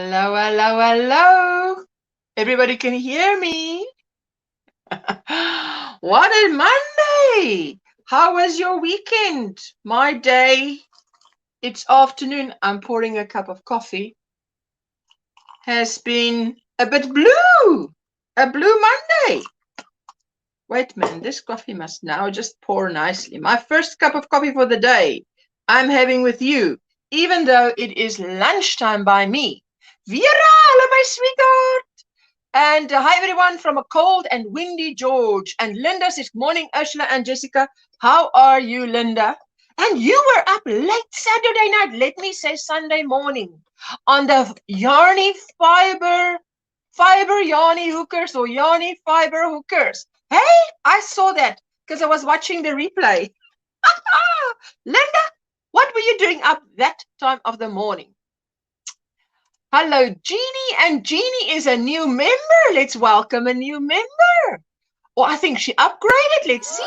Hello, hello, hello. Everybody can hear me. What a Monday. How was your weekend? My day, it's afternoon. I'm pouring a cup of coffee. Has been a bit blue. A blue Monday. Wait, man, this coffee must now just pour nicely. My first cup of coffee for the day I'm having with you, even though it is lunchtime by me. Vera, hello, my sweetheart. And hi, everyone, from a cold and windy George. And Linda says, morning, Ursula and Jessica. How are you, Linda? And you were up late Saturday night, let me say Sunday morning, on the Yarny fiber Yarny hookers or Yarny fiber hookers. Hey, I saw that because I was watching the replay. Linda, what were you doing up that time of the morning? Hello, Jeannie, and Jeannie is a new member. Let's welcome a new member. Oh, I think she upgraded. Let's see.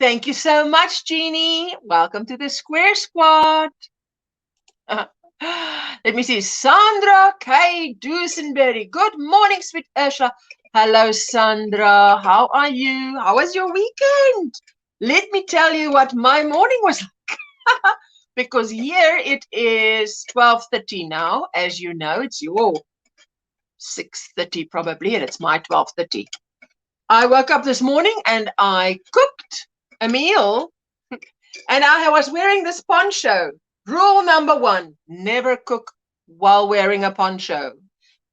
Thank you so much, Jeannie. Welcome to the Square Squad. Let me see. Sandra K. Dusenberry. Good morning, sweet Ursula. Hello, Sandra. How are you? How was your weekend? Let me tell you what my morning was like. Because here it is 12:30 now. As you know, it's your 6:30 probably, and it's my 12:30. I woke up this morning and I cooked a meal. And I was wearing this poncho. Rule number 1, never cook while wearing a poncho.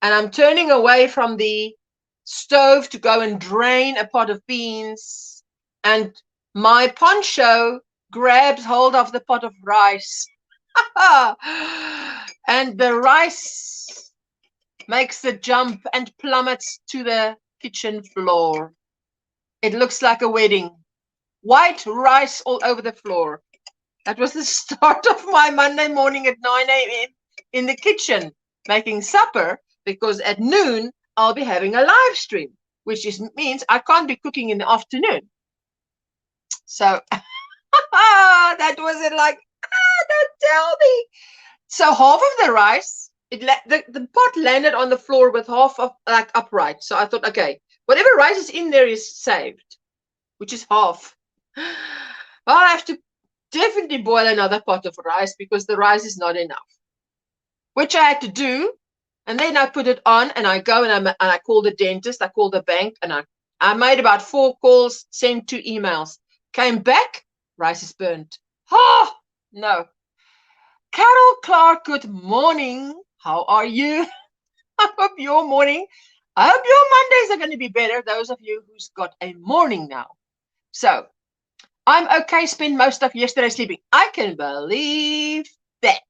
And I'm turning away from the stove to go and drain a pot of beans. And my poncho grabs hold of the pot of rice. And the rice makes the jump and plummets to the kitchen floor. It looks like a wedding. White rice all over the floor. That was the start of my Monday morning at 9 a.m. in the kitchen, making supper, because at noon I'll be having a live stream, which means I can't be cooking in the afternoon. So that was it, like, don't tell me. So half of the rice, the pot landed on the floor with half of, like, upright. So I thought, okay, whatever rice is in there is saved, which is half. Well, I have to definitely boil another pot of rice because the rice is not enough, which I had to do. And then I put it on and I go and I call the dentist, I call the bank, and I made about 4 calls, sent 2 emails, came back, rice is burnt. Oh, no. Carol Clark, good morning. How are you? I hope your morning, I hope your Mondays are going to be better, those of you who's got a morning now. So I'm okay, spent most of yesterday sleeping. I can believe that,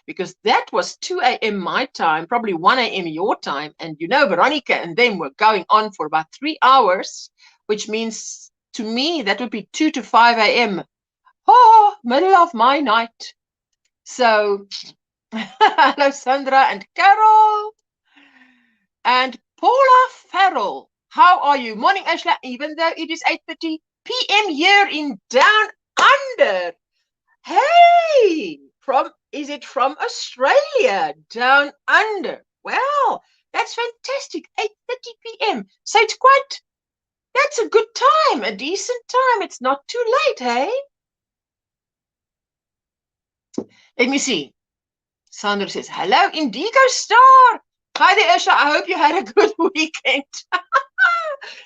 because that was 2 a.m. my time, probably 1 a.m. your time. And you know, Veronica and them were going on for about 3 hours, which means to me that would be 2 to 5 a.m. Oh, middle of my night. So, hello, Sandra and Carol. And Paula Farrell, how are you? Morning, Ursula, even though it is 8:30 p.m. here in Down Under. Hey, is it from Australia? Down Under. Well, that's fantastic. 8:30 p.m. So it's quite, that's a good time, a decent time. It's not too late, hey? Let me see. Sandra says, hello, Indigo Star. Hi there, Ursula. I hope you had a good weekend.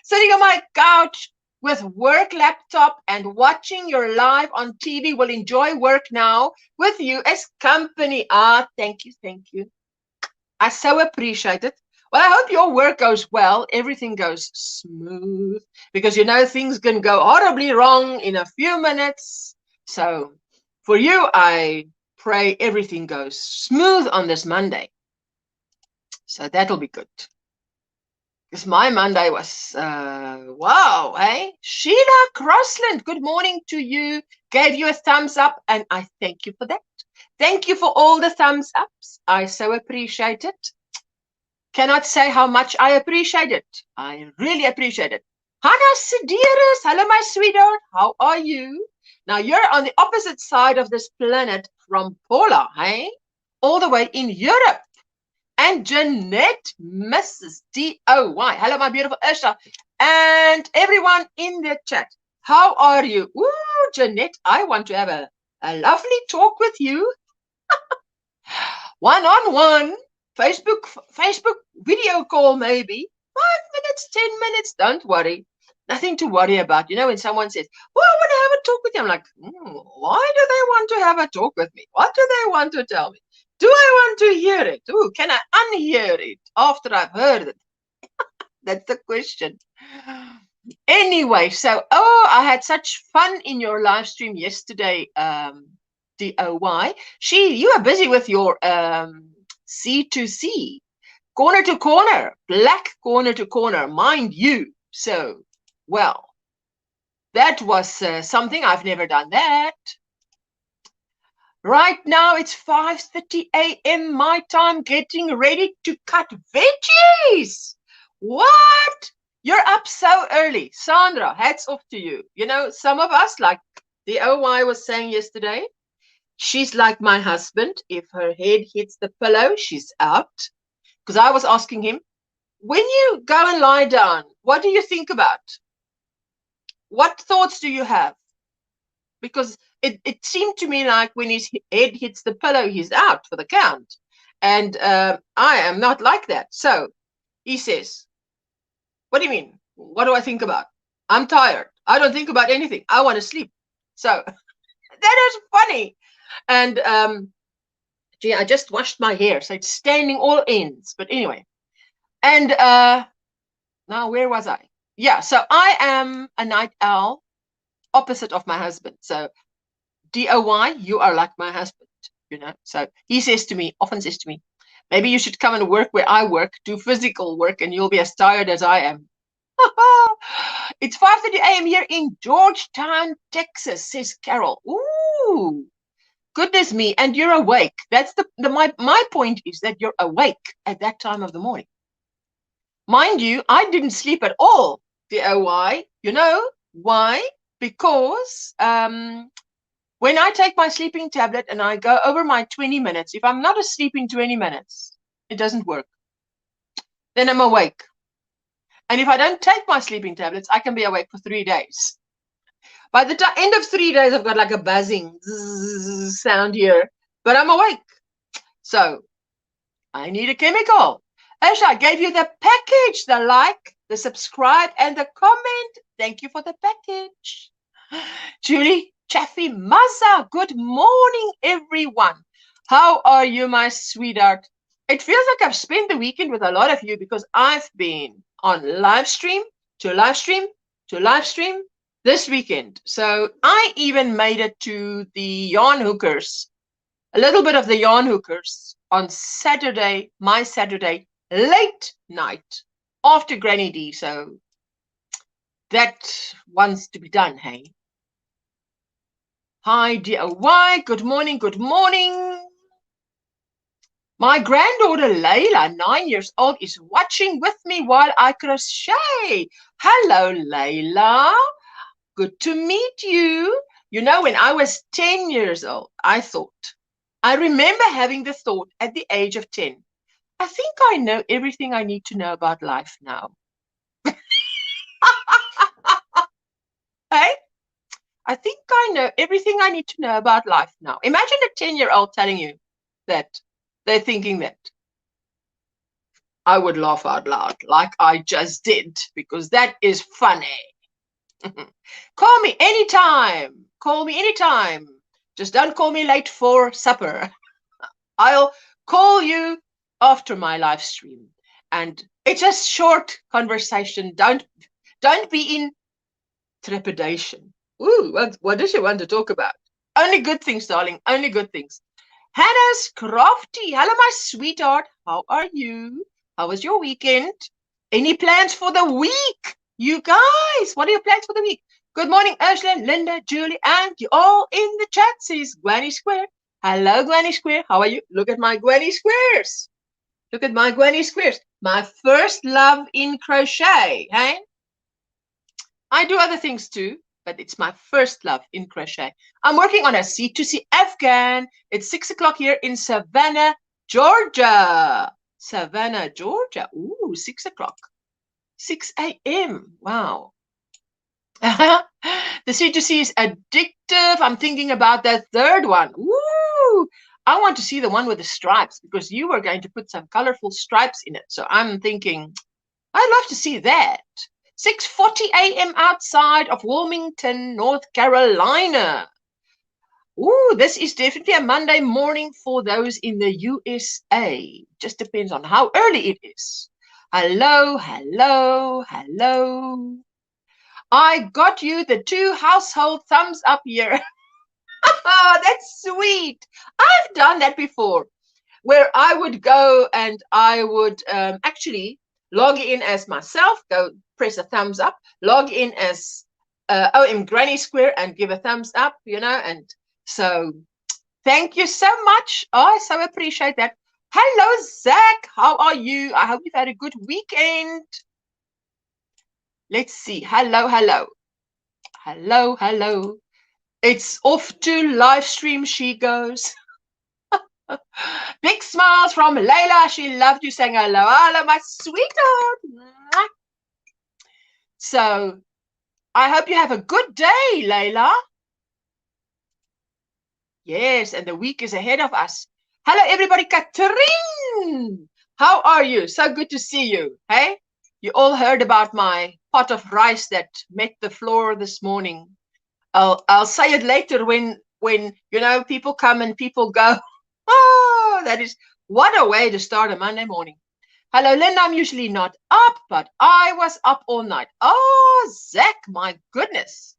Sitting on my couch with work laptop and watching your live on TV. Will enjoy work now with you as company. Ah, thank you, thank you. I so appreciate it. Well, I hope your work goes well. Everything goes smooth, because you know things can go horribly wrong in a few minutes. So for you, I pray everything goes smooth on this Monday. So that'll be good. Because my Monday was, wow, hey? Sheila Crossland, good morning to you. Gave you a thumbs up, and I thank you for that. Thank you for all the thumbs ups. I so appreciate it. Cannot say how much I appreciate it. I really appreciate it. Hannah Sidiris, hello, my sweetheart. How are you? Now you're on the opposite side of this planet from Paula, hey? All the way in Europe. And Jeanette, Mrs. DOY. Hello, my beautiful Ursula. And everyone in the chat. How are you? Ooh, Jeanette, I want to have a lovely talk with you. One-on-one. Facebook video call maybe. 5 minutes, 10 minutes. Don't worry. Nothing to worry about. You know, when someone says, well, I want to have a talk with you. I'm like, why do they want to have a talk with me? What do they want to tell me? Do I want to hear it? Ooh, can I unhear it after I've heard it? That's the question. Anyway, so, I had such fun in your live stream yesterday, DOY. You are busy with your C2C, corner to corner, black corner to corner, mind you. So, well, that was something. I've never done that. Right now, it's 5:30 a.m. my time, getting ready to cut veggies. What? You're up so early. Sandra, hats off to you. You know, some of us, like the OY was saying yesterday, she's like my husband. If her head hits the pillow, she's out. Because I was asking him, when you go and lie down, what do you think about? What thoughts do you have? Because it seemed to me like when his head hits the pillow, he's out for the count. And I am not like that. So he says, what do you mean? What do I think about? I'm tired. I don't think about anything. I want to sleep. So that is funny. And gee, I just washed my hair, so it's standing all ends. But anyway. And now where was I? Yeah, so I am a night owl, opposite of my husband. So DOY, you are like my husband, you know. So he says to me, often says to me, maybe you should come and work where I work, do physical work, and you'll be as tired as I am. It's 5:30 a.m. here in Georgetown, Texas, says Carol. Ooh, goodness me, and you're awake. That's my point is that you're awake at that time of the morning. Mind you, I didn't sleep at all, DOY. You know why? Because when I take my sleeping tablet and I go over my 20 minutes, if I'm not asleep in 20 minutes, it doesn't work. Then I'm awake. And if I don't take my sleeping tablets, I can be awake for 3 days. By the end of 3 days, I've got like a buzzing sound here, but I'm awake. So I need a chemical. Asha, I gave you the package, the like, the subscribe, and the comment. Thank you for the package. Julie Chaffee Maza, good morning, everyone. How are you, my sweetheart? It feels like I've spent the weekend with a lot of you because I've been on live stream to live stream to live stream this weekend. So I even made it to the yarn hookers, a little bit of the yarn hookers on Saturday, my Saturday, late night after Granny D. So that wants to be done, hey? Hi, DOY. Good morning. Good morning. My granddaughter Layla, 9 years old, is watching with me while I crochet. Hello, Layla. Good to meet you. You know, when I was 10 years old, I remember having the thought at the age of 10, I think I know everything I need to know about life now. Hey? I think I know everything I need to know about life now. Imagine a 10-year-old telling you that they're thinking that. I would laugh out loud like I just did because that is funny. Call me anytime. Call me anytime. Just don't call me late for supper. I'll call you after my live stream. And it's a short conversation. Don't be in trepidation. Ooh, what does she want to talk about? Only good things, darling. Only good things. Hannah's Crafty. Hello, my sweetheart. How are you? How was your weekend? Any plans for the week? You guys, what are your plans for the week? Good morning, Ursula, Linda, Julie, and you all in the chat, says GrannySquare. Hello, GrannySquare. How are you? Look at my GrannySquares. Look at my GrannySquares. My first love in crochet, hey? I do other things too. but it's my first love in crochet. I'm working on a C2C Afghan. It's 6 o'clock here in Savannah, Georgia. Savannah, Georgia. Ooh, 6 o'clock. 6 a.m. Wow. The C2C is addictive. I'm thinking about that third one. Ooh, I want to see the one with the stripes because you were going to put some colorful stripes in it. So I'm thinking, I'd love to see that. 6:40 a.m. outside of Wilmington, North Carolina. Ooh, this is definitely a Monday morning for those in the USA. Just depends on how early it is. Hello, hello, hello. I got you the 2 household thumbs up here. Oh, that's sweet. I've done that before, where I would go and I would actually log in as myself, go press a thumbs up, log in as OMGrannySquare and give a thumbs up, you know. And so thank you so much. Oh, I so appreciate that. Hello, Zach. How are you? I hope you've had a good weekend. Let's see. Hello, hello. Hello, hello. It's off to live stream she goes. Big smiles from Layla. She loved you saying hello. Hello, my sweetheart. So I hope you have a good day, Layla. Yes, and the week is ahead of us. Hello, everybody. Catherine, how are you? So good to see you. Hey, you all heard about my pot of rice that met the floor this morning. I'll say it later when you know people come and people go. Oh, that is what a way to start a Monday morning. Hello, Linda. I'm usually not up, but I was up all night. Oh, Zach, my goodness.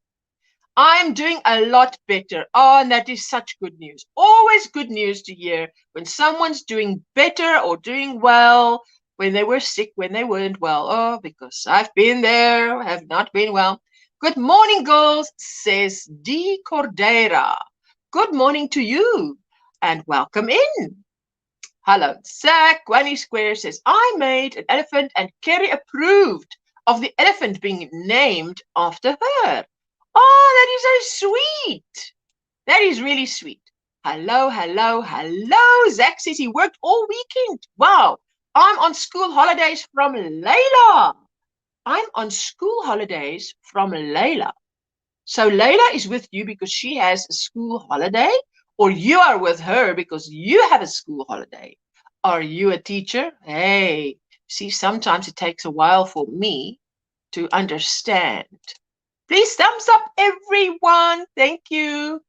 I'm doing a lot better. Oh, and that is such good news. Always good news to hear when someone's doing better or doing well, when they were sick, when they weren't well. Oh, because I've been there, have not been well. Good morning, girls, says D. Cordera. Good morning to you and welcome in. Hello, Zach. GrannySquare says, I made an elephant and Kerry approved of the elephant being named after her. Oh, that is so sweet. That is really sweet. Hello, hello, hello. Zach says he worked all weekend. Wow. I'm on school holidays from Layla. I'm on school holidays from Layla. So Layla is with you because she has a school holiday, or you are with her because you have a school holiday. Are you a teacher? Hey, see, sometimes it takes a while for me to understand. Please thumbs up, everyone. Thank you.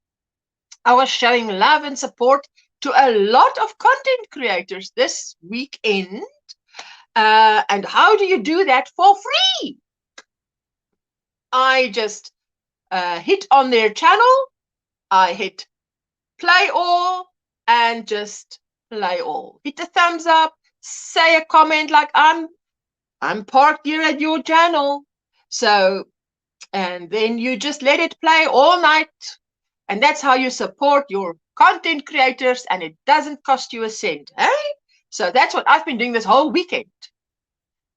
I was showing love and support to a lot of content creators this weekend. And how do you do that for free? I just hit on their channel. I hit play all and just play all. Hit the thumbs up. Say a comment like I'm parked here at your channel. So, and then you just let it play all night. And that's how you support your content creators, and it doesn't cost you a cent. Eh? So that's what I've been doing this whole weekend.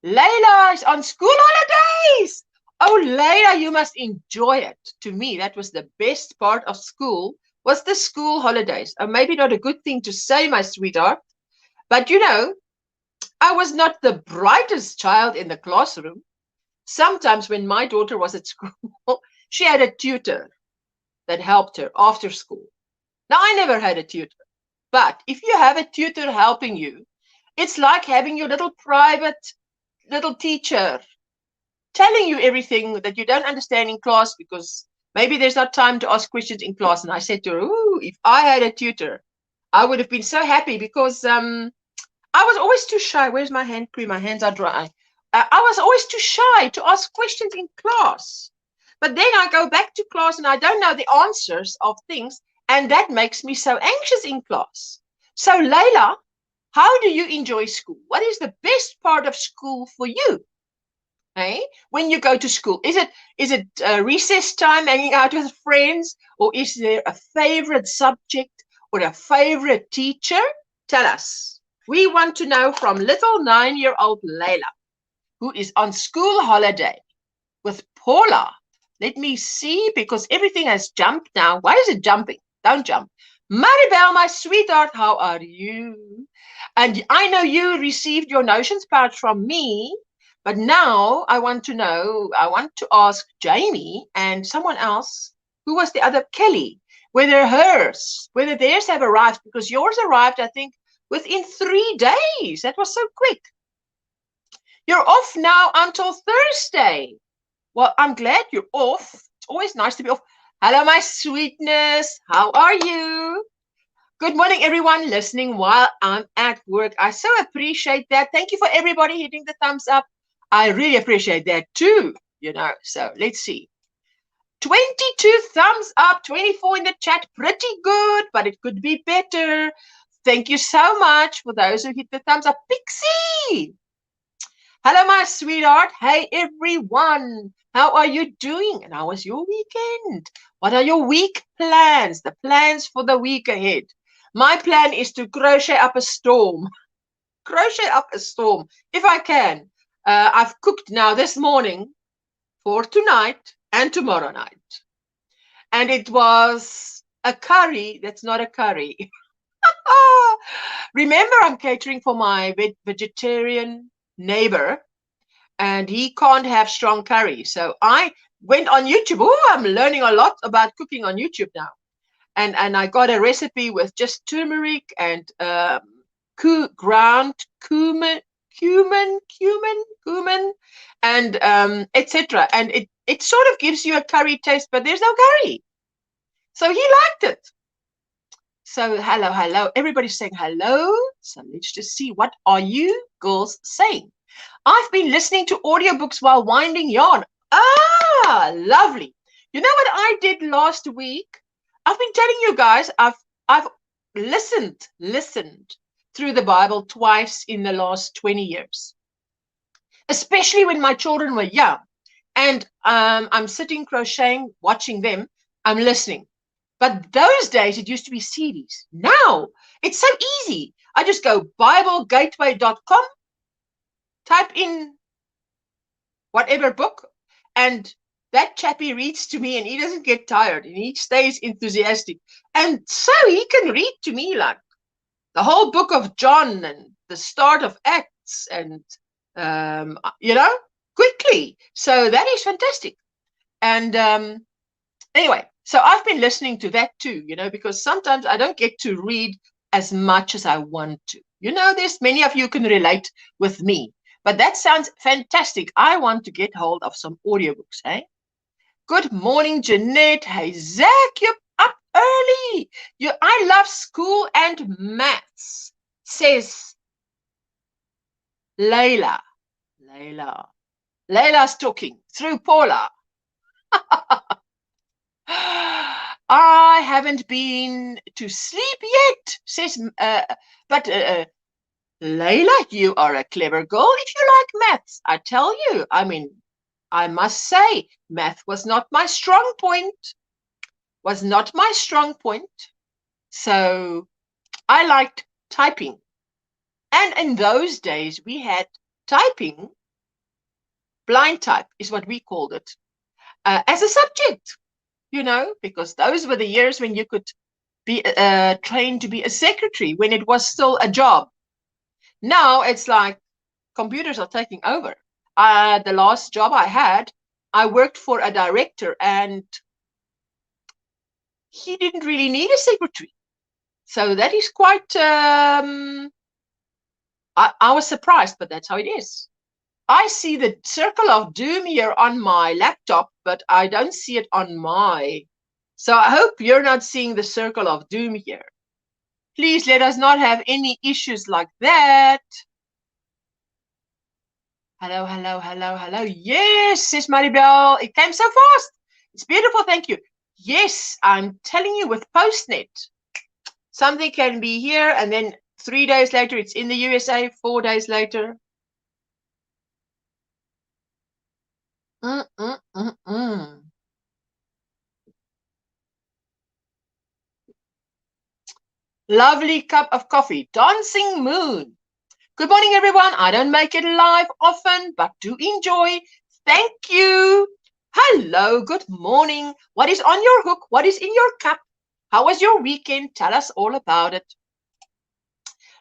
Layla is on school holidays. Oh, Layla, you must enjoy it. To me, that was the best part of school, was the school holidays. Maybe not a good thing to say, my sweetheart, but you know, I was not the brightest child in the classroom. Sometimes when my daughter was at school, she had a tutor that helped her after school. Now, I never had a tutor, but if you have a tutor helping you, it's like having your little private little teacher telling you everything that you don't understand in class because maybe there's not time to ask questions in class. And I said to her, ooh, if I had a tutor, I would have been so happy because I was always too shy. Where's my hand cream? My hands are dry. I was always too shy to ask questions in class. But then I go back to class and I don't know the answers of things. And that makes me so anxious in class. So, Layla, how do you enjoy school? What is the best part of school for you? Hey, when you go to school, is it recess time, hanging out with friends, or is there a favorite subject or a favorite teacher? Tell us. We want to know from little 9-year-old Layla, who is on school holiday with Paula Let me see, because everything has jumped now. Why is it jumping? Don't jump. Maribel, my sweetheart, how are you? And I know you received your notions pouch from me, but now I want to ask Jamie and someone else, who was the other, Kelly, whether theirs have arrived, because yours arrived, I think, within 3 days. That was so quick. You're off now until Thursday. Well, I'm glad you're off. It's always nice to be off. Hello, my sweetness. How are you? Good morning, everyone listening while I'm at work. I so appreciate that. Thank you for everybody hitting the thumbs up. I really appreciate that too, So let's see. 22 thumbs up, 24 in the chat. Pretty good, but it could be better. Thank you so much for those who hit the thumbs up. Pixie! Hello, my sweetheart. Hey, everyone. How are you doing? And how was your weekend? What are your week plans? The plans for the week ahead. My plan is to crochet up a storm. Crochet up a storm, if I can. I've cooked now this morning for tonight and tomorrow night. And it was a curry that's not a curry. Remember, I'm catering for my vegetarian neighbor, and he can't have strong curry. So I went on YouTube. Oh, I'm learning a lot about cooking on YouTube now. And I got a recipe with just turmeric and ground cumin, and etc. And it sort of gives you a curry taste, but there's no curry. So he liked it. So hello. Everybody's saying hello. So let's just see, what are you girls saying? I've been listening to audiobooks while winding yarn. Ah, lovely. You know what I did last week? I've been telling you guys, I've listened through the Bible twice in the last 20 years, especially when my children were young. And I'm sitting crocheting, watching them. I'm listening. But those days, it used to be CDs. Now, it's so easy. I just go BibleGateway.com, type in whatever book, and that chappie reads to me, and he doesn't get tired, and he stays enthusiastic. And so he can read to me like the whole book of John and the start of Acts, and, quickly. So that is fantastic. And anyway, so I've been listening to that too, because sometimes I don't get to read as much as I want to. There's many of you can relate with me, but that sounds fantastic. I want to get hold of some audiobooks, eh? Good morning, Jeanette. Hey, Zach, you're up early. I love school and maths, says Layla. Layla's talking through Paula. I haven't been to sleep yet, says, but Layla, you are a clever girl if you like maths. I tell you, I must say, math was not my strong point. So I liked typing. And in those days, we had typing, blind type is what we called it, as a subject. Because those were the years when you could be trained to be a secretary, when it was still a job. Now it's like computers are taking over. The last job I had, I worked for a director, and he didn't really need a secretary. So that is quite, I was surprised, but that's how it is. I see the circle of doom here on my laptop, but I don't see it on so I hope you're not seeing the circle of doom here. Please let us not have any issues like that. Hello. Yes, says Maribel. It came so fast. It's beautiful, thank you. Yes, I'm telling you, with Postnet, something can be here, and then 3 days later, it's in the USA, 4 days later. Lovely cup of coffee. Dancing Moon. Good morning, everyone. I don't make it live often, but do enjoy. Thank you. Hello, good morning. What is on your hook? What is in your cup? How was your weekend? Tell us all about it.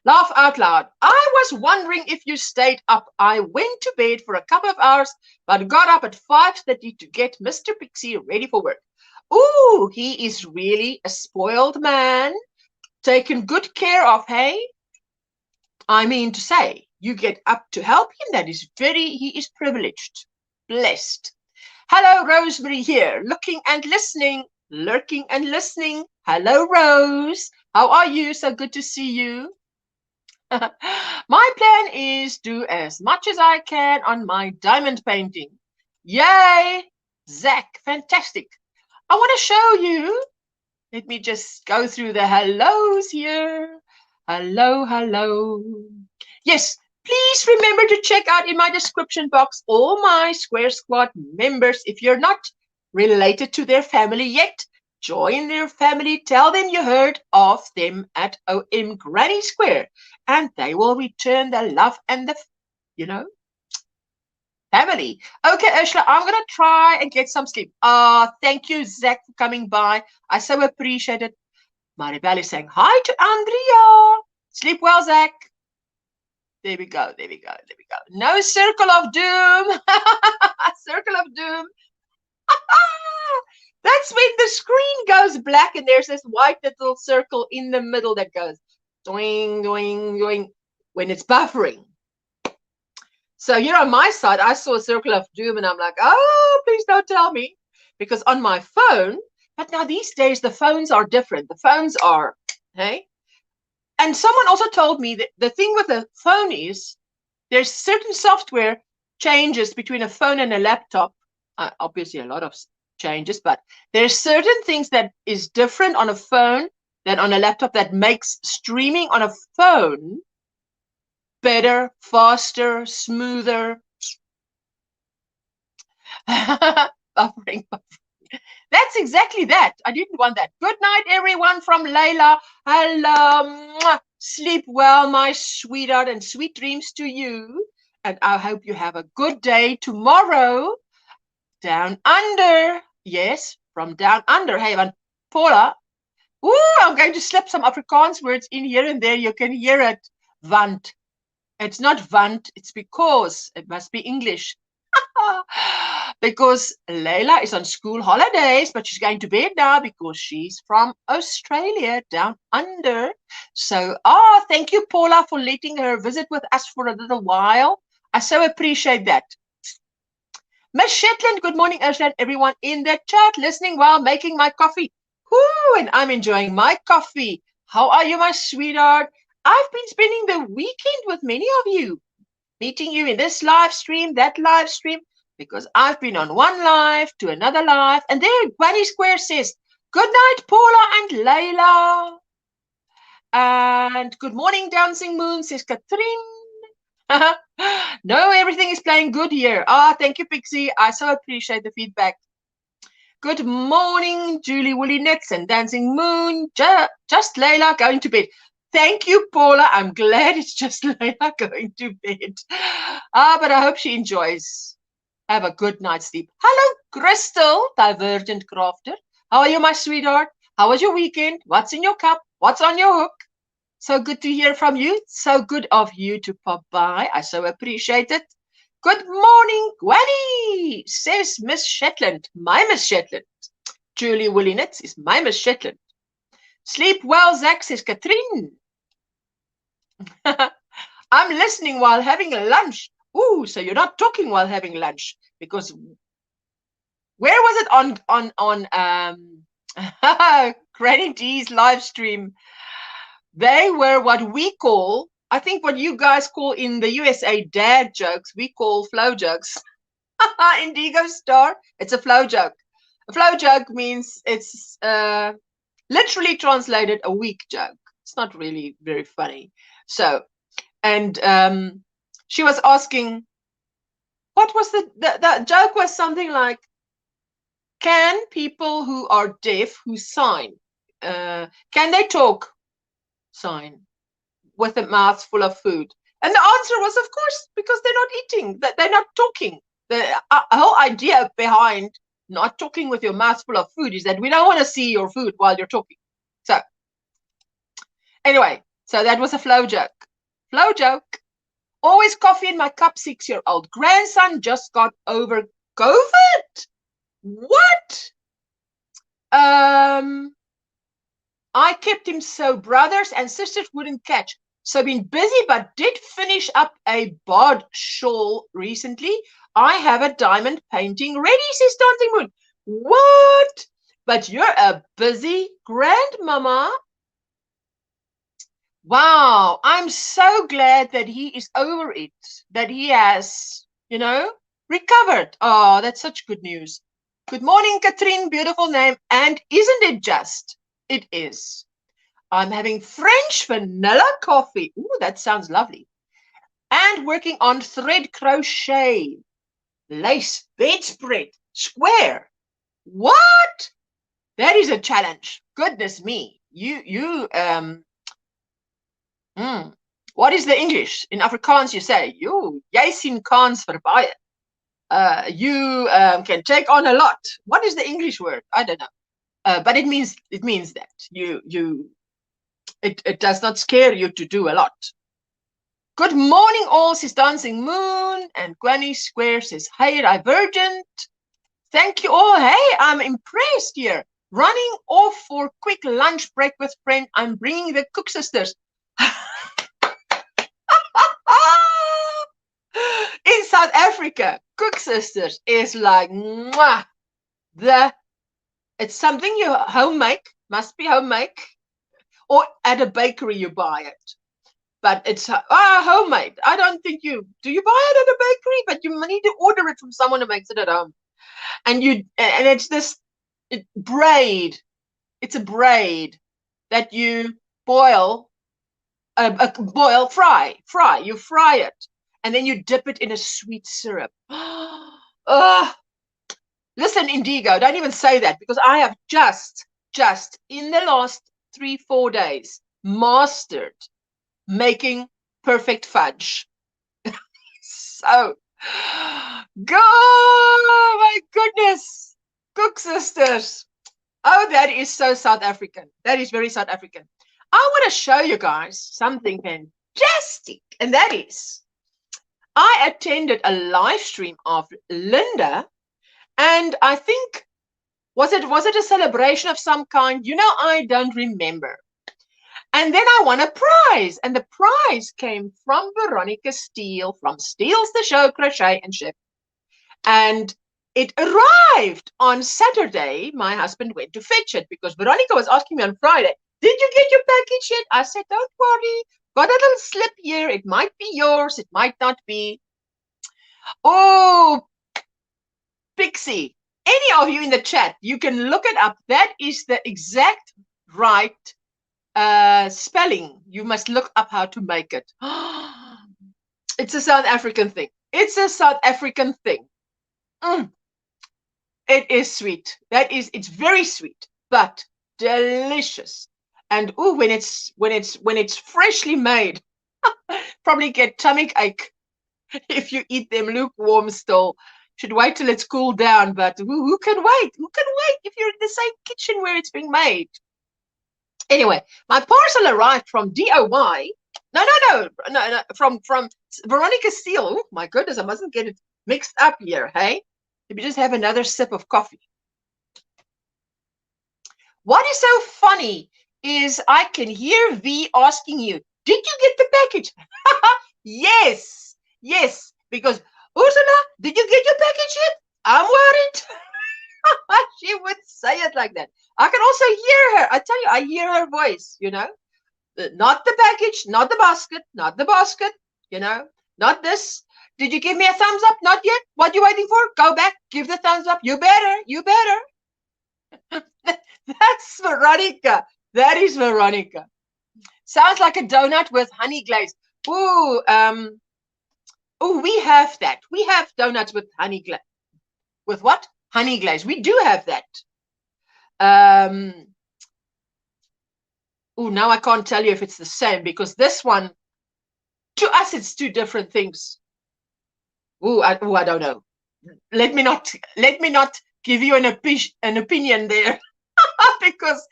Laugh out loud. I was wondering if you stayed up. I went to bed for a couple of hours, but got up at 5:30 to get Mr. Pixie ready for work. Ooh, he is really a spoiled man. Taken good care of, hey? I mean to say, you get up to help him. He is privileged, blessed. Hello, Rosemary here, looking and listening, lurking and listening. Hello, Rose. How are you? So good to see you. My plan is do as much as I can on my diamond painting. Yay! Zach, fantastic. I want to show you. Let me just go through the hellos here. Hello, hello. Yes, please remember to check out in my description box all my Square Squad members. If you're not related to their family yet, join their family. Tell them you heard of them at OMGrannySquare, and they will return the love and the, family. Okay, Ursula, I'm going to try and get some sleep. Thank you, Zach, for coming by. I so appreciate it. Maribel is saying hi to Andrea. Sleep well, Zach. There we go, there we go, there we go. No circle of doom. Circle of doom. That's when the screen goes black and there's this white little circle in the middle that goes doing, doing, doing when it's buffering. So here on my side, I saw a circle of doom and I'm like, oh, please don't tell me. Because on my phone, but now these days the phones are different. The phones are, hey? And someone also told me that the thing with a phone is there's certain software changes between a phone and a laptop. Obviously, a lot of changes, but there's certain things that is different on a phone than on a laptop that makes streaming on a phone better, faster, smoother. Buffering. That's exactly that. I didn't want that. Good night, everyone, from Layla. Hello. Sleep well, my sweetheart, and sweet dreams to you. And I hope you have a good day tomorrow. Down under. Yes, from down under. Hey, van Paula. Ooh, I'm going to slip some Afrikaans words in here and there. You can hear it. Want. It's not want. It's because. It must be English. Because Layla is on school holidays, but she's going to bed now because she's from Australia, down under. So, thank you, Paula, for letting her visit with us for a little while. I so appreciate that. Miss Shetland, good morning, Ursula, and everyone in the chat, listening while making my coffee. Whoo, and I'm enjoying my coffee. How are you, my sweetheart? I've been spending the weekend with many of you, meeting you in this live stream, that live stream, because I've been on one live to another live. And there, GrannySquare says, good night, Paula and Layla. And good morning, Dancing Moon, says Katrine. No, everything is playing good here. Thank you, Pixie. I so appreciate the feedback. Good morning, Julie Woolly Nets and Dancing Moon. Just Layla going to bed. Thank you, Paula. I'm glad it's just Layla going to bed. But I hope she enjoys. Have a good night's sleep. Hello, Crystal, Divergent Crafter. How are you, my sweetheart? How was your weekend? What's in your cup? What's on your hook? So good to hear from you. So good of you to pop by. I so appreciate it. Good morning, Granny, says Miss Shetland. My Miss Shetland. Julie Willinetz is my Miss Shetland. Sleep well, Zach, says Katrine. I'm listening while having lunch. Ooh, so you're not talking while having lunch, because where was it on Granny D's live stream? They were what we call, I think what you guys call in the USA dad jokes, we call flow jokes. Indigo Star, it's a flow joke. A flow joke means it's literally translated a weak joke. It's not really very funny. So, and she was asking, what was the joke was something like, can people who are deaf, who sign, can they talk, sign, with a mouth full of food? And the answer was, of course, because they're not eating, they're not talking. The whole idea behind not talking with your mouth full of food is that we don't want to see your food while you're talking. So anyway, so that was a flow joke. Flow joke. Always coffee in my cup, 6-year-old. Grandson just got over COVID. What? I kept him so brothers and sisters wouldn't catch. So been busy, but did finish up a bod shawl recently. I have a diamond painting ready, says Dancing Moon. What? But you're a busy grandmama. Wow, I'm so glad that he is over it, that he has, you know, recovered. Oh, that's such good news. Good morning, Katrine, beautiful name. And isn't it just? It is. I'm having French vanilla coffee. Ooh, that sounds lovely. And working on thread crochet, lace, bedspread, square. What? That is a challenge. Goodness me. What is the English? In Afrikaans you say, jy sien kans vir baie. You can take on a lot. What is the English word? I don't know. But it means that it does not scare you to do a lot. Good morning all, says Dancing Moon, and GrannySquare says, hey, Divergent. Thank you all. Hey, I'm impressed here. Running off for quick lunch break with friend. I'm bringing the Cook Sisters. In South Africa, Cook Sisters is like mwah, it's something you homemade, must be homemade, or at a bakery you buy it. But it's homemade. I don't think do you buy it at a bakery? But you need to order it from someone who makes it at home. And it's this braid. It's a braid that you boil, fry. You fry it. And then you dip it in a sweet syrup. Listen, Indigo, don't even say that, because I have just in the last 3-4 days mastered making perfect fudge. So, oh my goodness, Cook Sisters. Oh, that is so South African. That is very South African. I want to show you guys something fantastic, and that is, I attended a live stream of Linda, and I think, was it a celebration of some kind? You know, I don't remember. And then I won a prize, and the prize came from Veronica Steele from Steele's The Show, Crochet and Ship. And it arrived on Saturday. My husband went to fetch it because Veronica was asking me on Friday, did you get your package yet? I said, don't worry. Got a little slip here. It might be yours. It might not be. Oh, Pixie, any of you in the chat, you can look it up. That is the exact right spelling. You must look up how to make it. It's a South African thing. It's a South African thing. It is sweet. It's very sweet, but delicious. And when it's freshly made, probably get stomach ache if you eat them lukewarm still. Should wait till it's cooled down, but who can wait? Who can wait if you're in the same kitchen where it's being made? Anyway, my parcel arrived from DOY. No, from Veronica Steele. Oh my goodness, I mustn't get it mixed up here, hey? Let me just have another sip of coffee. What is so funny is I can hear V asking you, did you get the package? Yes, because Ursula, did you get your package yet? I'm worried. She would say it like that. I can also hear her. I tell you, I hear her voice, you know. Not the package, not the basket, you know. Not this. Did you give me a thumbs up? Not yet. What are you waiting for? Go back, give the thumbs up. You better. That's Veronica. That is Veronica. Sounds like a donut with honey glaze. Ooh, we have that. We have donuts with honey glaze. With what? Honey glaze. We do have that. Oh, now I can't tell you if it's the same, because this one, to us, it's two different things. I don't know. Let me not give you an opinion there. Because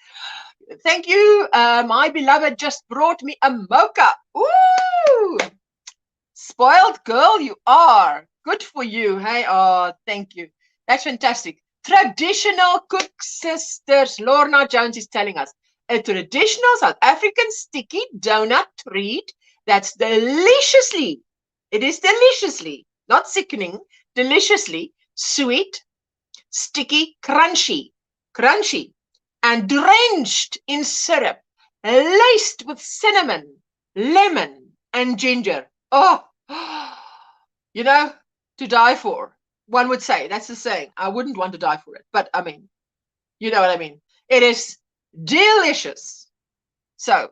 thank you, my beloved just brought me a mocha. Ooh, spoiled girl you are. Good for you. Hey, oh, thank you. That's fantastic. Traditional cook sisters. Lorna Jones is telling us a traditional South African sticky donut treat that's deliciously, it is deliciously, not sickening, deliciously sweet, sticky, crunchy, and drenched in syrup, laced with cinnamon, lemon, and ginger. Oh, you know, to die for. One would say, that's the saying. I wouldn't want to die for it, but I mean, you know what I mean. It is delicious. So,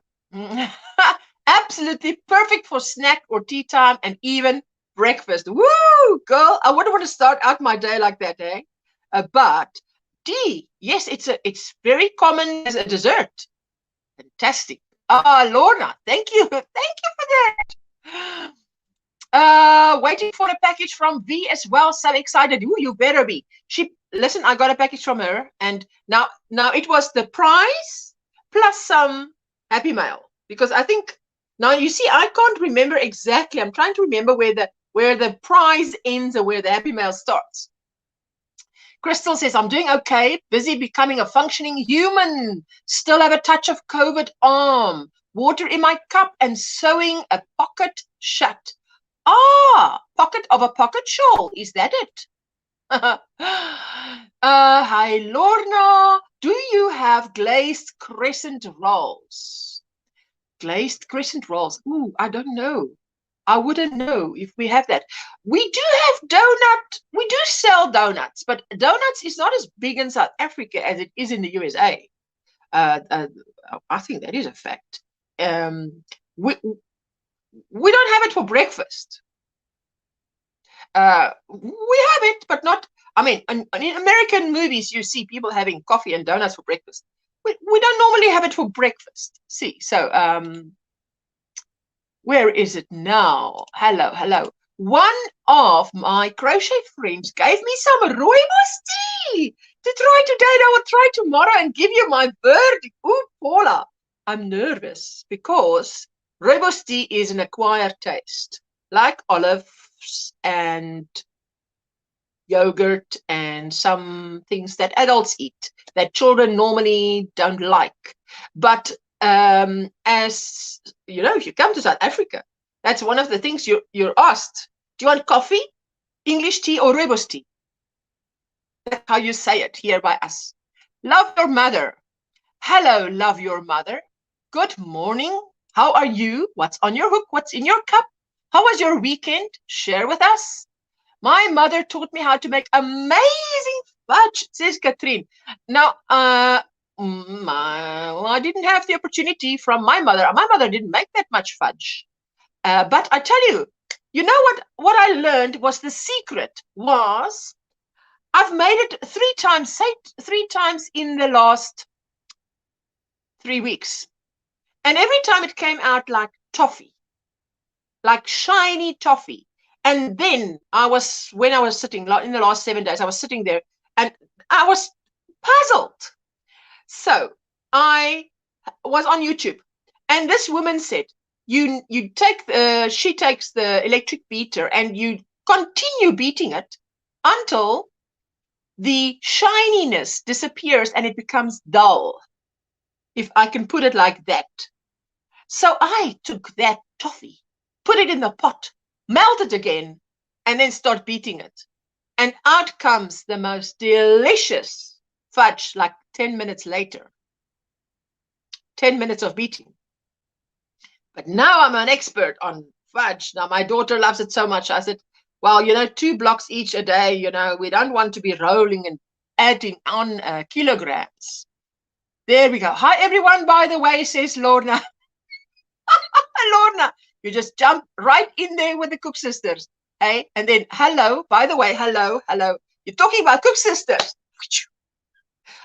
absolutely perfect for snack or tea time and even breakfast. Woo, girl! I wouldn't want to start out my day like that, eh? But tea, yes, it's very common as a dessert. Fantastic. Ah, Lorna, thank you. Thank you for that. Waiting for a package from V as well. So excited. Ooh, you better be. Listen, I got a package from her, and now it was the prize plus some Happy Mail, because I think now you see I can't remember exactly. I'm trying to remember where the prize ends and where the Happy Mail starts. Crystal says, I'm doing okay, busy becoming a functioning human. Still have a touch of COVID arm, water in my cup, and sewing a pocket shut. Ah, pocket of a pocket shawl. Is that it? Hi, Lorna. Do you have glazed crescent rolls? Glazed crescent rolls. Ooh, I don't know. I wouldn't know if we have that. We do have we do sell donuts, but donuts is not as big in South Africa as it is in the USA. I think that is a fact. We don't have it for breakfast. We have it, but not, I mean, in American movies, you see people having coffee and donuts for breakfast. We don't normally have it for breakfast. See, so, where is it now? Hello. One of my crochet friends gave me some rooibos tea to try today, and I will try tomorrow and give you my verdict. Ooh, Paula, I'm nervous because rooibos tea is an acquired taste, like olives and yogurt and some things that adults eat that children normally don't like. But as you know, if you come to South Africa, that's one of the things you're asked. Do you want coffee, English tea, or rooibos tea? That's how you say it here by us. Love your mother. Hello, love your mother. Good morning. How are you? What's on your hook? What's in your cup? How was your weekend? Share with us. My mother taught me how to make amazing fudge, says Katrine. Now, I didn't have the opportunity from my mother. My mother didn't make that much fudge. But I tell you, you know what I learned was the secret was I've made it 3 times, say 3 times in the last 3 weeks. And every time it came out like toffee, like shiny toffee. And then when I was sitting in the last 7 days, I was sitting there and I was puzzled. So I was on YouTube, and this woman said, she takes the electric beater and you continue beating it until the shininess disappears and it becomes dull, if I can put it like that. So I took that toffee, put it in the pot, melt it again, and then start beating it. And out comes the most delicious fudge like 10 minutes later. 10 minutes of beating. But now I'm an expert on fudge. Now my daughter loves it so much. I said, well, 2 blocks each a day, we don't want to be rolling and adding on kilograms. There we go. Hi, everyone, by the way, says Lorna. Lorna, you just jump right in there with the Cook Sisters. Hey, and then hello, by the way, hello. You're talking about Cook Sisters.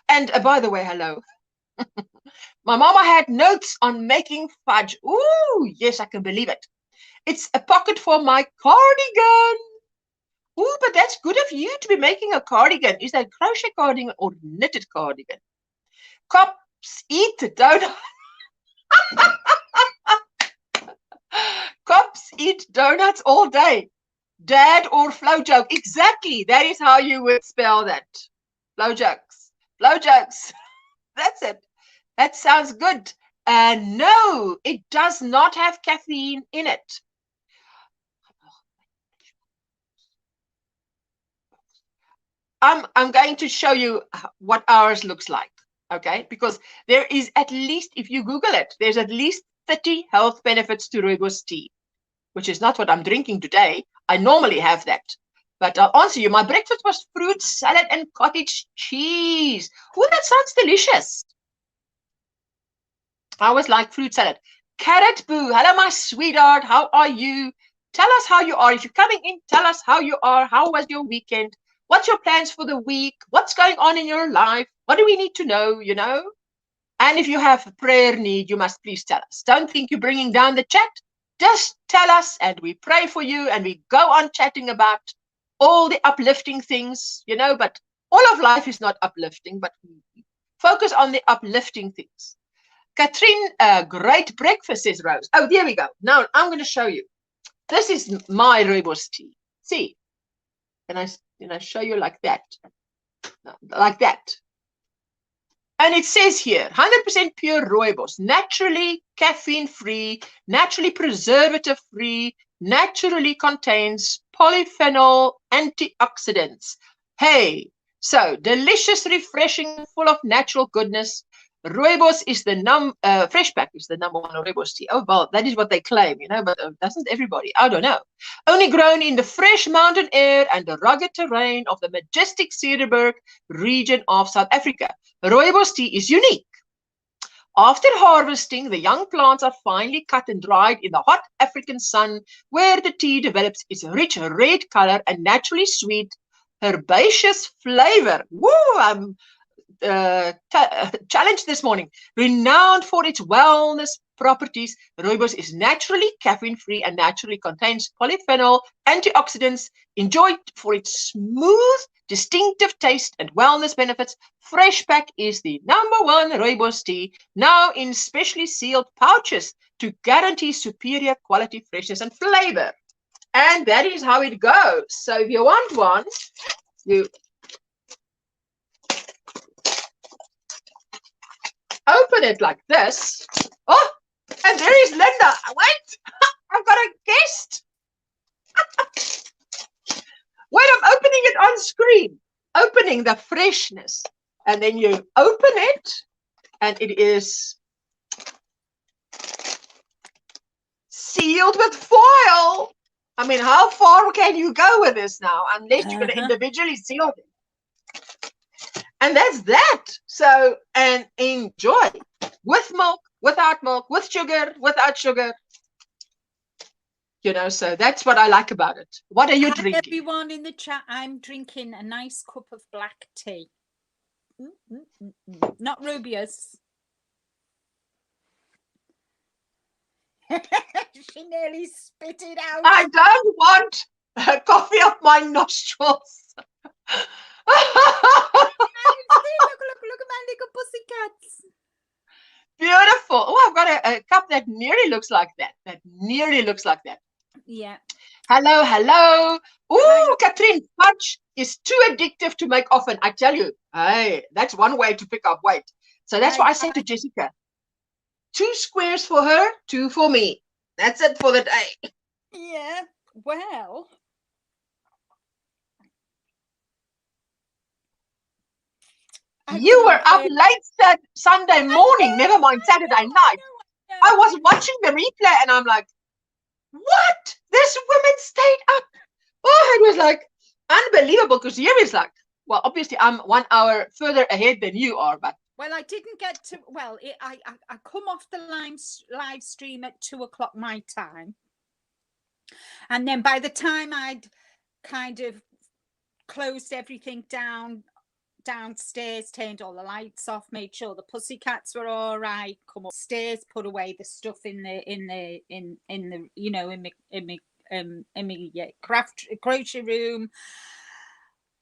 And by the way, hello. My mama had notes on making fudge. Ooh, yes, I can believe it. It's a pocket for my cardigan. Ooh, but that's good of of you to be making a cardigan. Is that crochet cardigan or knitted cardigan? Cops eat donuts. Cops eat donuts all day. Dad or flow joke. Exactly. That is how you would spell that. Flow jokes. Flow jokes. That's it. That sounds good. No, it does not have caffeine in it. I'm going to show you what ours looks like, okay? Because there is at least, if you Google it, there's at least 30 health benefits to rooibos tea, which is not what I'm drinking today. I normally have that. But I'll answer you. My breakfast was fruit salad and cottage cheese. Oh, that sounds delicious. I always like fruit salad. Carrot Boo, hello, my sweetheart. How are you? Tell us how you are. If you're coming in, tell us how you are. How was your weekend? What's your plans for the week? What's going on in your life? What do we need to know, you know? And if you have a prayer need, you must please tell us. Don't think you're bringing down the chat. Just tell us and we pray for you and we go on chatting about all the uplifting things, you know, but all of life is not uplifting, but we focus on the uplifting things. Katrine, great breakfast, says Rose. Oh, there we go. Now I'm going to show you. This is my rooibos tea. See, can I show you like that? Like that. And it says here, 100% pure rooibos, naturally caffeine-free, naturally preservative-free, naturally contains polyphenol antioxidants. Hey, so delicious, refreshing, full of natural goodness. Rooibos is the fresh pack is the number one rooibos tea. Oh, well, that is what they claim, you know, but doesn't everybody? I don't know. Only grown in the fresh mountain air and the rugged terrain of the majestic Cederberg region of South Africa. Rooibos tea is unique. After harvesting, the young plants are finely cut and dried in the hot African sun, where the tea develops its rich red color and naturally sweet, herbaceous flavor. Woo! I'm challenge this morning. Renowned for its wellness properties, rooibos is naturally caffeine-free and naturally contains polyphenol antioxidants. Enjoyed for its smooth, distinctive taste and wellness benefits. Fresh Pack is the number one rooibos tea, now in specially sealed pouches to guarantee superior quality, freshness, and flavor. And that is how it goes. So if you want one, you open it like this. Oh, and there is Linda. Wait, I've got a guest. Wait, I'm opening it on screen. Opening the freshness. And then you open it, and it is sealed with foil. I mean, how far can you go with this now? Unless you're going to individually seal it. And that's that. So, and enjoy with milk, without with sugar, without sugar. You know, so that's what I like about it. What are you drinking? Everyone in the chat, I'm drinking a nice cup of black tea. Not Rubius. She nearly spit it out. I don't want coffee up my nostrils. Look at my little pussycats. Beautiful. Oh, I've got a cup that nearly looks like that. That nearly looks like that. Yeah. Hello, hello. Ooh, Katrine, fudge is too addictive to make often. I tell you, hey, that's one way to pick up weight. So that's why I said to Jessica, 2 squares for her, 2 for me. That's it for the day. Yeah, well. You were up late Sunday morning, never mind Saturday night. I was watching the replay and I'm like, what? This woman stayed up. Oh, it was like unbelievable because here is like, well, obviously I'm 1 hour further ahead than you are, but. Well, I didn't get to, well, I come off the live stream at 2 o'clock my time. And then by the time I'd kind of closed everything down downstairs, turned all the lights off, made sure the pussycats were all right, come upstairs, put away the stuff in the you know, in my craft crochet room.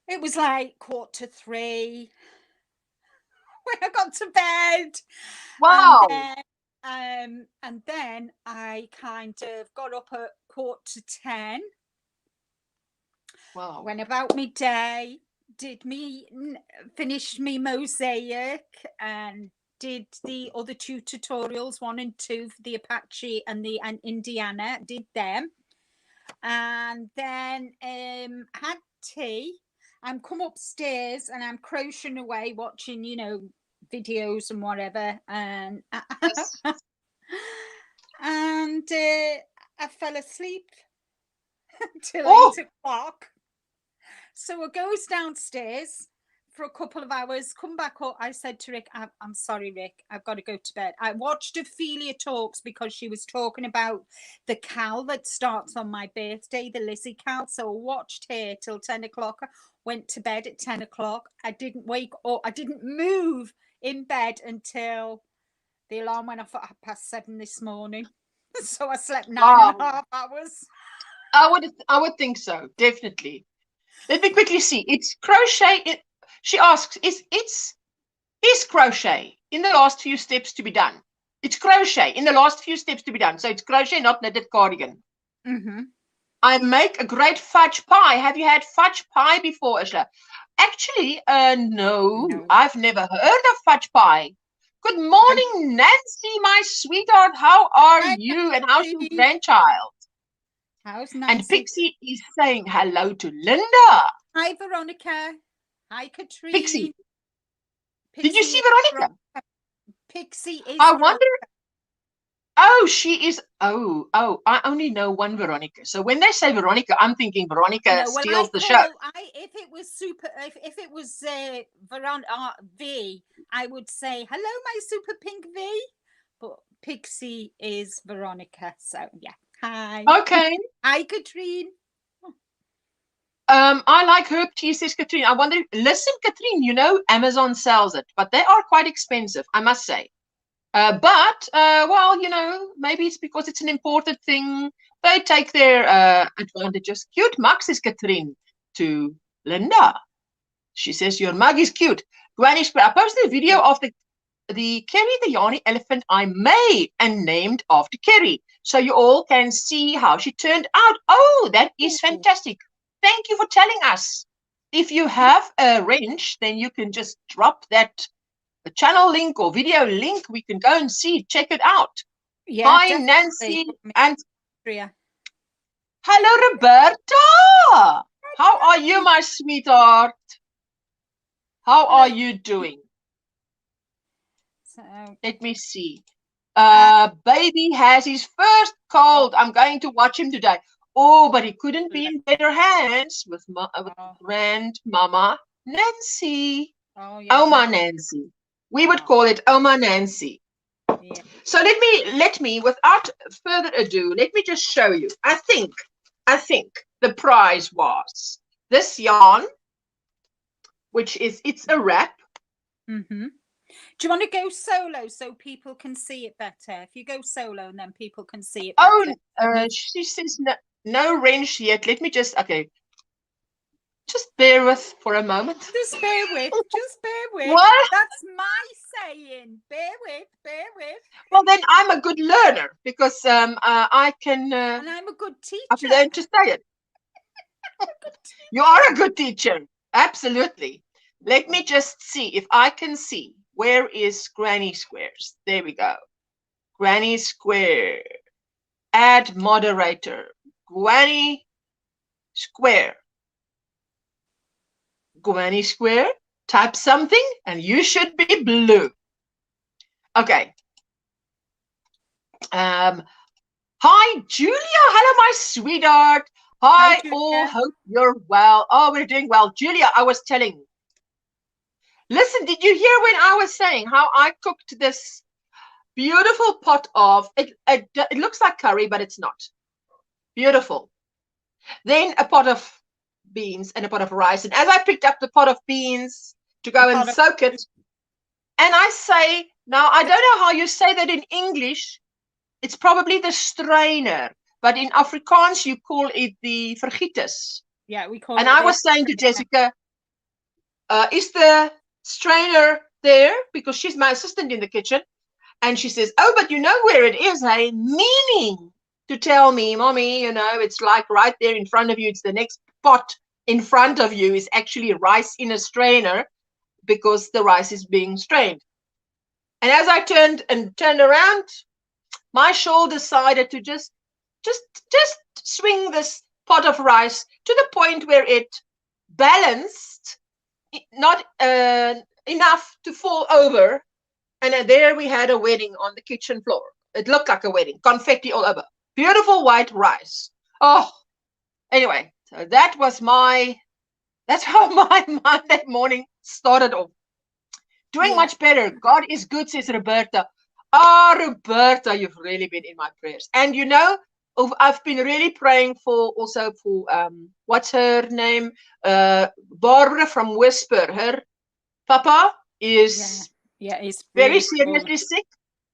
It was like 2:45 when I got to bed. Wow. And then I kind of got up at 9:45. Wow. Went about my day, finished me mosaic, and did the other 2 tutorials, 1 and 2 for the Apache and Indiana. Did them, and then had tea. I'm come upstairs and I'm crocheting away, watching, videos and whatever, and Yes. and I fell asleep till 8 o'clock. So it goes downstairs for a couple of hours, come back up. I said to Rick, I'm sorry, Rick, I've got to go to bed. I watched Ophelia Talks because she was talking about the cow that starts on my birthday, the Lizzie cow. So I watched her till 10 o'clock, went to bed at 10 o'clock. I didn't wake up, I didn't move in bed until the alarm went off at 7:30 this morning. So I slept 9.5 hours. I would think so, definitely. Let me quickly see. It's crochet. She asks, is crochet in the last few steps to be done? It's crochet in the last few steps to be done. So it's crochet, not knitted cardigan. I make a great fudge pie. Have you had fudge pie before, Ashla? Actually, no, I've never heard of fudge pie. Good morning, Nancy, my sweetheart. How are you? And how's your grandchild? How's Nancy? And Pixie is saying hello to Linda. Hi, Veronica. Hi, Katrine. Pixie. Did you see Veronica? Pixie is. I wonder. Oh, she is. Oh, I only know one Veronica. So when they say Veronica, I'm thinking Veronica steals the show. If it was Veronica V, I would say hello, my super pink V. But Pixie is Veronica. So yeah. Hi. Okay. Hi, Katrine. I like herb tea, says Katrine. I wonder, listen, Katrine, Amazon sells it, but they are quite expensive, I must say. Well, maybe it's because it's an imported thing. They take their advantages. Cute mug, says Katrine to Linda. She says, your mug is cute. GrannySquare, I posted a video of the Kerry the Yarny elephant I made and named after Kerry. So you all can see how she turned out. Oh, that is fantastic. Thank you for telling us. If you have a wrench, then you can just drop that channel link or video link. We can go and see, check it out. Yeah, hi, definitely. Nancy. And hello, Roberta. How are you, my sweetheart? How are you doing? So, let me see. Baby has his first cold. I'm going to watch him today. Oh, but he couldn't be in better hands with grandmama Nancy. Oh, yeah. Oma Nancy. We would call it Oma Nancy. Yeah. So let me, without further ado, let me just show you. I think the prize was this yarn, which is, it's a wrap. Mm-hmm. Do you want to go solo so people can see it better? If you go solo and then people can see it better. Oh, she says no wrench yet. Let me just, okay. Just bear with for a moment. Just bear with. Just bear with. What? That's my saying. Bear with. Bear with. Well, then I'm a good learner because I can. And I'm a good teacher. I've learned to say it. You are a good teacher. Absolutely. Let me just see if I can see. Where is GrannySquares? There we go. GrannySquare. Add moderator. GrannySquare. GrannySquare. Type something and you should be blue. Okay. Hi, Julia. Hello, my sweetheart. Hi, all. Hope you're well. Oh, we're doing well. Julia, I was telling you. Listen, did you hear when I was saying how I cooked this beautiful pot of, it looks like curry, but it's not. Beautiful. Then a pot of beans and a pot of rice. And as I picked up the pot of beans to go and soak it, and I say, now I don't know how you say that in English. It's probably the strainer, but in Afrikaans you call it the vergieters. Yeah, we call it. And I was saying to Jessica, is the strainer there? Because she's my assistant in the kitchen. And she says, oh, but you know where it is, hey? Meaning to tell me, mommy, you know, it's like right there in front of you. It's the next pot in front of you is actually rice in a strainer because the rice is being strained. And as I turned around, my shawl decided to just swing this pot of rice to the point where it balanced, not enough to fall over. And there we had a wedding on the kitchen floor. It looked like a wedding, confetti all over. Beautiful white rice. Oh, anyway, so that's how my Monday morning started off. Doing much better. God is good, says Roberta. Ah, Roberta, you've really been in my prayers. And you know, I've been really praying for what's her name? Barbara from Whisper. Her papa is he's very really seriously sick.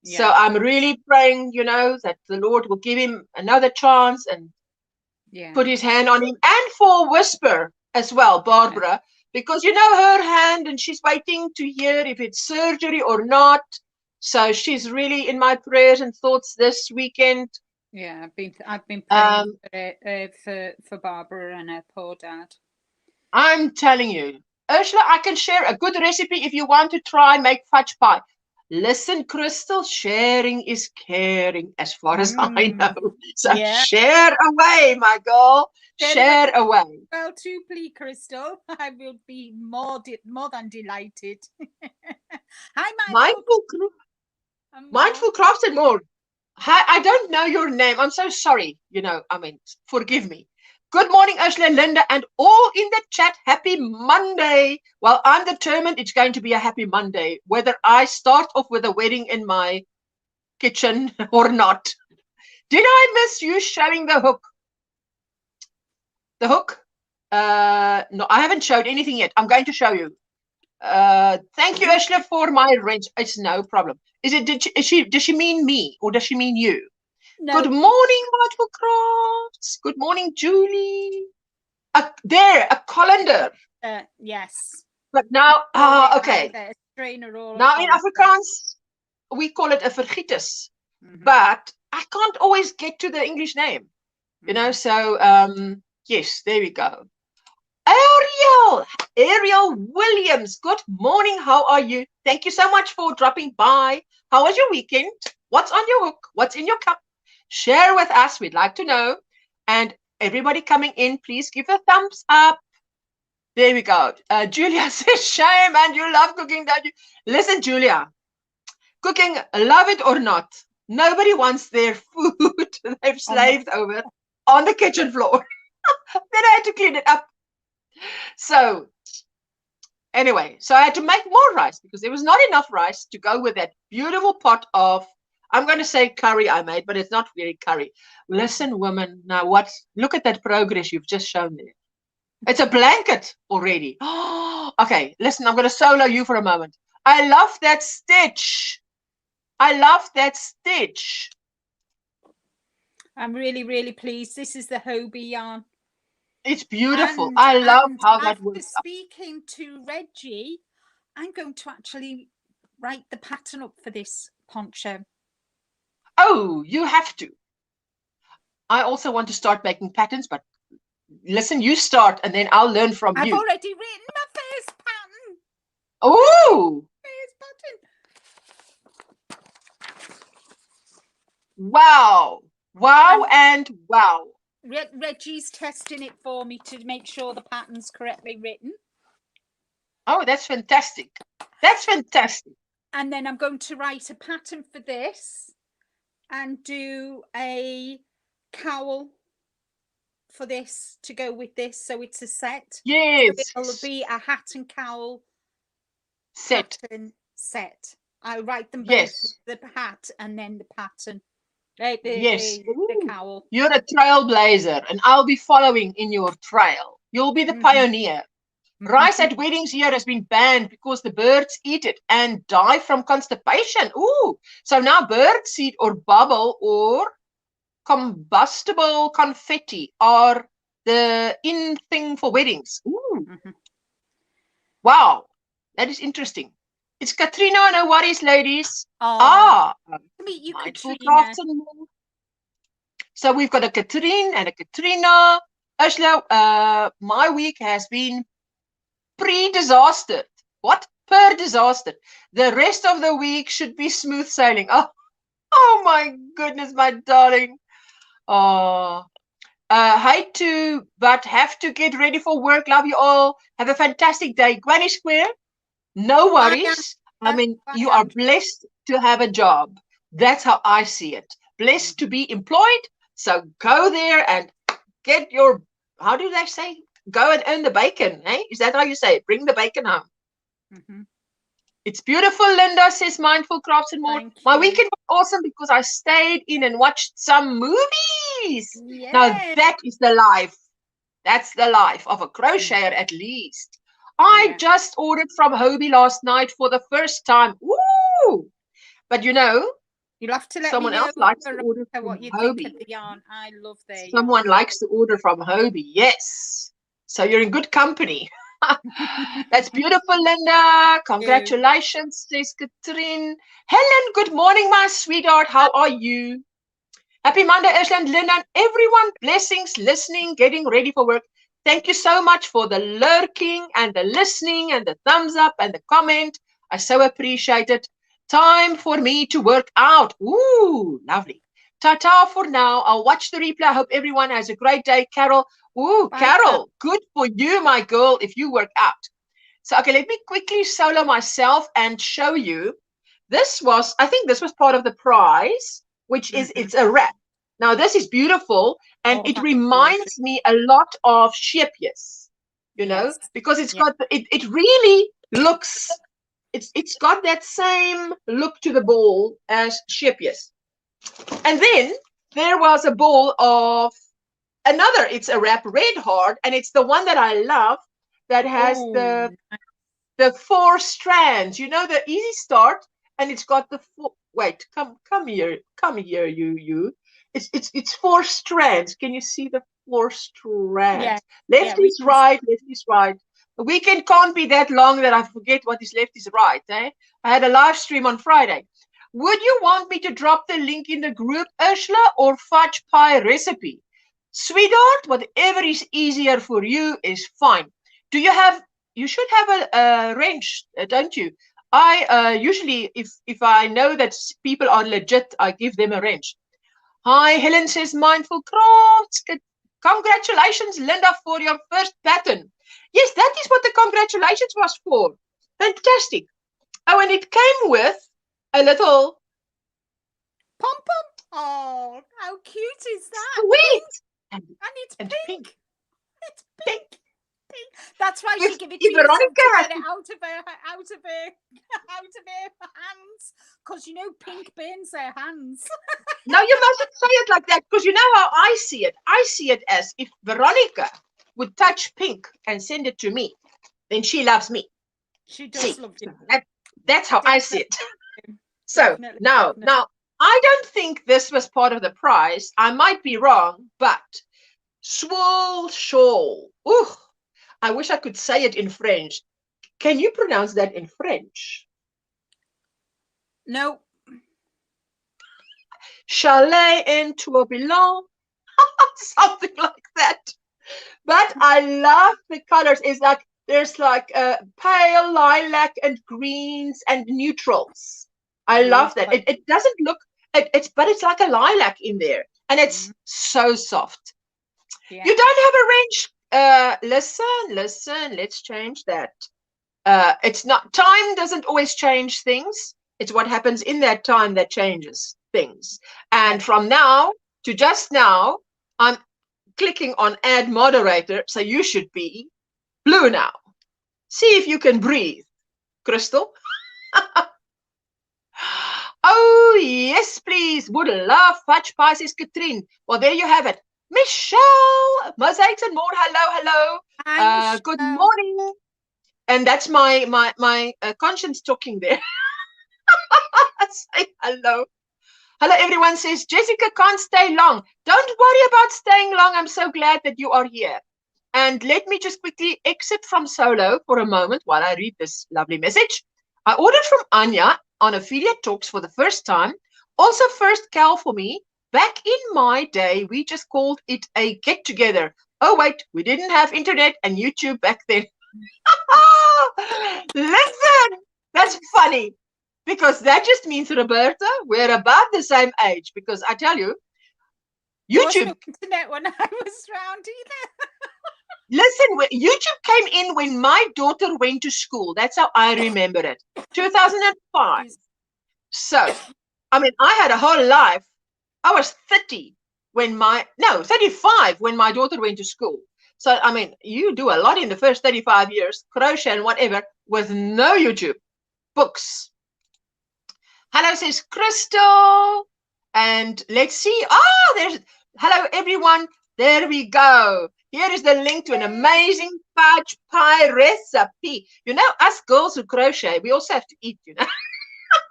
So I'm really praying, you know, that the Lord will give him another chance and put his hand on him. And for Whisper as well, Barbara, because you know her hand and she's waiting to hear if it's surgery or not. So she's really in my prayers and thoughts this weekend. Yeah, I've been praying for Barbara and her poor dad. I'm telling you, Ursula, I can share a good recipe if you want to try make fudge pie. Listen, Crystal, sharing is caring as far as I know. So share away, my girl. Share away. Well, to please, Crystal, I will be more than delighted. Hi, Mindful Crafts and more. Hi, I don't know your name. I'm so sorry. You know, I mean, forgive me. Good morning, Ursula and Linda, and all in the chat. Happy Monday. Well, I'm determined it's going to be a happy Monday, whether I start off with a wedding in my kitchen or not. Did I miss you showing the hook? The hook? No, I haven't showed anything yet. I'm going to show you. Thank you, Ursula, for my wrench. It's no problem. Does she mean me or does she mean you? No. Good morning, Mindful Crafts. Good morning, Julie. There, a colander. Yes. But now, okay. Now in Afrikaans, we call it a vergietes. But I can't always get to the English name. You know, so yes, there we go. Ariel Williams, good morning. How are you? Thank you so much for dropping by. How was your weekend? What's on your hook? What's in your cup? Share with us. We'd like to know. And everybody coming in, please give a thumbs up. There we go. Julia says, shame, and you love cooking, don't you? Listen, Julia, cooking, love it or not, nobody wants their food they've slaved over on the kitchen floor. Then I had to clean it up. So anyway, so I had to make more rice because there was not enough rice to go with that beautiful pot of, I'm going to say curry I made, but it's not really curry. Listen, women, now look at that progress you've just shown there. It's a blanket already. Oh, okay, listen, I'm going to solo you for a moment. I love that stitch. I love that stitch. I'm really, really pleased. This is the Hobie yarn. It's beautiful. I love how that works. After speaking to Reggie, I'm going to actually write the pattern up for this poncho. Oh, you have to. I also want to start making patterns, but listen, you start and then I'll learn from you. I've already written my first pattern. Oh! First pattern. Wow. Wow and wow. Reggie's testing it for me to make sure the pattern's correctly written. Oh, that's fantastic. That's fantastic. And then I'm going to write a pattern for this and do a cowl for this to go with this. So it's a set. Yes. So it'll be a hat and cowl set. Set. I'll write them both. Yes. The hat and then the pattern. The cowl. You're a trailblazer and I'll be following in your trail. You'll be the pioneer. Rice at weddings here has been banned because the birds eat it and die from constipation. Ooh, so now birdseed or bubble or combustible confetti are the in thing for weddings. Ooh. Wow, that is interesting. It's Katrina, no worries, ladies. Oh, to meet you, Mindful Katrina. Crafts anymore. So we've got a Katrine and a Katrina. Ursula, my week has been pre-disastered. What? Per disaster. The rest of the week should be smooth sailing. Oh my goodness, my darling. Oh, hate to, but have to get ready for work. Love you all. Have a fantastic day. GrannySquare, no worries. I mean, you are blessed to have a job. That's how I see it. Blessed to be employed. So go there and get your, how do they say? Go and earn the bacon. Eh? Is that how you say it? Bring the bacon home. Mm-hmm. It's beautiful, Linda, says Mindful Crafts and more. My weekend was awesome because I stayed in and watched some movies. Yes. Now that is the life. That's the life of a crocheter at least. I just ordered from Hobie last night for the first time. Ooh! But you know, you'll have to let someone me know else likes to order from what you Hobie. think of the yarn. I love their Someone yarn. likes to order from Hobie. Yes. So you're in good company. That's beautiful, Linda. Congratulations, says Katrine. Helen, good morning, my sweetheart. How are you? Happy Monday, Ursula and Linda, and everyone. Blessings, listening, getting ready for work. Thank you so much for the lurking and the listening and the thumbs up and the comment. I so appreciate it. Time for me to work out. Ooh, lovely. Ta-ta for now. I'll watch the replay. I hope everyone has a great day. Carol. Ooh, bye, Carol, good for you, my girl, if you work out. So, okay, let me quickly solo myself and show you. This was, I think this was part of the prize, which is, it's a wrap. Now, this is beautiful, and it reminds me a lot of Shepius, you know, because it's got, it really looks, it's got that same look to the ball as Shepius. And then there was a ball of another, it's a wrap Red Heart, and it's the one that I love that has the 4 strands, you know, the easy start, and it's got the 4, wait, come here, you. It's 4 strands. Can you see the 4 strands? Left is right, left is right. The weekend can't be that long that I forget what is left is right, eh? I had a live stream on Friday. Would you want me to drop the link in the group, Ursula, or fudge pie recipe? Sweetheart, whatever is easier for you is fine. Do you have, you should have a wrench, don't you? I usually, if I know that people are legit, I give them a wrench. Hi, Helen says Mindful Crafts. Congratulations, Linda, for your first pattern. Yes, that is what the congratulations was for. Fantastic. Oh, and it came with a little pom-pom. Oh, how cute is that? Sweet. And it's pink. Pink. It's pink. That's why she gave it to Veronica to get it out of her hands, because you know pink burns their hands. No, you mustn't say it like that, because you know how I see it. I see it as if Veronica would touch pink and send it to me, then she loves me. She does love you. That's how I see it. So now I don't think this was part of the prize. I might be wrong, but swole shawl. Ooh. I wish I could say it in French. Can you pronounce that in French? No. Chalet en tourbillon. Something like that. But I love the colors. It's like there's like pale lilac and greens and neutrals. I love that. It doesn't look, but it's like a lilac in there. And it's so soft. Yeah. You don't have a wrench. Listen, let's change that. It's not, time doesn't always change things. It's what happens in that time that changes things. And from now to just now, I'm clicking on add moderator. So you should be blue now. See if you can breathe, Crystal. Oh, yes, please. Would love fudge pie, says Katrine. Well, there you have it. Michelle, mosaics and more. Hello. Hi, good morning. And that's my conscience talking there. Say hello. Hello, everyone, says Jessica can't stay long. Don't worry about staying long. I'm so glad that you are here. And let me just quickly exit from Solo for a moment while I read this lovely message. I ordered from Anya on Affiliate Talks for the first time. Also first Cal for me. Back in my day, we just called it a get-together. Oh, wait, we didn't have internet and YouTube back then. Listen, that's funny. Because that just means, Roberta, we're about the same age. Because I tell you, YouTube. There wasn't internet when I was round either. Listen, YouTube came in when my daughter went to school. That's how I remember it. 2005. So, I mean, I had a whole life. I was 30 when 35 when my daughter went to school. So, I mean, you do a lot in the first 35 years, crochet and whatever, with no YouTube. Books. Hello, says Crystal. And let's see. Hello, everyone. There we go. Here is the link to an amazing fudge pie recipe. You know, us girls who crochet, we also have to eat, you know.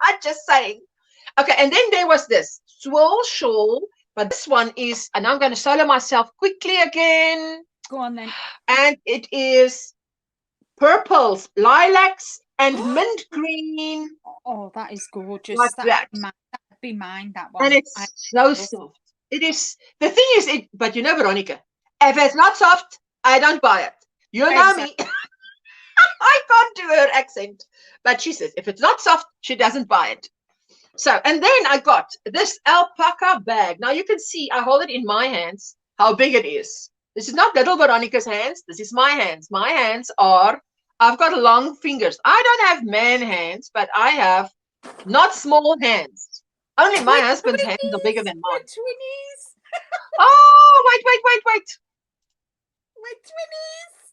I'm just saying. Okay, and then there was this swirl shawl, but this one is, and I'm going to solo myself quickly again. Go on then. And it is purples, lilacs, and mint green. Oh, that is gorgeous. Like that. That'd be mine, that one. And it's so soft. It is. The thing is, but you know, Veronica, if it's not soft, I don't buy it. You know me. I can't do her accent. But she says, if it's not soft, she doesn't buy it. So, and then I got this alpaca bag. Now you can see, I hold it in my hands, how big it is. This is not little Veronica's hands. This is my hands. My hands are, I've got long fingers. I don't have man hands, but I have not small hands. Only my husband's hands are bigger than mine. Twinnies. Oh, wait. We're twinnies.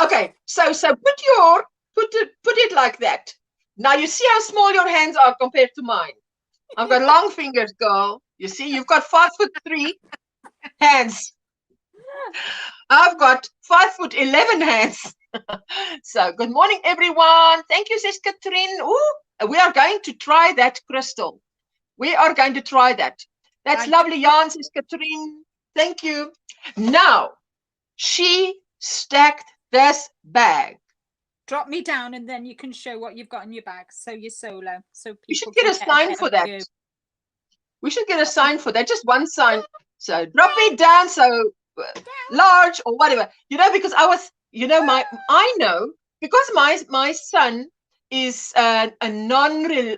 Okay, so put it like that. Now you see how small your hands are compared to mine. I've got long fingers, girl. You see, you've got 5'3" hands. I've got 5'11" hands. So good morning, everyone. Thank you, says Katrine. Ooh, we are going to try that, Crystal. We are going to try that. That's lovely, Jan, says Katrine. Thank you. Now, she stacked this bag. Drop me down and then you can show what you've got in your bag. So you're solo. So people we should get a sign for that. We should get a sign for that. Just one sign. So drop me down. So large or whatever. You know, because I was, you know, I know because my son is a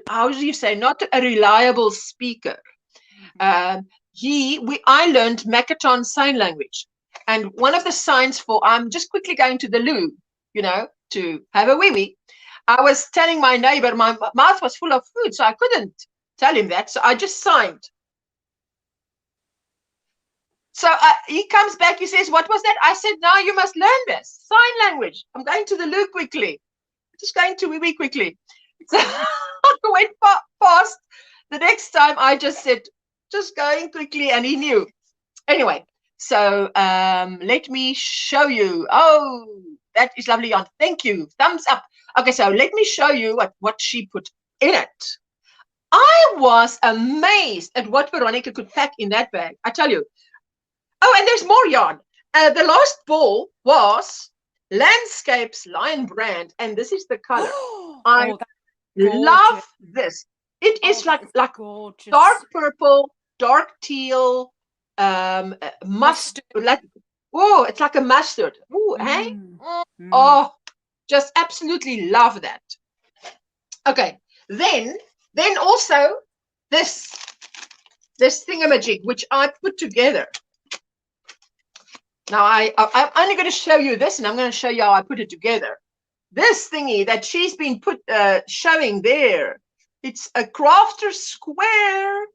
how do you say, not a reliable speaker. I learned Makaton Sign Language. And one of the signs for, I'm just quickly going to the loo, you know, to have a wee-wee. I was telling my neighbor, my mouth was full of food, so I couldn't tell him that. So I just signed. So he comes back, he says, what was that? I said, now you must learn this. Sign language. I'm going to the loo quickly. Just going to wee-wee quickly. So I went past. The next time I just said, just going quickly, and he knew. Anyway, so let me show you. Oh, that is lovely, Jan. Thank you. Thumbs up. Okay, so let me show you what she put in it. I was amazed at what Veronica could pack in that bag. I tell you. Oh, and there's more yarn. The last ball was Landscapes Lion Brand, and this is the color. I love this. It is like gorgeous. Dark purple, dark teal, mustard. Like, oh, it's like a mustard. Ooh, hey? Oh, just absolutely love that. Okay, then also this thingamajig, which I put together. Now I'm only going to show you this, and I'm going to show you how I put it together. This thingy that she's been showing there, it's a crafter square.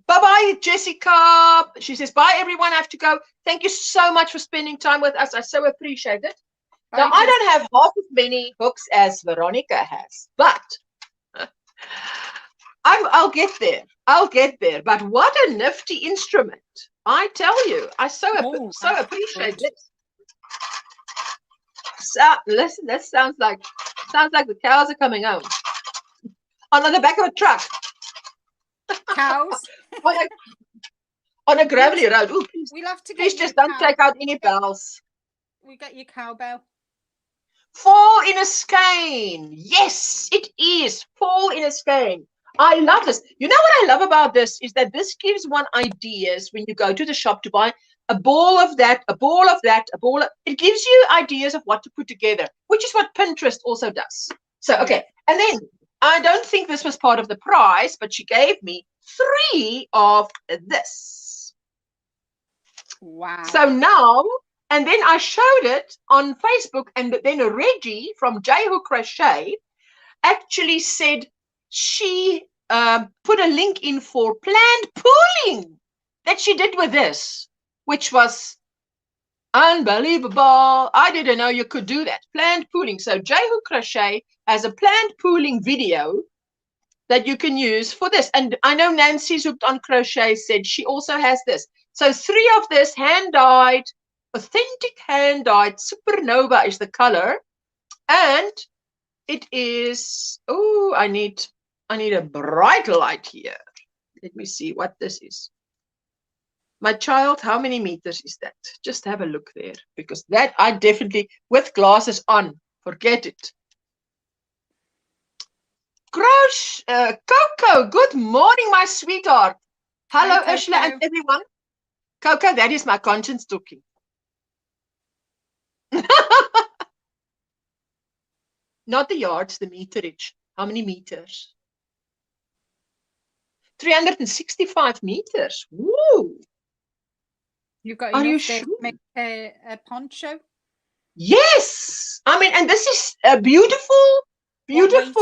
Bye-bye, Jessica. She says, bye, everyone. I have to go. Thank you so much for spending time with us. I so appreciate it. Now, I don't have half as many hooks as Veronica has, but I'll get there. I'll get there. But what a nifty instrument. I tell you, I so appreciate it. So, listen, that sounds like the cows are coming home. On the back of a truck. Cows? on a gravelly road. Ooh, We'll have to get please just don't take out any bells. We get your cowbell. Fall in a skein. Yes, it is. Fall in a skein. I love this. You know what I love about this is that this gives one ideas when you go to the shop to buy a ball of that, a ball of that, a ball of, it gives you ideas of what to put together, which is what Pinterest also does. So, okay. And then I don't think this was part of the prize, but she gave me 3 of this. Wow. So now, and then I showed it on Facebook, and then Reggie from J-Hook Crochet actually said she put a link in for planned pooling that she did with this, which was unbelievable. I didn't know you could do that. Planned pooling. So J-Hook Crochet has a planned pooling video that you can use for this. And I know Nancy's Hooked on Crochet said she also has this. So 3 of this hand-dyed, authentic hand-dyed, Supernova is the color. And it is, oh, I need a bright light here. Let me see what this is. My child, how many meters is that? Just have a look there, because that I definitely, with glasses on, forget it. Coco, good morning, my sweetheart. Hello, Hi, Ursula and everyone. Coco, that is my conscience talking. Not the yards, the meterage. How many meters? 365 meters. Woo! You've got Are you enough sure? to make a poncho? Yes. I mean, and this is a beautiful. Is it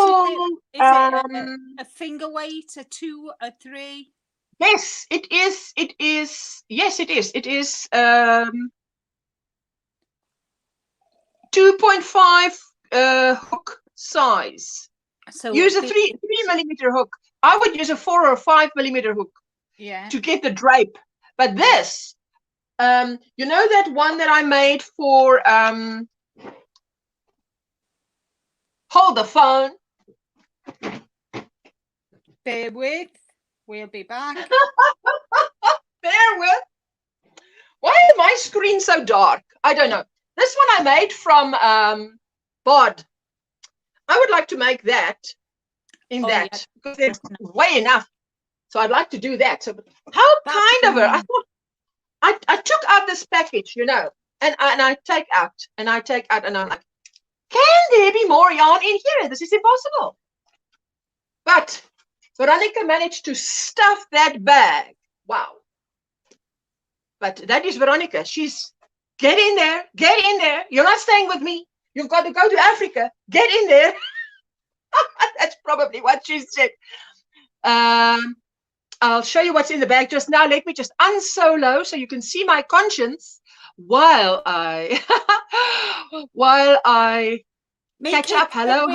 Um, a finger weight, a 2, a 3? Yes, it is. It is. Yes, it is. It is 2.5 hook size. So use a 3 millimeter hook. I would use a 4 or 5 millimeter hook. Yeah. To get the drape. But this, you know that one that I made for hold the phone. Bear with. We'll be back. Bear with. Why is my screen so dark? I don't know. This one I made from Bod. I would like to make that in that, yeah, because there's way enough. So I'd like to do that. So how kind of her. I thought I took out this package, you know, and I take out and I take out and I'm like, can there be more yarn in here? This is impossible. But Veronica managed to stuff that bag. Wow. But that is Veronica. She's get in there, get in there. You're not staying with me. You've got to go to Africa. Get in there. That's probably what she said. I'll show you what's in the bag just now. Let me just unsolo so you can see my conscience while I catch up. Hello.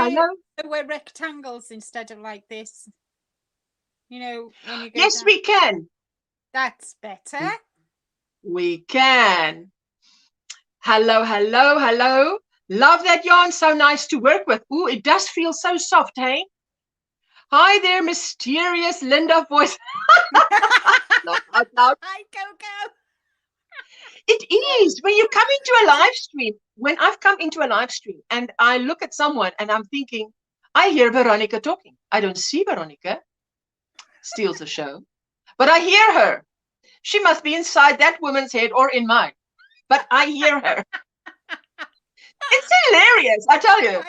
We're rectangles instead of like this. You know, when you go yes, down. We can. That's better. We can. Hello. Love that yarn. So nice to work with. Ooh, it does feel so soft, hey? Hi there, mysterious Linda voice. Hi, Coco. It is. When you come into a live stream, when I've come into a live stream and I look at someone and I'm thinking, I hear Veronica talking. I don't see Veronica. Steals the show. But I hear her. She must be inside that woman's head or in mine. But I hear her. It's hilarious, I tell you.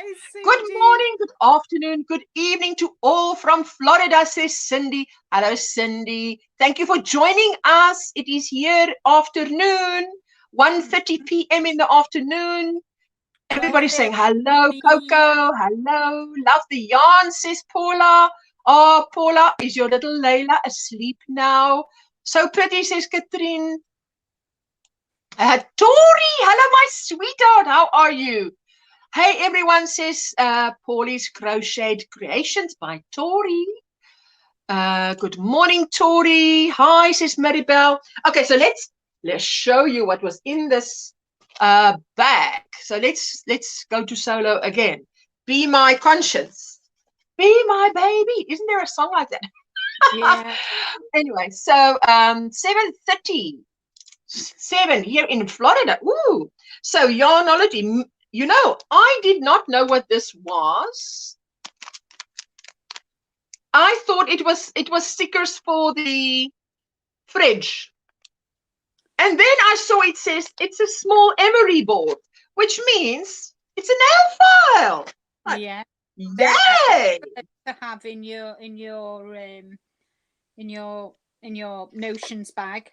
Good morning, good afternoon, good evening to all from Florida, says Cindy. Hello, Cindy. Thank you for joining us. It is here afternoon, 1:30 p.m. in the afternoon. Everybody's saying hello, Coco. Hello. Love the yarn, says Paula. Oh, Paula, is your little Layla asleep now? So pretty, says Katrine. Tori, hello, my sweetheart. How are you? Hey, everyone, says Paulie's Crocheted Creations by Tori. Good morning, Tori. Hi, says Maribel. Okay, so let's show you what was in this bag. So let's go to solo again. Be my conscience. Be my baby. Isn't there a song like that? Yeah. Anyway, so 7:37 here in Florida. Ooh. So yarnology. You know, I did not know what this was. I thought it was stickers for the fridge. And then I saw it says it's a small emery board, which means it's a nail file. Like, Yeah. yay! To have in your notions bag.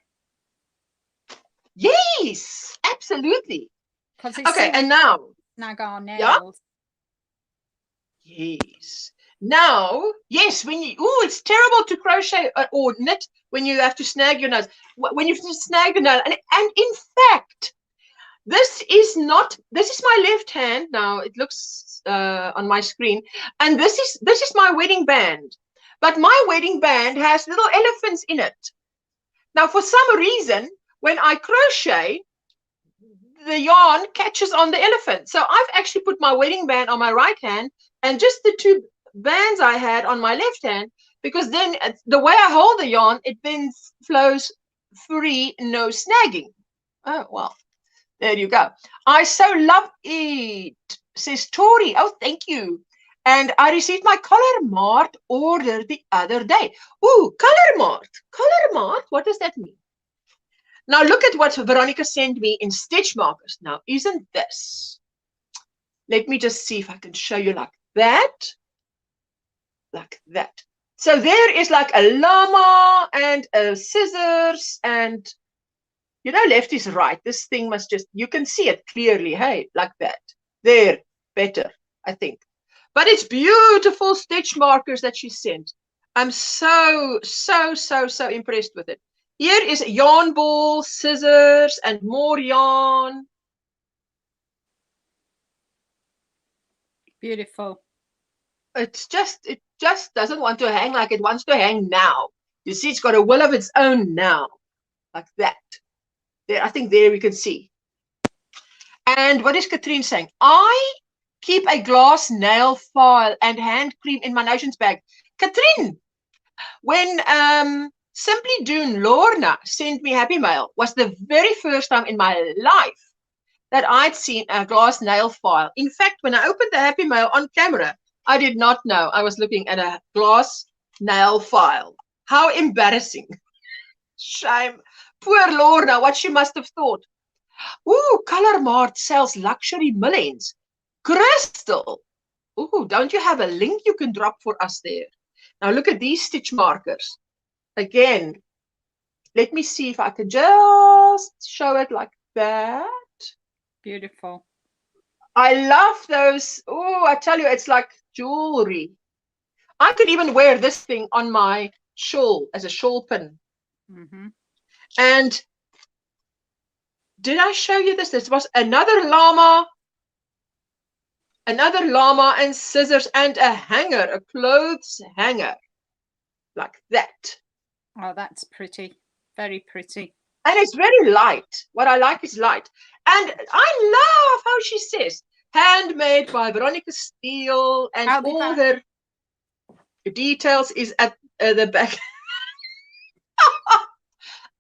Yes, absolutely. Okay, and now snag our nails. Yeah? Yes. Now, yes, when you it's terrible to crochet or knit when you have to snag your nails. When you snag the nail, and in fact, this is my left hand. Now it looks on my screen, and this is my wedding band. But my wedding band has little elephants in it. Now, for some reason, when I crochet, the yarn catches on the elephant. So I've actually put my wedding band on my right hand and just the two bands I had on my left hand, because then the way I hold the yarn, it then flows free, no snagging. Oh, well, there you go. I so love it, says Tori. Oh, thank you. And I received my Color Mart order the other day. Ooh, Color Mart. Color Mart, what does that mean? Now look at what Veronica sent me in stitch markers. Now, isn't this? Let me just see if I can show you like that. Like that. So there is like a llama and a scissors and, you know, left is right. This thing must just, you can see it clearly. Hey, like that. There, better, I think. But it's beautiful stitch markers that she sent. I'm so impressed with it. Here is a yarn ball, scissors, and more yarn. Beautiful. It just doesn't want to hang like it wants to hang now. You see, it's got a will of its own now, like that. There, I think there we can see. And what is Katrine saying? I keep a glass nail file and hand cream in my notions bag. Katrine, when Simply Doon Lorna sent me Happy Mail, was the very first time in my life that I'd seen a glass nail file. In fact, when I opened the Happy Mail on camera, I did not know I was looking at a glass nail file. How embarrassing. Shame. Poor Lorna, what she must have thought. Ooh, Color Mart sells luxury millings. Crystal. Ooh, don't you have a link you can drop for us there? Now look at these stitch markers. Again, let me see if I can just show it like that. Beautiful. I love those. Oh, I tell you, it's like jewelry. I could even wear this thing on my shawl as a shawl pin. Mm-hmm. And did I show you this? This was another llama and scissors and a hanger, a clothes hanger, like that. Oh, that's pretty. Very pretty. And it's very light. What I like is light. And I love how she says, handmade by Veronica Steele, and all her details is at the back.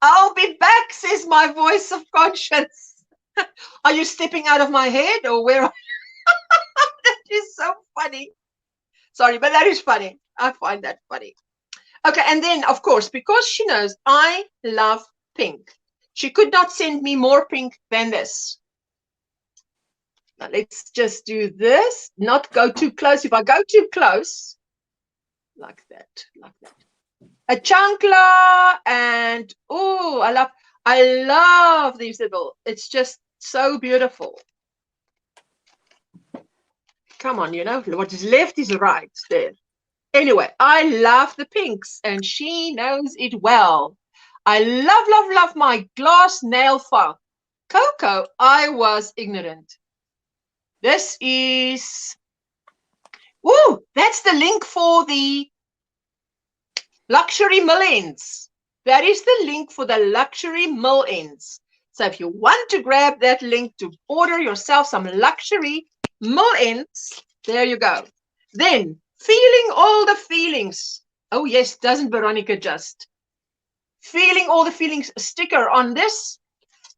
I'll be back, says my voice of conscience. Are you stepping out of my head or where? That is so funny. Sorry, but that is funny. I find that funny. Okay, and then, of course, because she knows I love pink, she could not send me more pink than this. Now, let's just do this. Not go too close. If I go too close, like that, like that. A chancla, and oh, I love these little, it's just so beautiful. Come on, you know, what is left is right there. Anyway, I love the pinks, and she knows it well. I love my glass nail file. Coco, I was ignorant. This is, ooh, that's the link for the luxury mill ends. That is the link for the luxury mill ends. So if you want to grab that link to order yourself some luxury mill ends, there you go. Then, feeling all the feelings. Oh yes, doesn't Veronica just? Feeling all the feelings sticker on this.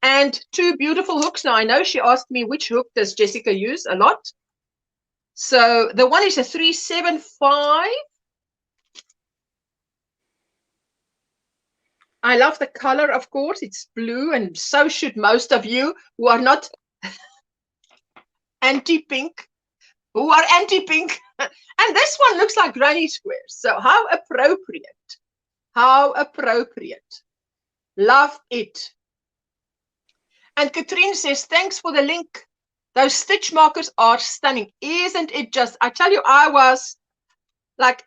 And 2 beautiful hooks. Now I know she asked me which hook does Jessica use a lot. So the one is a 375. I love the color, of course. It's blue, and so should most of you who are not anti-pink. Who are anti-pink. And this one looks like granny squares. So how appropriate. How appropriate. Love it. And Katrine says, thanks for the link. Those stitch markers are stunning. Isn't it just? I tell you, I was like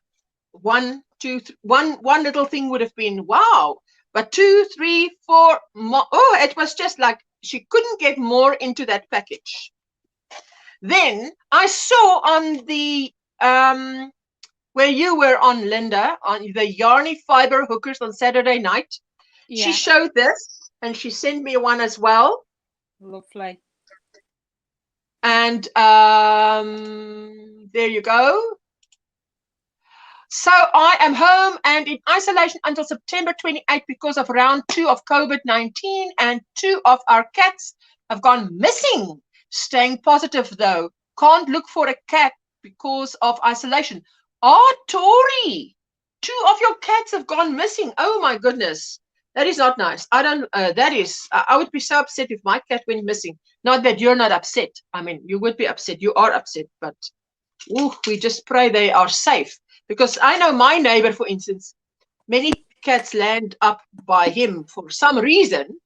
one little thing would have been wow. But 2, 3, 4 more. Oh, it was just like she couldn't get more into that package. Then I saw on the where you were on, Linda, on the Yarny Fiber hookers on Saturday night. Yeah. She showed this and she sent me one as well. Lovely. And there you go. So I am home and in isolation until September 28th because of round 2 of COVID-19, and 2 of our cats have gone missing. Staying positive though. Can't look for a cat because of isolation. Oh, Tori, 2 of your cats have gone missing. Oh my goodness. That is not nice. I don't, I would be so upset if my cat went missing. Not that you're not upset. I mean, you would be upset. You are upset, but we just pray they are safe. Because I know my neighbor, for instance, many cats land up by him for some reason,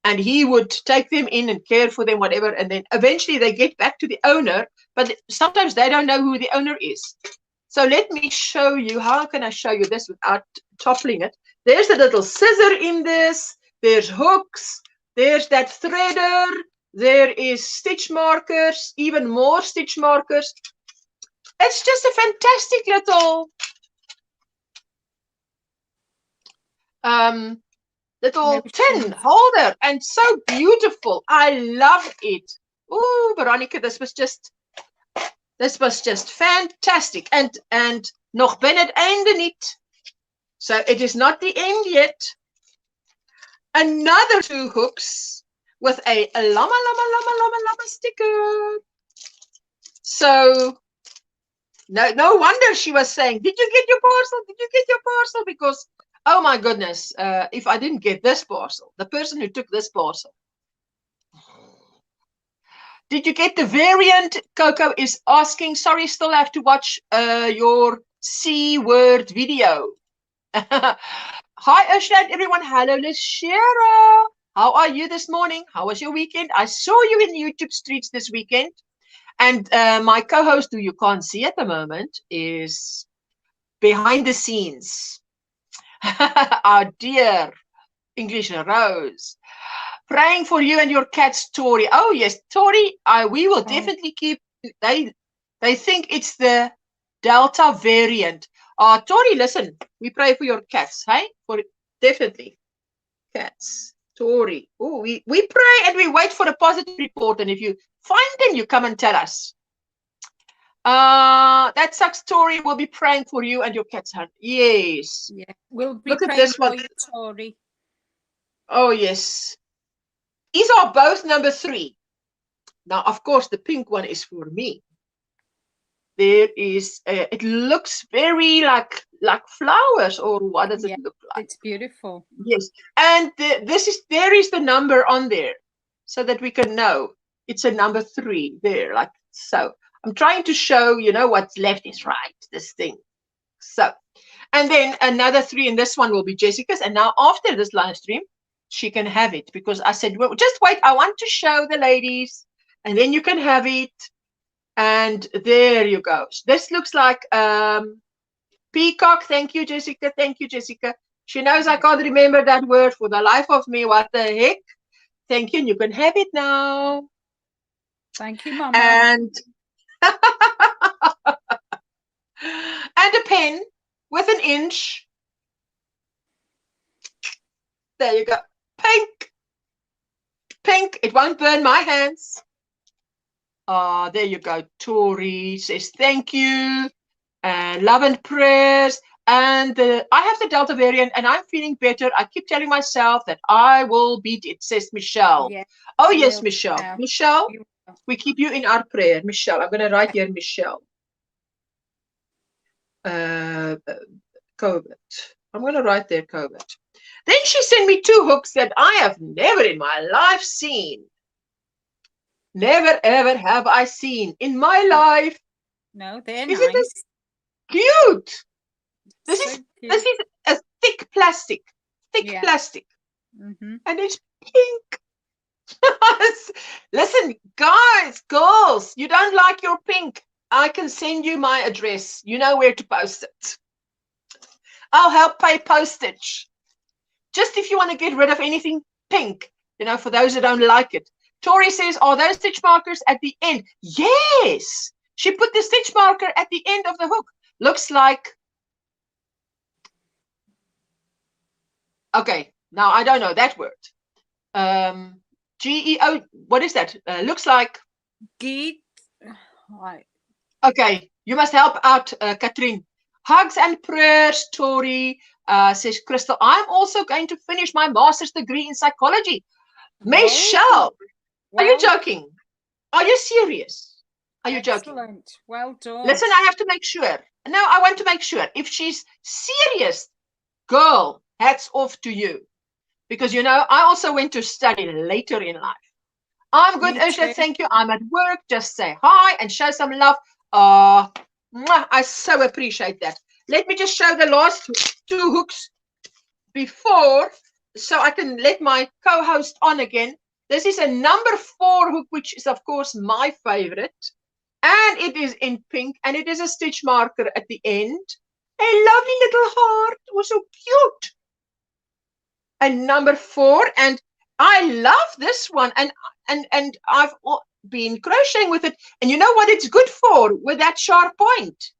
and he would take them in and care for them, whatever, and then eventually they get back to the owner, but sometimes they don't know who the owner is. So let me show you. How can I show you this without toppling it? There's a little scissor in this. There's hooks. There's that threader. There is stitch markers, even more stitch markers. It's just a fantastic little tin holder, and so beautiful. I love it. Oh, Veronica, this was just fantastic. And nog ben het einde niet. So it is not the end yet. Another 2 hooks with a llama sticker. So no wonder she was saying, did you get your parcel? Did you get your parcel? Because, oh my goodness, if I didn't get this parcel, the person who took this parcel. Did you get the variant? Coco is asking. Sorry, still have to watch your C word video. Hi, Ursula and everyone. Hello, Lashera. How are you this morning? How was your weekend? I saw you in the YouTube streets this weekend. And my co-host, who you can't see at the moment, is behind the scenes. Our dear English Rose. Praying for you and your cats, Tori. Oh, yes, Tori, we will definitely keep. They think it's the Delta variant. Tori, listen, we pray for your cats, hey? Definitely. Cats. Tori. Oh, we pray and we wait for a positive report. And if you find them, you come and tell us. That sucks, Tori. We'll be praying for you and your cats, hun. Yes. Yeah, we'll be praying for you, Tori. Oh, yes. These are both number 3. Now, of course, the pink one is for me. There is, it looks very like flowers, or what does it look like? It's beautiful. Yes, and there is the number on there, so that we can know it's a number 3 there, like so. I'm trying to show, you know, what's left is right, this thing. So, and then another 3, and this one will be Jessica's. And now after this live stream, she can have it, because I said, well, just wait, I want to show the ladies, and then you can have it. And there you go. This looks like peacock. Thank you, Jessica. Thank you, Jessica. She knows I can't remember that word for the life of me. What the heck? Thank you. And you can have it now. Thank you, Mama. And and a pen with an inch. There you go. Pink. Pink. It won't burn my hands. There you go. Tori says thank you. And love and prayers. And I have the Delta variant, and I'm feeling better. I keep telling myself that I will beat it, says Michelle. Yeah. Oh, You yes, will. Michelle. Yeah. Michelle, You will. we keep you in our prayer. Michelle, I'm going to write here, Michelle. COVID. I'm going to write there, COVID. Then she sent me 2 hooks that I have never in my life seen. Never, ever have I seen in my life. No, they're Isn't this nice. cute? So This cute. is a thick plastic, Yeah. plastic, Mm-hmm. and it's pink. Listen, guys, girls, you don't like your pink. I can send you my address. You know where to post it. I'll help pay postage. Just if you want to get rid of anything pink, you know, for those that don't like it. Tori says, are those stitch markers at the end? Yes. She put the stitch marker at the end of the hook. Looks like, okay, now I don't know that word. Geo, what is that? Looks like. Geek. Right. Okay, you must help out, Katrine. Hugs and prayers, Tori, says Crystal. I'm also going to finish my master's degree in psychology. Michelle, are you joking? Are you serious? Are you joking? Excellent. Well done. Listen, I have to make sure. No, I want to make sure. If she's serious, girl, hats off to you. Because, you know, I also went to study later in life. I'm good, Ursula. Thank you. I'm at work. Just say hi and show some love. I so appreciate that. Let me just show the last 2 hooks before, so I can let my co-host on again. This is a number 4 hook, which is, of course, my favorite. And it is in pink, and it is a stitch marker at the end. A lovely little heart. It was so cute. And number 4, and I love this one. And I've been crocheting with it. And you know what it's good for with that sharp point?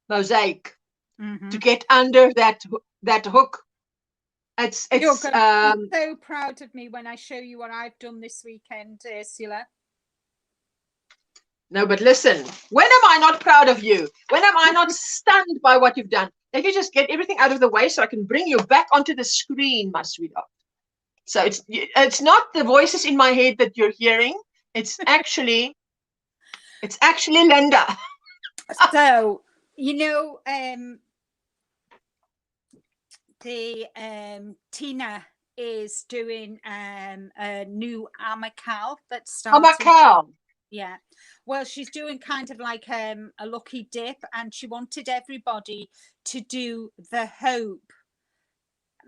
Mosaic. To get under that hook. You're going to be so proud of me when I show you what I've done this weekend, Ursula. No, but listen, when am I not proud of you? When am I not stunned by what you've done? Let me just get everything out of the way so I can bring you back onto the screen, my sweetheart. So it's not the voices in my head that you're hearing. It's actually Linda. So, you know, Tina is doing a new Amacal that's starting. Amacal. Yeah. Well, she's doing kind of like a lucky dip, and she wanted everybody to do the hope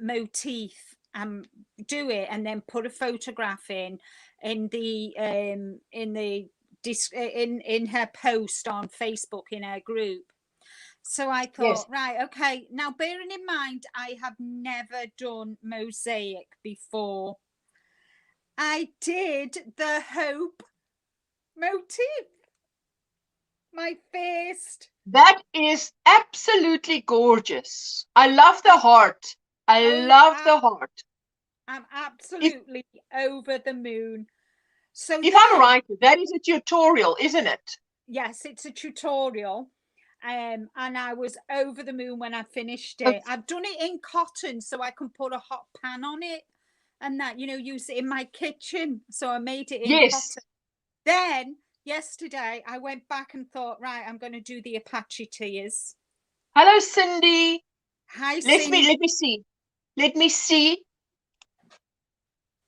motif and do it, and then put a photograph in her post on Facebook in her group. So I thought, yes. Right, okay. Now, bearing in mind, I have never done mosaic before. I did the hope motif. My first. That is absolutely gorgeous. I love the heart. I love the heart. I'm absolutely over the moon. So if I'm right, that is a tutorial, isn't it? Yes, it's a tutorial. And I was over the moon when I finished it. I've done it in cotton so I can put a hot pan on it and that, you know, use it in my kitchen. So I made it in cotton. Then yesterday I went back and thought, right, I'm going to do the Apache tears. Hello, Cindy. Hi, Cindy. Let me see.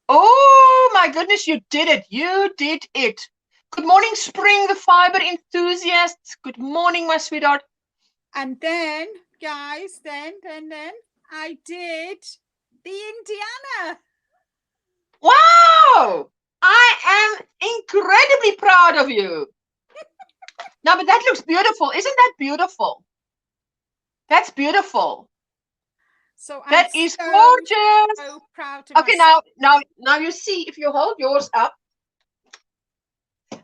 Oh my goodness, you did it. You did it. Good morning, Spring, the fiber enthusiasts. Good morning, my sweetheart. And then, guys, then I did the Indiana. Wow! I am incredibly proud of you. No, but that looks beautiful. Isn't that beautiful? That's beautiful. So that is gorgeous. So proud of okay, myself. now you see, if you hold yours up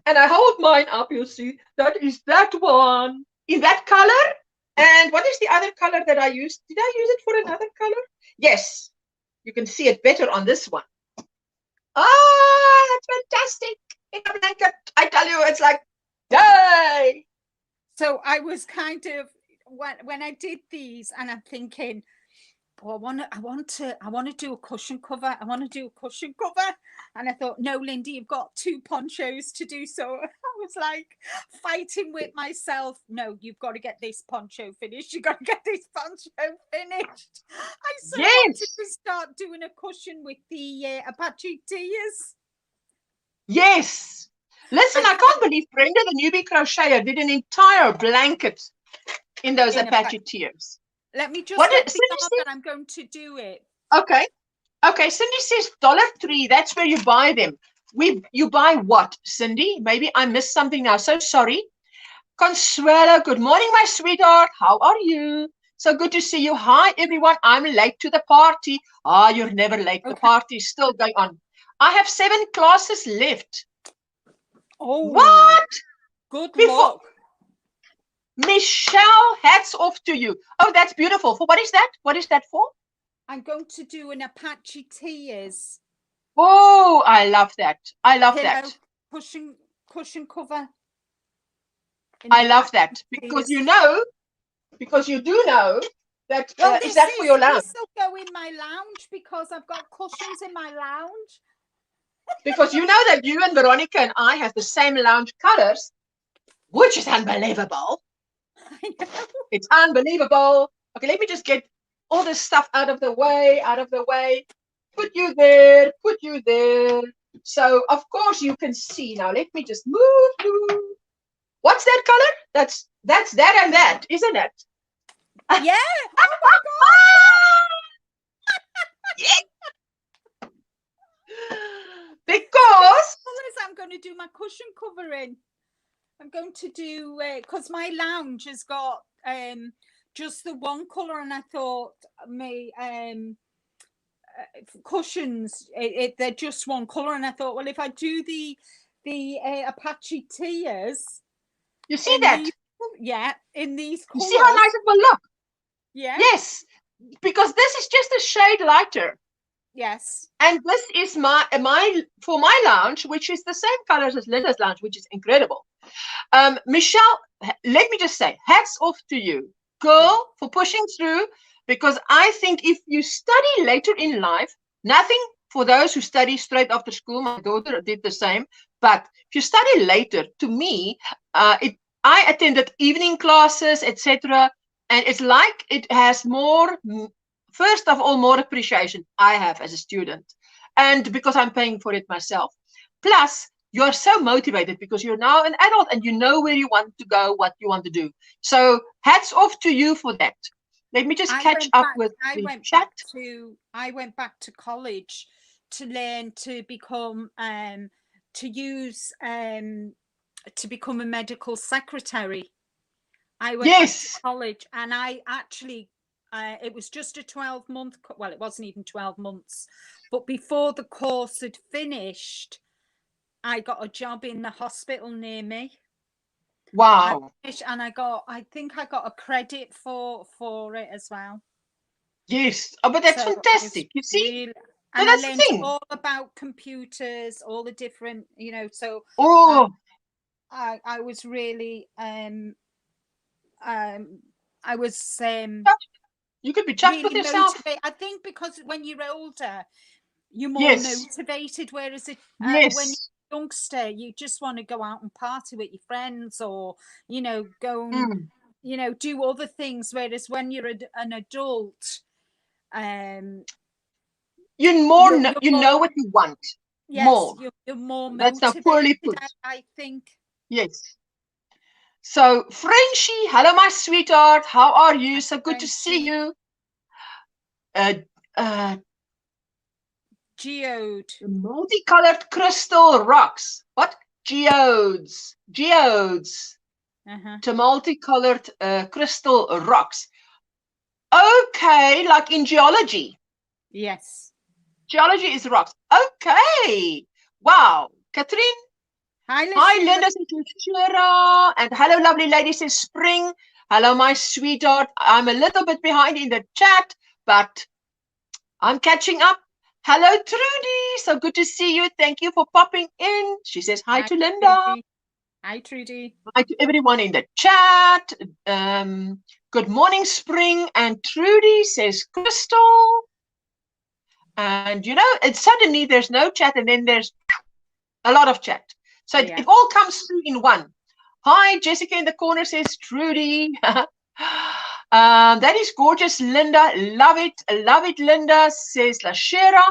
and I hold mine up, you'll see that is that one in that color. And what is the other color that I used? Did I use it for another color? Yes, you can see it better on this one. Oh, that's fantastic. In a blanket, I tell you, it's like, yay. So I was kind of when I did these, and I'm thinking, oh, I want to do a cushion cover. I want to do a cushion cover. And I thought, no, Lindy, you've got 2 ponchos to do. So I was like fighting with myself. No, you've got to get this poncho finished. You've got to get this poncho finished. I so wanted to start doing a cushion with the Apache tears. Yes. Listen, I can't believe Brenda, the newbie crocheter, did an entire blanket in those Apache tears. Let me just let the that I'm going to do it. Okay. Okay, Cindy says $3. That's where you buy them. You buy what, Cindy? Maybe I missed something now. So sorry. Consuelo, good morning, my sweetheart. How are you? So good to see you. Hi, everyone. I'm late to the party. Ah, you're never late. Okay. The party is still going on. I have 7 classes left. Oh, what? Good luck. Michelle, hats off to you. Oh, that's beautiful. For what is that? What is that for? I'm going to do an Apache tears. Oh, I love that. I love that. Cushion cover. I love that because you do know that is that for your lounge? This will go in my lounge because I've got cushions in my lounge. Because you know that you and Veronica and I have the same lounge colors, which is unbelievable. I know. It's unbelievable. Okay, let me just get all this stuff out of the way. Put you there. So, of course, you can see. Now, let me just move. What's that color? That's that and that, isn't it? Yeah. Oh, my God. Yeah. Because I'm going to do my cushion cover in. I'm going to do because my lounge has got just the one color, and I thought my cushions they're just one color, and I thought, well, if I do the Apache tears, you see that? In these colors, you see how nice it will look. Yeah. Yes, because this is just a shade lighter. Yes. And this is my for my lounge, which is the same colors as Linda's lounge, which is incredible. Michelle, let me just say, hats off to you, girl, for pushing through, because I think if you study later in life, nothing for those who study straight after school, my daughter did the same, but if you study later, to me, I attended evening classes, etc., and it's like it has more, first of all, more appreciation I have as a student, and because I'm paying for it myself. Plus, you're so motivated because you're now an adult and you know where you want to go, what you want to do. So hats off to you for that. Let me just catch up with the chat. I went back to college to learn to become to become a medical secretary. I went back to college, and I actually it was just a 12-month, well, it wasn't even 12 months, but before the course had finished, I got a job in the hospital near me. Wow. And I think I got a credit for it as well. Yes. Oh, but that's fantastic. You see? Really, and that's I learned the thing. all about computers, all the different, so I was really I was you could be chuffed really with yourself. I think because when you're older, you're more motivated, whereas when you're a youngster, you just want to go out and party with your friends, or go and do other things, whereas when you're an adult, you know what you want. Yes, more. You're more motivated. That's not poorly put. I think. Yes. So, Frenchie, hello, my sweetheart. How are you? So good to see you. Geode. Multicolored crystal rocks. What? Geodes. Geodes. To multicolored crystal rocks. Okay, like in geology. Yes. Geology is rocks. Okay. Wow. Catherine. Hi, Linda. And hello, lovely lady, says Spring. Hello, my sweetheart. I'm a little bit behind in the chat, but I'm catching up. Hello, Trudy. So good to see you. Thank you for popping in. She says hi to Linda. Hi, Trudy. Hi to everyone in the chat. good morning, Spring. And Trudy says, Crystal. And, you know, and suddenly there's no chat and then there's a lot of chat. So it all comes through in one. Hi, Jessica in the corner says, Trudy. That is gorgeous, Linda. Love it, Linda, says Lashera.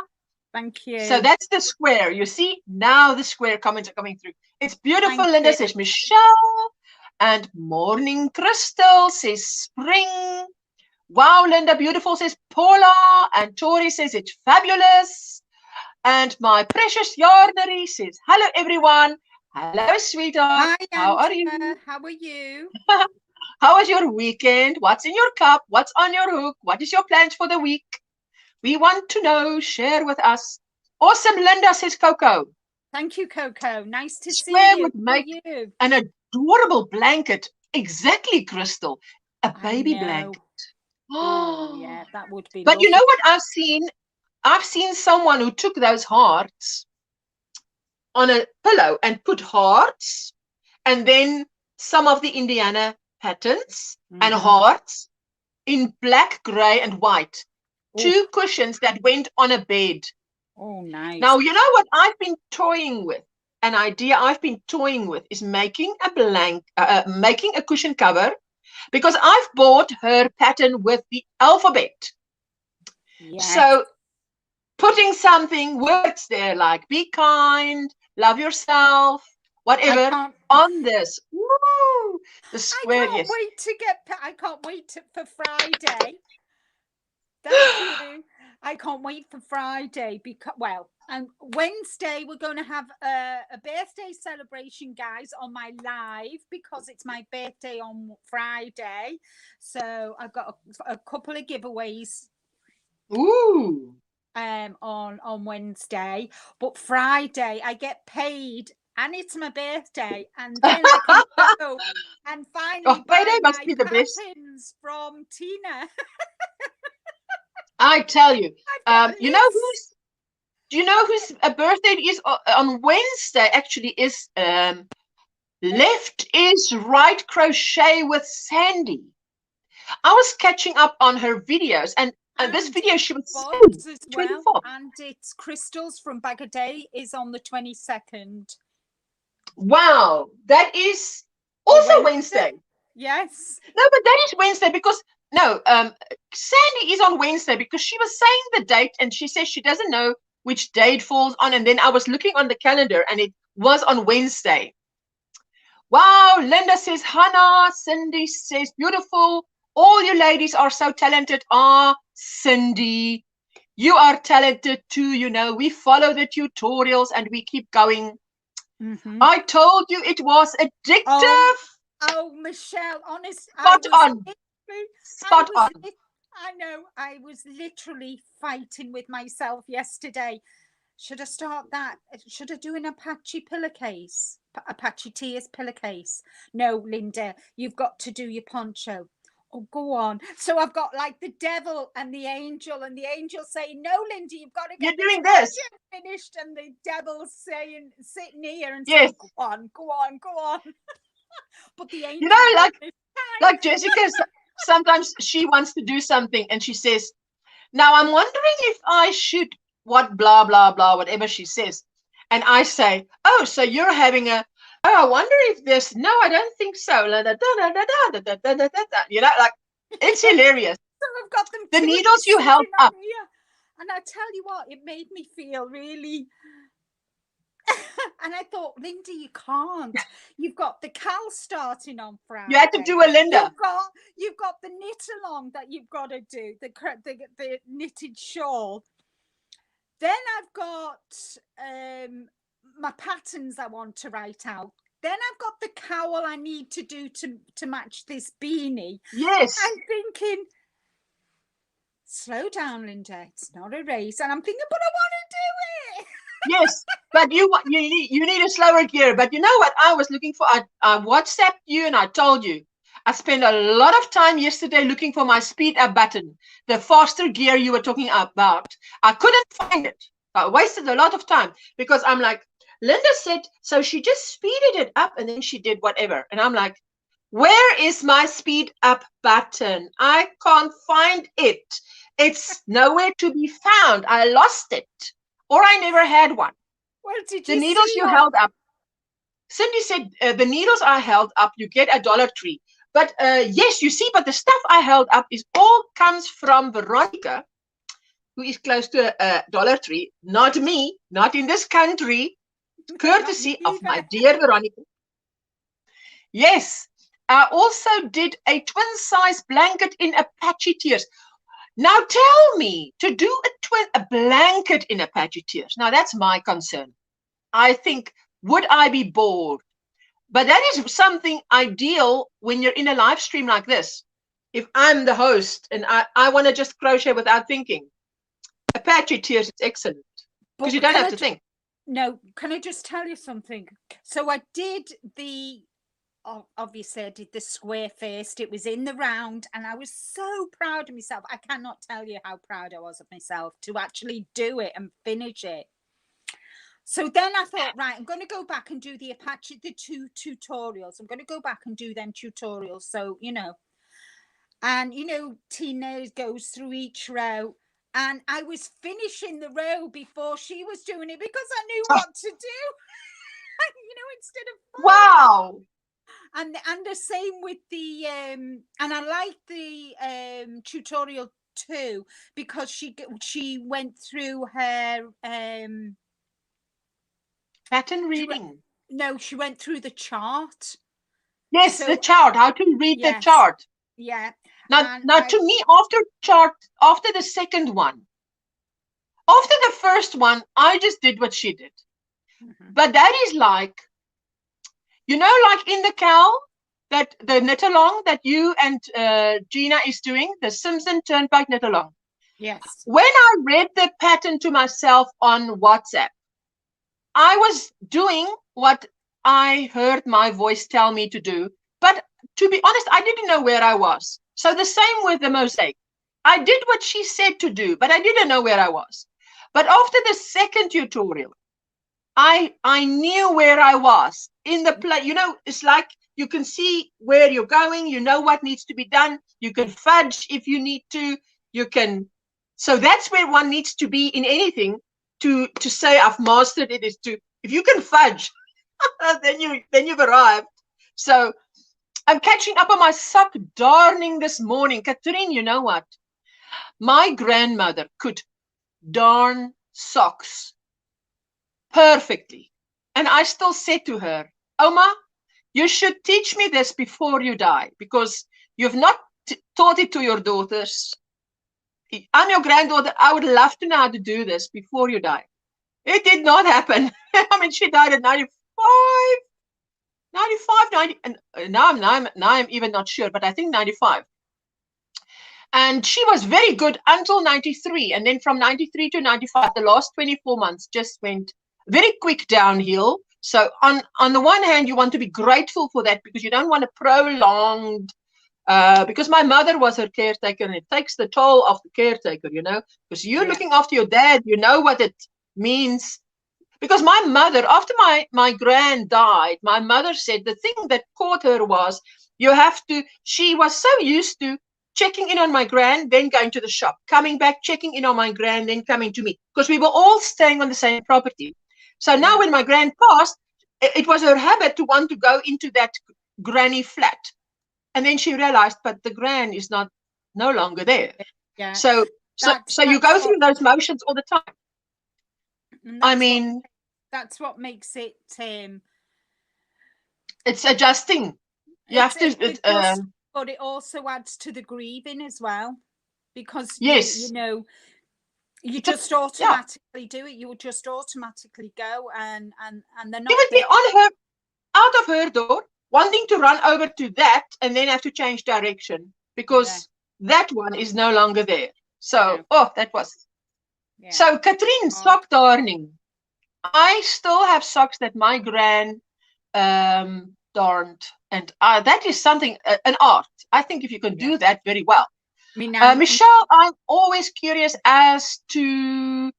Thank you. So that's the square. You see, now the square comments are coming through. It's beautiful, Thank Linda, you. says Michelle. And morning, Crystal, says Spring. Wow, Linda, beautiful, says Paula. And Tori says it's fabulous. And my precious Yarnery says, hello, everyone. Hello, sweetheart. Hi, How are Angela. you? How are you? How was your weekend? What's in your cup? What's on your hook? What is your plans for the week? We want to know. Share with us. Awesome, Linda, says Coco. Thank you, Coco. Nice to see Square you. would make an adorable blanket. Exactly, Crystal. A baby blanket. Oh, yeah, that would be But lovely. you know what I've seen? I've seen someone who took those hearts on a pillow and put hearts and then some of the Indiana patterns and hearts in black, gray, and white. Two cushions that went on a bed. Oh, nice. Now, you know what I've been toying with? An idea I've been toying with is making a cushion cover, because I've bought her pattern with the alphabet. Yes. So putting something, words there like be kind, love yourself, whatever on this. Woo! The square, I can't wait to I can't wait for Friday. Thank you. I can't wait for Friday because, well, and Wednesday we're going to have a birthday celebration, guys, on my live because it's my birthday on Friday. So I've got a couple of giveaways. Ooh. On Wednesday, but Friday I get paid and it's my birthday, and then I can go and finally buy my patterns from Tina. I tell you, you know who's? Do you know whose birthday is on Wednesday? Actually, is Left is Right Crochet with Sandy. I was catching up on her videos, and this video she was as well, and it's Crystals from Bag a Day is on the 22nd. Wow, that is also Wednesday. Yes. No, but that is Wednesday because no, Sandy is on Wednesday because she was saying the date and she says she doesn't know which day it falls on, and then I was looking on the calendar and it was on Wednesday. Wow, Linda says Hannah, Cindy says beautiful. All you ladies are so talented. Cindy, you are talented too. You know, we follow the tutorials and we keep going. I told you it was addictive. Oh, Michelle, honest. Spot on. I know. I was literally fighting with myself yesterday. Should I start that? Should I do an Apache pillowcase? Apache Tears pillowcase? No, Linda, you've got to do your poncho. Oh, go on. So I've got like the devil and the angel saying, no, Linda, you've got to get this finished, and the devil's saying, sitting here and saying, go on. But the angel, you know, like Jessica, sometimes she wants to do something and she says, now I'm wondering if I should what blah blah blah, whatever she says, and I say, oh, so you're having I wonder if this, no, I don't think so, you know, like it's hilarious. So I've got them, the needles you held up here. And I tell you what, it made me feel really and I thought, Linda, you can't. You've got the Cal starting on Friday. You had to do a Linda. You've got the knit along that you've got to do, the knitted shawl. Then I've got my patterns I want to write out. Then I've got the cowl I need to do to match this beanie. Yes. I'm thinking, slow down, Linda. It's not a race. And I'm thinking, but I want to do it. Yes, but you need a slower gear. But you know what I was looking for? I WhatsApped you and I told you. I spent a lot of time yesterday looking for my speed up button, the faster gear you were talking about. I couldn't find it. I wasted a lot of time because I'm like, Linda said, so she just speeded it up and then she did whatever. And I'm like, Where is my speed up button? I can't find it. It's nowhere to be found. I lost it, or I never had one. Well, did The you needles see you held up. Cindy said the needles I held up, you get at Dollar Tree. But yes, you see, but the stuff I held up is all comes from Veronica, who is close to a Dollar Tree, not me, not in this country, courtesy of my dear Veronica. Yes, I also did a twin size blanket in Apache Tears. Now tell me, to do a blanket in Apache Tears, now that's my concern. I think, would I be bored? But that is something ideal when you're in a live stream like this. If I'm the host and I want to just crochet without thinking, Apache Tears is excellent because you don't have to think. No, can I just tell you something? So I did obviously I did the square first. It was in the round and I was so proud of myself. I cannot tell you how proud I was of myself to actually do it and finish it. So then I thought, right, I'm going to go back and do the two tutorials. I'm going to go back and do them tutorials. So, you know, and, you know, Tina goes through each row. And I was finishing the row before she was doing it because I knew what to do, you know, instead of. Wow. And the same with the, and I like the tutorial too, because she went through her, pattern reading. No, she went through the chart. Yes, so, the chart, how to read the chart. Yeah. Now to me, after the second one, after the first one, I just did what she did. But that is like, you know, like in the cowl, that the knit along that you and Gina is doing, the Simpson Turnpike knit along. Yes. When I read the pattern to myself on WhatsApp, I was doing what I heard my voice tell me to do. But to be honest, I didn't know where I was. So the same with the mosaic. I did what she said to do, but I didn't know where I was. But after the second tutorial, I knew where I was in the play. You know, it's like you can see where you're going. You know what needs to be done. You can fudge if you need to. You can. So that's where one needs to be in anything to say I've mastered it. Is to, if you can fudge, then you've arrived. So I'm catching up on my sock darning this morning. Catherine, you know what? My grandmother could darn socks perfectly. And I still said to her, Oma, you should teach me this before you die, because you've not taught it to your daughters. I'm your granddaughter. I would love to know how to do this before you die. It did not happen. I mean, she died at 95, 90, and now I'm even not sure, but I think 95. And she was very good until 93. And then from 93 to 95, the last 24 months just went very quick downhill. So on the one hand, you want to be grateful for that, because you don't want a prolonged, because my mother was her caretaker, and it takes the toll of the caretaker, you know, because you're looking after your dad, you know what it means. Because my mother, after my grand died, my mother said the thing that caught her was she was so used to checking in on my grand, then going to the shop, coming back, checking in on my grand, then coming to me, because we were all staying on the same property. So now when my grand passed, it was her habit to want to go into that granny flat. And then she realized, but the grand is no longer there. Yeah. So you go through those motions all the time. I mean, that's what makes it. It's adjusting. You have to. But it also adds to the grieving as well, because you know, you just automatically do it. You will just automatically go, and they're not. You would be on her, out of her door, wanting to run over to that, and then have to change direction because that one is no longer there. So, that was. Yeah. So, Katrien, sock darning. I still have socks that my gran darned, and that is something, an art. I think if you can do that very well. Michelle, I'm always curious as to,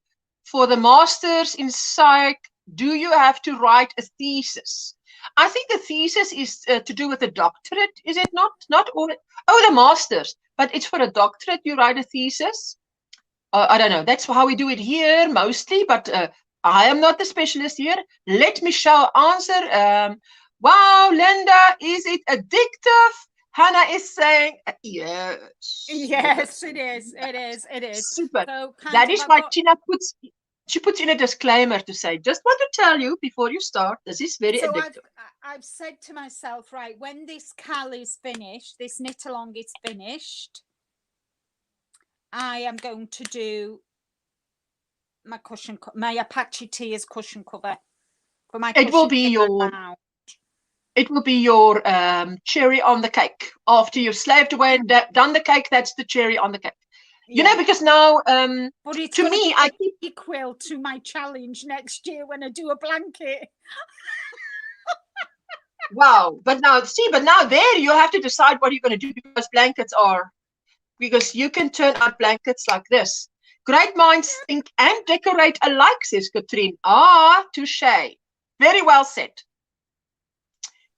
for the masters in psych, do you have to write a thesis? I think the thesis is to do with the doctorate, is it not? Not all. Oh, the master's, but it's for a doctorate. You write a thesis. I don't know. That's how we do it here mostly, but I am not the specialist here. Let Michelle answer. Wow, Linda, is it addictive? Hannah is saying yes. Yes, it is. It is. It is. Super. So That is why Tina puts in a disclaimer to say, just want to tell you before you start, this is very addictive. I've said to myself, right, when this cal is finished, this knit along is finished, I am going to do my cushion, my Apache Tears cushion cover for my. It will be your cherry on the cake. After you've slaved away and done the cake, that's the cherry on the cake. You know, because now, but it's to me, I keep equal to my challenge next year when I do a blanket. Wow, but now there you'll have to decide what you're going to do, because you can turn out blankets like this. Great minds think and decorate alike, says Katrine. Ah, touche. Very well said.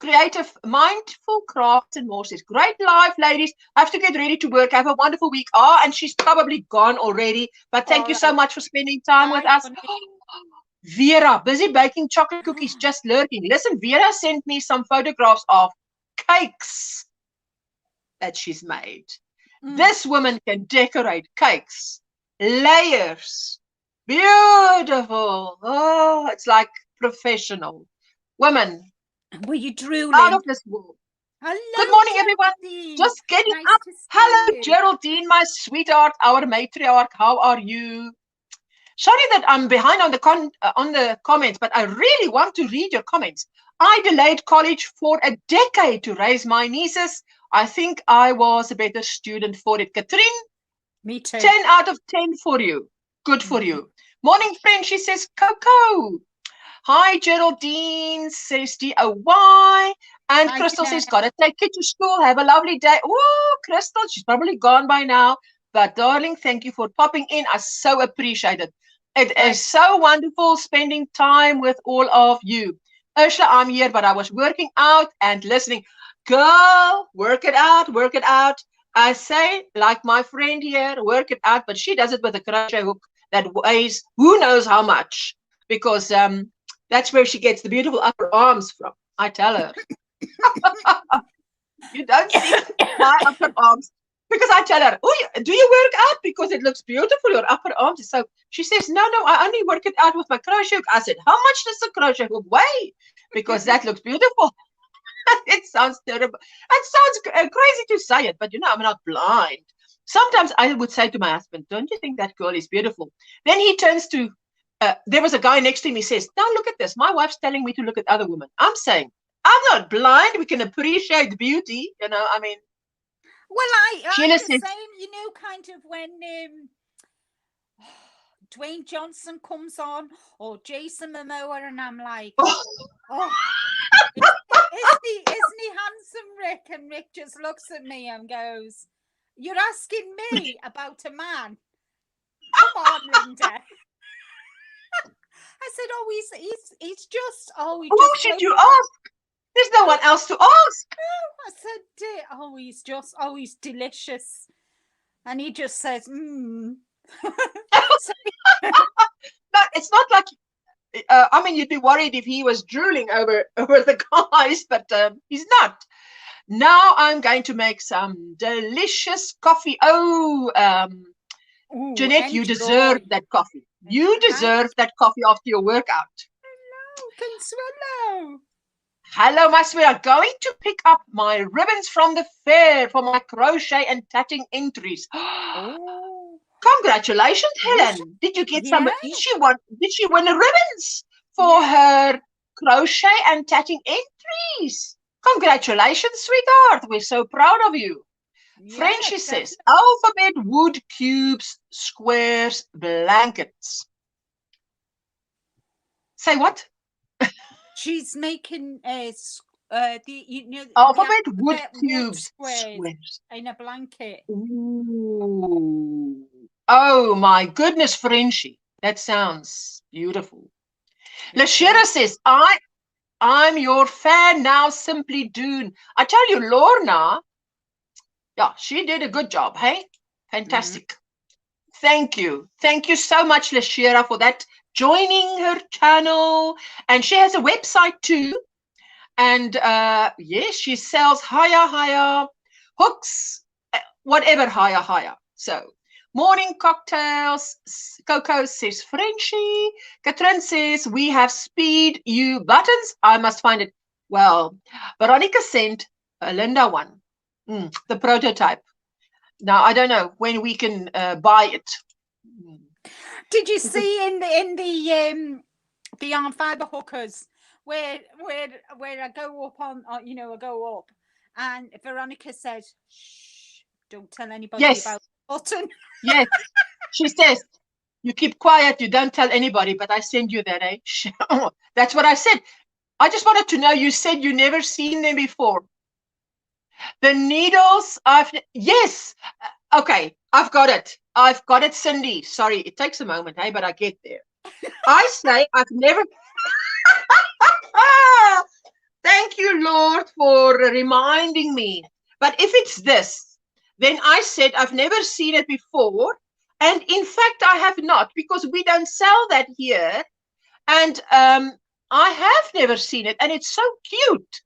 Creative, mindful crafts and more says, great life, ladies. I have to get ready to work. Have a wonderful week. Ah, and she's probably gone already, but thank you so much for spending time with us. Vera, busy baking chocolate cookies, just lurking. Listen, Vera sent me some photographs of cakes that she's made. This woman can decorate cakes, layers, beautiful. Oh, it's like professional. Women. Were you drooling? Out of this world. Hello, good morning, everyone. Just getting up. Hello, Geraldine, my sweetheart, our matriarch. How are you? Sorry that I'm behind on the comments, but I really want to read your comments. I delayed college for a decade to raise my nieces. I think I was a better student for it. Katrine? Me too. 10 out of 10 for you. Good for you. Morning, friend. She says, Coco. Hi, Geraldine, says DOY. And Hi, Crystal Jeanette. says, gotta take it to school. Have a lovely day. Oh, Crystal, she's probably gone by now. But darling, thank you for popping in. I so appreciate it. It is so wonderful spending time with all of you. Ursula, I'm here, but I was working out and listening. Girl, work it out, work it out. I say, like my friend here, work it out, but she does it with a crochet hook that weighs who knows how much, because that's where she gets the beautiful upper arms from. I tell her. You don't see my upper arms. Because I tell her, oh, do you work out? Because it looks beautiful, your upper arms. So she says, no, I only work it out with my crochet hook. I said, how much does the crochet hook weigh? Because that looks beautiful. It sounds terrible. It sounds crazy to say it, but you know, I'm not blind. Sometimes I would say to my husband, don't you think that girl is beautiful? Then he turns to, there was a guy next to him. He says, now look at this. My wife's telling me to look at other women. I'm saying, I'm not blind. We can appreciate beauty. You know, I mean. Well, I'm the same, you know, kind of when Dwayne Johnson comes on or Jason Momoa, and I'm like, isn't he handsome, Rick? And Rick just looks at me and goes, you're asking me about a man? Come on, Linda. I said, he's just, who should you ask? There's no one else to ask. I said, he's delicious. And he just says, No, it's not like, I mean, you'd be worried if he was drooling over the guys, but he's not. Now I'm going to make some delicious coffee. Jeanette, you deserve that coffee. You deserve that coffee after your workout. Hello, Consuelo. Hello, my sweetheart. Going to pick up my ribbons from the fair for my crochet and tatting entries. Oh. Congratulations, Helen. Did you get some? Did she win the ribbons for her crochet and tatting entries? Congratulations, sweetheart. We're so proud of you. Yeah, Frenchie says, alphabet, wood, cubes, squares, blankets. Say what? She's making alphabet, wood, cubes, squares in a blanket. Ooh. Oh my goodness, Frenchie. That sounds beautiful. Lashira says, I'm your fan now, Simply Doon. I tell you, Lorna, yeah, she did a good job, hey? Fantastic. Thank you. Thank you so much, Lashira, for that, joining her channel. And she has a website too. And yes, she sells higher hooks, whatever higher. So, morning cocktails. Coco says Frenchie. Katrin says, we have speed you buttons. I must find it. Well, Veronica sent a Linda one, the prototype. Now, I don't know when we can buy it. Did you see in the Beyond Fiber hookers where I go up on, I go up, and Veronica said, "Shh, don't tell anybody about the button." Yes, she says, you keep quiet, you don't tell anybody, but I send you that, eh? That's what I said. I just wanted to know, you said you never seen them before. The needles, yes. Okay, I've got it, Cindy. Sorry, it takes a moment, hey, but I get there. I say I've never. Thank you, Lord, for reminding me. But if it's this, then I said I've never seen it before. And in fact, I have not, because we don't sell that here. And I have never seen it. And it's so cute.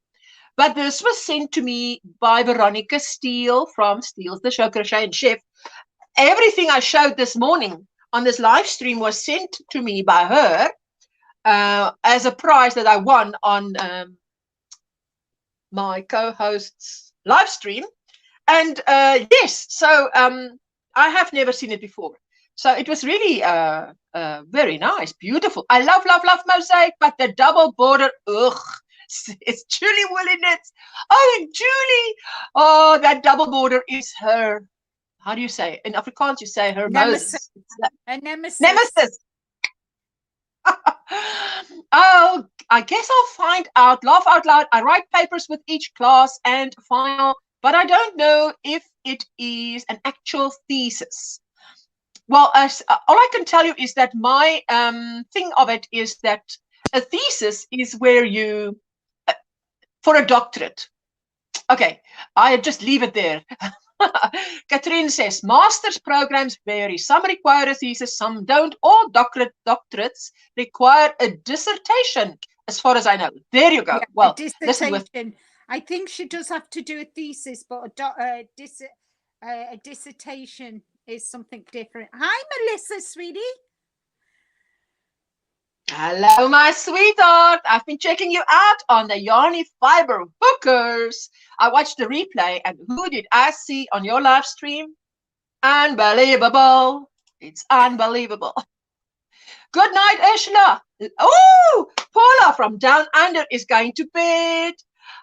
But this was sent to me by Veronica Steele from Steele's the Show Crochet and Chef. Everything I showed this morning on this live stream was sent to me by her as a prize that I won on my co-host's live stream. And yes, so I have never seen it before. So it was really very nice, beautiful. I love mosaic, but the double border, ugh. It's Julie Willinets. Oh, Julie. Oh, that double border is her. How do you say? In Afrikaans, you say her nemesis. A nemesis. Nemesis. Oh, I guess I'll find out. Laugh out loud. I write papers with each class and final, but I don't know if it is an actual thesis. Well, all I can tell you is that my thing of it is that a thesis is where you, for a doctorate. Okay, I just leave it there. Katrine says, master's programs vary. Some require a thesis, some don't. All doctorates require a dissertation, as far as I know. There you go. Yeah, well, a dissertation. I think she does have to do a thesis, but a dissertation is something different. Hi, Melissa, sweetie. Hello, my sweetheart. I've been checking you out on the Yarny Fiber Hookers. I watched the replay, and who did I see on your live stream? Unbelievable. It's unbelievable. Good night, Ursula. Oh, Paula from Down Under is going to bed.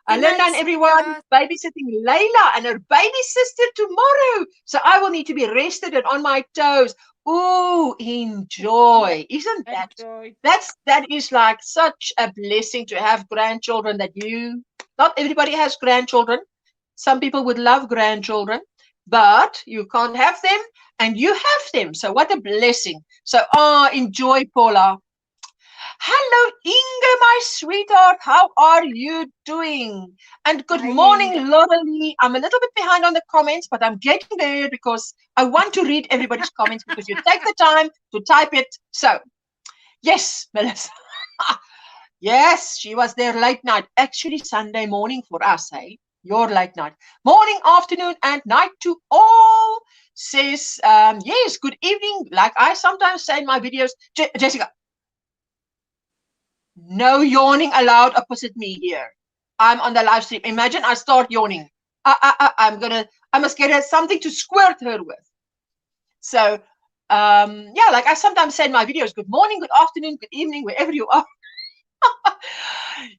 Linda and everyone babysitting Layla and her baby sister tomorrow. So I will need to be rested and on my toes. Ooh, enjoy. Isn't that? Enjoy. That is like such a blessing to have grandchildren that not everybody has grandchildren. Some people would love grandchildren, but you can't have them and you have them. So what a blessing. So enjoy, Paula. Hello, Inge, my sweetheart. How are you doing? And good morning, Laurelie. I'm a little bit behind on the comments, but I'm getting there because I want to read everybody's comments because you take the time to type it. So, yes, Melissa. Yes, she was there late night. Actually, Sunday morning for us, hey? Your late night. Morning, afternoon, and night to all. Says, yes, good evening. Like I sometimes say in my videos, Jessica. No yawning allowed opposite me here. I'm on the live stream. Imagine I start yawning. I must get her something to squirt her with. So, yeah, like I sometimes say in my videos, good morning, good afternoon, good evening, wherever you are.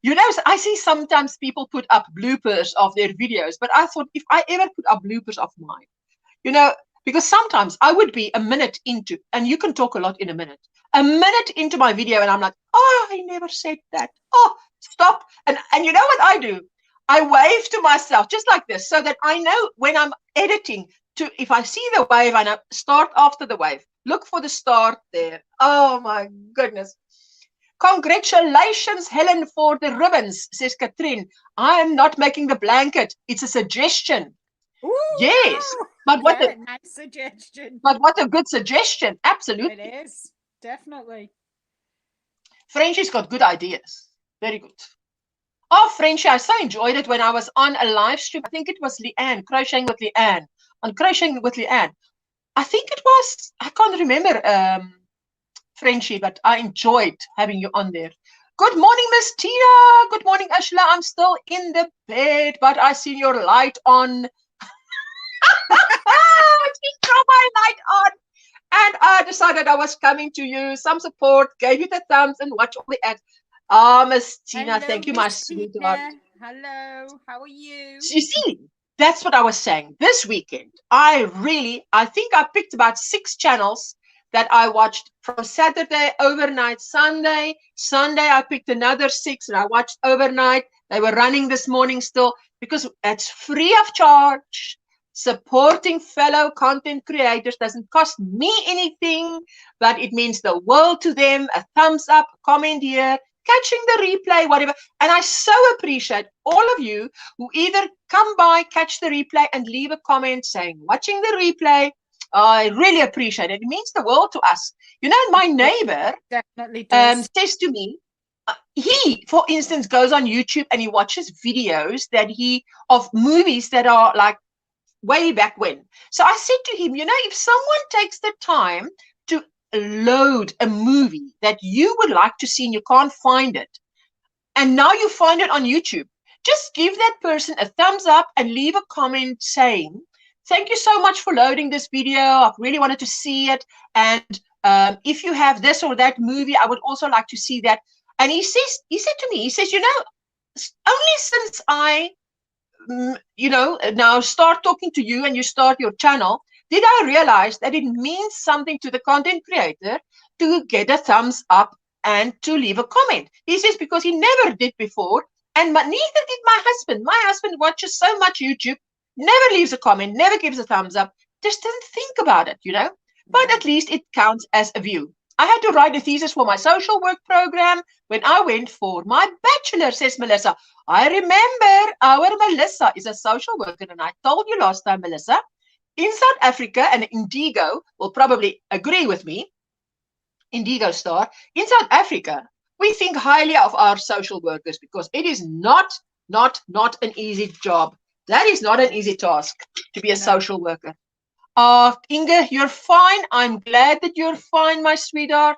You know, I see sometimes people put up bloopers of their videos, but I thought if I ever put up bloopers of mine, you know, because sometimes I would be a minute into, and you can talk a lot in a minute into my video, and I'm like, oh, I never said that. Oh, stop. And you know what I do? I wave to myself just like this so that I know when I'm editing if I see the wave, I know start after the wave. Look for the start there. Oh my goodness. Congratulations, Helen, for the ribbons, says Katrin. I am not making the blanket. It's a suggestion. Ooh, yes. no. But what Yeah, nice suggestion. But what a good suggestion. Absolutely. It is. Definitely. Frenchie's got good ideas. Very good. Oh, Frenchie, I so enjoyed it when I was on a live stream. I think it was Leanne, Crocheting with Leanne. On Crocheting with Leanne. I think it was, I can't remember, Frenchie, but I enjoyed having you on there. Good morning, Miss Tina. Good morning, Ashla. I'm still in the bed, but I see your light on. She saw my light on. And I decided I was coming to you. Some support, gave you the thumbs and watch all the ads. Ah, Miss Tina, Hello, thank you, my Miss sweetheart. Tina. Hello, how are you? You see, that's what I was saying. This weekend, I think I picked about 6 channels that I watched from Saturday, overnight, Sunday. Sunday, I picked another 6 and I watched overnight. They were running this morning still because it's free of charge. Supporting fellow content creators doesn't cost me anything, but it means the world to them. A thumbs up, a comment here, catching the replay, whatever. And I so appreciate all of you who either come by, catch the replay, and leave a comment saying, watching the replay. I really appreciate it. It means the world to us. You know, my neighbor definitely does. says to me, he, for instance, goes on YouTube and he watches videos of movies that are like way back when. So I said to him, you know, if someone takes the time to load a movie that you would like to see and you can't find it, and now you find it on YouTube, just give that person a thumbs up and leave a comment saying, thank you so much for loading this video. I really wanted to see it. And if you have this or that movie, I would also like to see that. And he said to me, he says, you know, only since I now start talking to you and you start your channel, did I realize that it means something to the content creator to get a thumbs up and to leave a comment. He says because he never did before, and neither did my husband. My husband watches so much YouTube, never leaves a comment, never gives a thumbs up, just doesn't think about it, you know. But at least it counts as a view. I had to write a thesis for my social work program when I went for my bachelor, says Melissa. I remember our Melissa is a social worker, and I told you last time, Melissa, in South Africa, and Indigo will probably agree with me, Indigo Star, in South Africa, we think highly of our social workers because it is not an easy job. That is not an easy task to be a social worker. Inge, you're fine. I'm glad that you're fine, my sweetheart.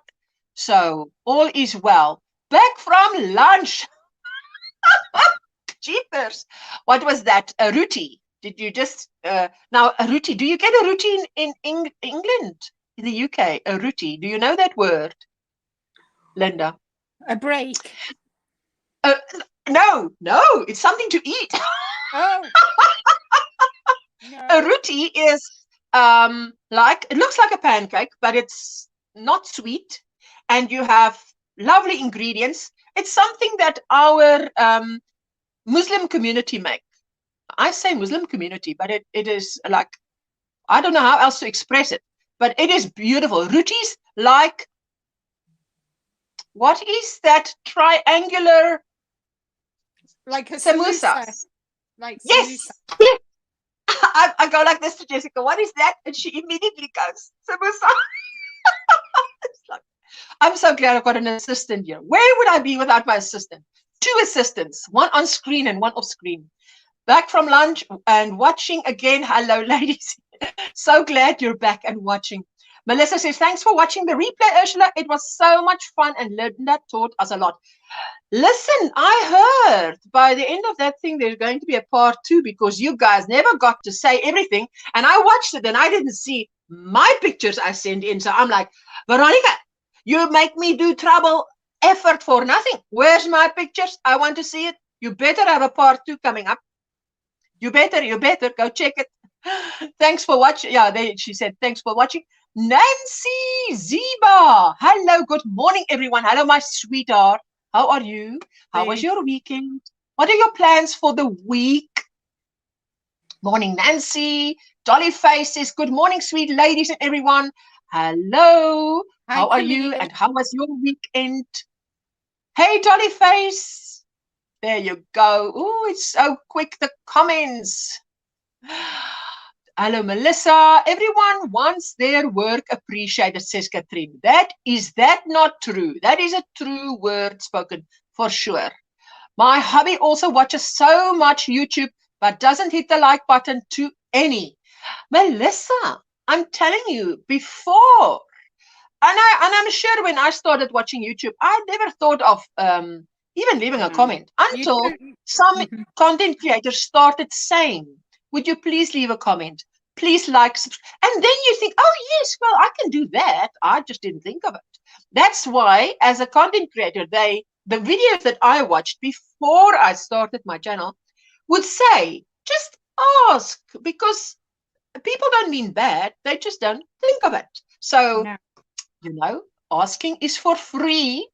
So all is well. Back from lunch. Jeepers. What was that? A roti. Did you just now a roti? Do you get a roti in England, in the UK? A roti. Do you know that word, Linda? A break. No. It's something to eat. Oh. No. A roti is it looks like a pancake, but it's not sweet, and you have lovely ingredients. It's something that our Muslim community make. I say Muslim community, but it is like, I don't know how else to express it, but it is beautiful. Rotis like, what is that triangular? Like a samosa. Like yes. samosa. I go like this to Jessica, what is that? And she immediately goes, samosa. I'm so glad I've got an assistant here. Where would I be without my assistant? 2 assistants, one on screen and one off screen. Back from lunch and watching again. Hello, ladies. So glad you're back and watching. Melissa says, thanks for watching the replay, Ursula. It was so much fun and Linda taught us a lot. Listen, I heard by the end of that thing, there's going to be a part 2 because you guys never got to say everything. And I watched it and I didn't see my pictures I sent in. So I'm like, Veronica, you make me do effort for nothing. Where's my pictures? I want to see it. You better have a part 2 coming up. You better go check it. Thanks for watching. Yeah, she said, thanks for watching. Nancy Ziba. Hello, good morning, everyone. Hello, my sweetheart. How are you? How was your weekend? What are your plans for the week? Morning, Nancy. Dolly Face says, good morning, sweet ladies and everyone. Hello. How are you? And how was your weekend? Hey, Dolly Face. There you go. Oh, it's so quick, the comments. Hello, Melissa. Everyone wants their work appreciated, says Catherine. Is that not true? That is a true word spoken for sure. My hubby also watches so much YouTube, but doesn't hit the like button to any. Melissa, I'm telling you, before, and I'm sure when I started watching YouTube, I never thought of even leaving a comment until some content creators started saying, would you please leave a comment? Please like, and then you think, oh yes, well, I can do that. I just didn't think of it. That's why, as a content creator, the videos that I watched before I started my channel would say, just ask, because people don't mean bad. They just don't think of it. So, you know, asking is for free.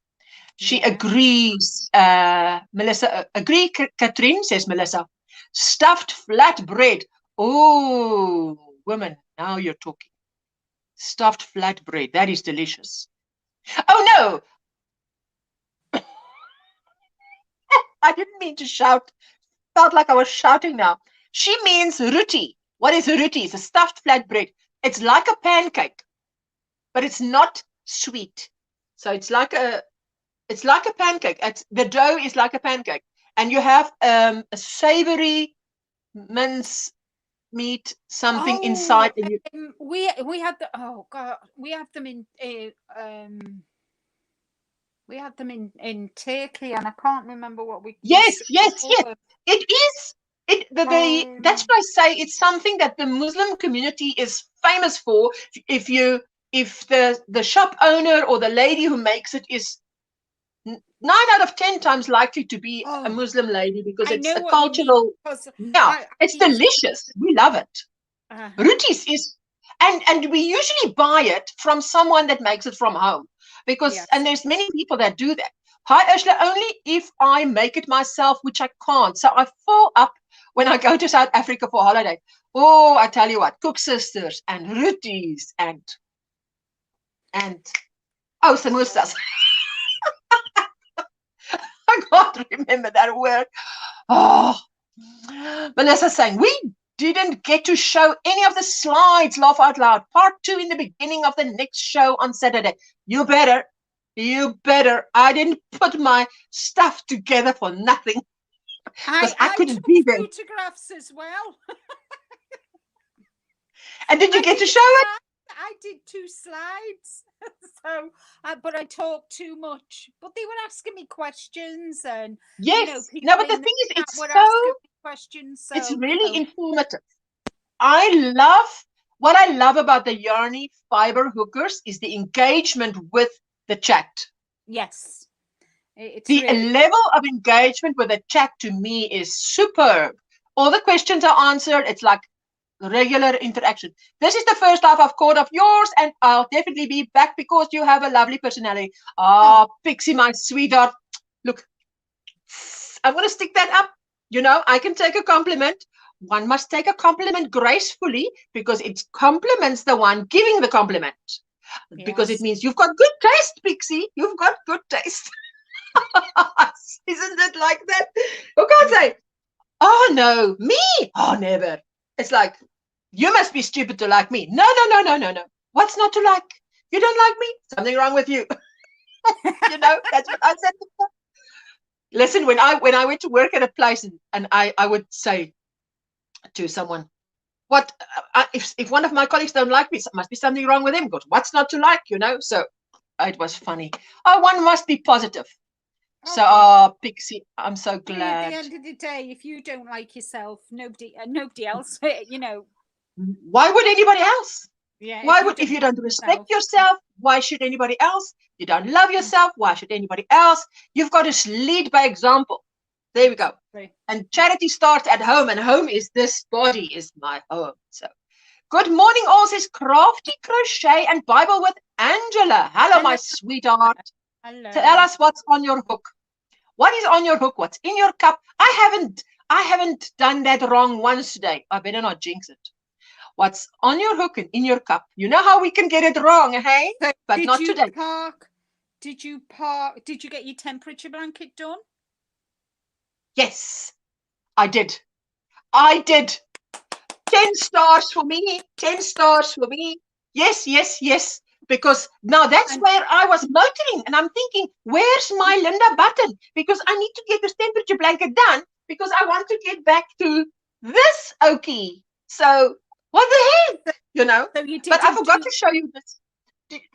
She agrees. Melissa, agree, Catherine, says Melissa. Stuffed flatbread. Oh, women, now you're talking. Stuffed flatbread. That is delicious. Oh, no. I didn't mean to shout. Felt like I was shouting now. She means roti. What is a roti? It's a stuffed flatbread. It's like a pancake, but it's not sweet. So it's like a pancake. The dough is like a pancake, and you have a savory mince meat something inside. And we had the we have them in Turkey, and I can't remember what we. Yes. It is. That's why I say it's something that the Muslim community is famous for. If the shop owner or the lady who makes it is 9 out of 10 times likely to be a Muslim lady, because it's a cultural. It's delicious. We love it. Rotis is, and we usually buy it from someone that makes it from home, because and there's many people that do that. Hi, Ursula, only if I make it myself, which I can't. So I fall up when I go to South Africa for holiday. Oh, I tell you what, Cook Sisters and rotis and samosas. I can't remember that word. Oh, Melissa's saying, we didn't get to show any of the slides, laugh out loud. Part 2 in the beginning of the next show on Saturday. You better. I didn't put my stuff together for nothing. Because I couldn't be there. Photographs as well. And did you get to show it? I did 2 slides. So, but I talked too much. But they were asking me questions, and yes, no. But the thing is, it's so questions. So, it's really informative. What I love about the Yarny fiber hookers is the engagement with the chat. Yes, the level of engagement with the chat to me is superb. All the questions are answered. It's like regular interaction. This is the first live I've caught of yours, and I'll definitely be back because you have a lovely personality. Pixie, my sweetheart. Look, I'm going to stick that up. You know, I can take a compliment. One must take a compliment gracefully, because it compliments the one giving the compliment. Yes. Because it means you've got good taste, Pixie. You've got good taste. Isn't it like that? You can't say, oh, no, me? Oh, never. It's like, you must be stupid to like me. No. What's not to like? You don't like me? Something wrong with you. You know, that's what I said before. Listen, when I went to work at a place, and I would say to someone, what if one of my colleagues don't like me, must be something wrong with them. But what's not to like, you know? So it was funny. Oh, one must be positive. Okay. So, Pixie, I'm so glad. At the end of the day, if you don't like yourself, nobody else, you know. Why would anybody else? Yeah. If you don't respect yourself, why should anybody else? You don't love yourself, why should anybody else? You've got to lead by example. There we go. Right. And charity starts at home, and home is this body is my home. So, good morning, all, says Crafty Crochet and Bible with Angela. Hello, my sweetheart. Hello. Tell us what's on your hook. What is on your hook? What's in your cup? I haven't done that wrong once today. I better not jinx it. What's on your hook and in your cup? You know how we can get it wrong, hey? So but not today. did you get your temperature blanket done? Yes, I did. I did. 10 stars for me. 10 stars for me. Yes, yes, yes. Because now that's where I was motoring, and I'm thinking, where's my Linda button? Because I need to get this temperature blanket done because I want to get back to this Okie. So what the heck, you know? So you But I forgot to show you this.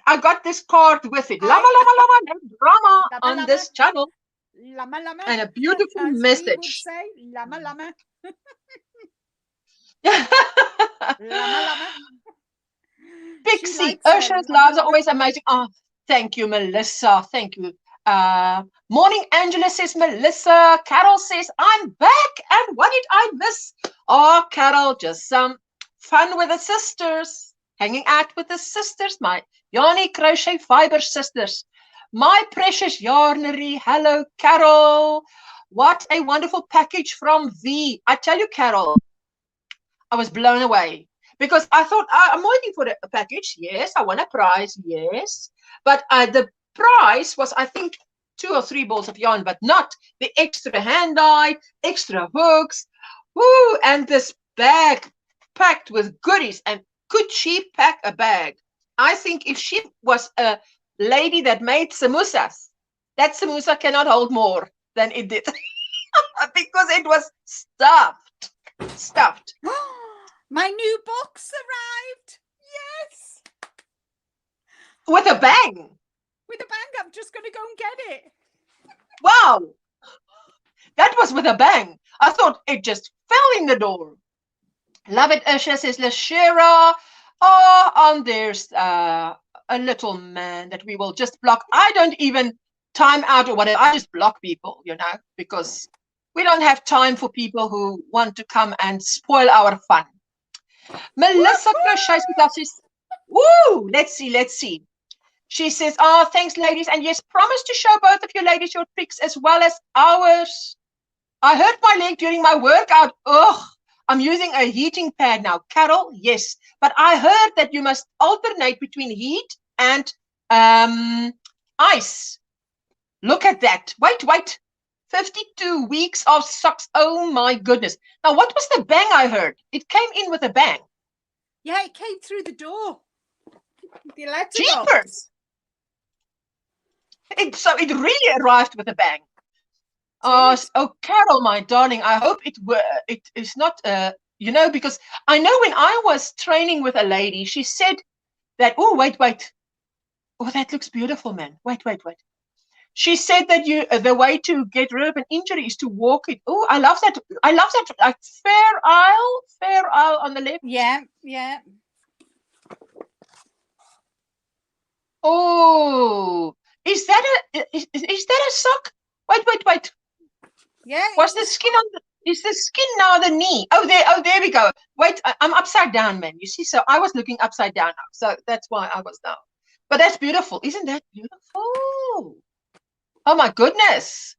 I got this card with it. Lama, lama, lama, no drama on this channel. Lama, lama. And a beautiful as message. We would say, lama, lama. Lama, lama. Pixie, Ursula's lives are always amazing. Oh, thank you, Melissa. Thank you. Morning, Angela says, Melissa. Carol says, I'm back. And what did I miss? Oh, Carol, just some fun with the sisters. Hanging out with the sisters. My Yanni Crochet Fiber sisters. My precious yarnery. Hello, Carol. What a wonderful package from V. I tell you, Carol, I was blown away. Because I thought, I'm waiting for a package. Yes, I won a prize. Yes. But the prize was, I think, 2 or 3 balls of yarn, but not the extra hand-dyed, extra hooks. Woo! And this bag packed with goodies. And could she pack a bag? I think if she was a lady that made samosas, that samosa cannot hold more than it did. Because it was stuffed. Stuffed. My new box arrived. Yes. With a bang. With a bang. I'm just going to go and get it. Wow. That was with a bang. I thought it just fell in the door. Love it, Usha says, Lashera. Oh, and there's a little man that we will just block. I don't even time out or whatever. I just block people, you know, because we don't have time for people who want to come and spoil our fun. Melissa crochets with us. Says, woo, let's see. She says, oh, thanks, ladies. And yes, promise to show both of you ladies your pics as well as ours. I hurt my leg during my workout. Ugh, I'm using a heating pad now. Carol, yes. But I heard that you must alternate between heat and ice. Look at that. Wait. 52 weeks of socks. Oh, my goodness. Now, what was the bang I heard? It came in with a bang. Yeah, it came through the door. The letterbox. Jeepers. So it really arrived with a bang. Oh, Carol, my darling, I hope it is not, you know, because I know when I was training with a lady, she said that, oh, wait. Oh, that looks beautiful, man. Wait. She said that the way to get rid of an injury is to walk it. Oh, I love that. Like Fair Isle on the left. Yeah. Oh, is that a sock? Wait. Yeah. Was the skin on the? Is the skin now the knee? Oh, there we go. Wait, I'm upside down, man. You see, so I was looking upside down now, so that's why I was down. But that's beautiful, isn't that beautiful? Oh my goodness.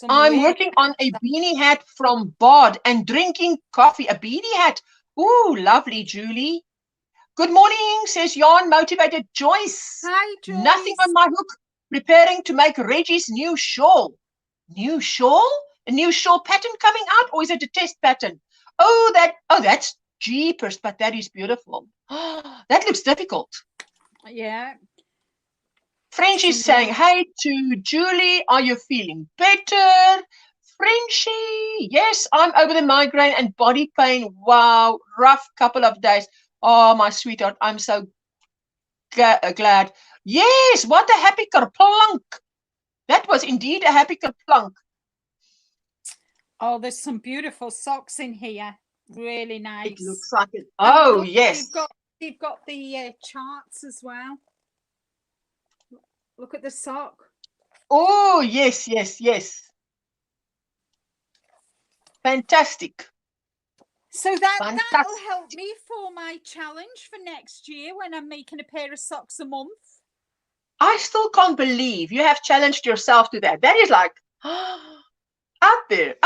I'm working on a beanie hat from Bod and drinking coffee. A beanie hat. Ooh, lovely, Julie. Good morning, says Yarn Motivated Joyce. Hi, Joyce. Nothing on my hook. Preparing to make Reggie's new shawl. New shawl? A new shawl pattern coming out, or is it a test pattern? Oh, that's jeepers, but that is beautiful. That looks difficult. Yeah. Frenchie's saying, hey to Julie, are you feeling better? Frenchie, yes, I'm over the migraine and body pain. Wow, rough couple of days. Oh, my sweetheart, I'm so glad. Yes, what a happy kerplunk. That was indeed a happy kerplunk. Oh, there's some beautiful socks in here. Really nice. It looks like it. Oh, look, yes. They've got the charts as well. Look at the sock. Oh, yes. Fantastic. So that'll help me for my challenge for next year when I'm making a pair of socks a month. I still can't believe you have challenged yourself to that. That is like up there.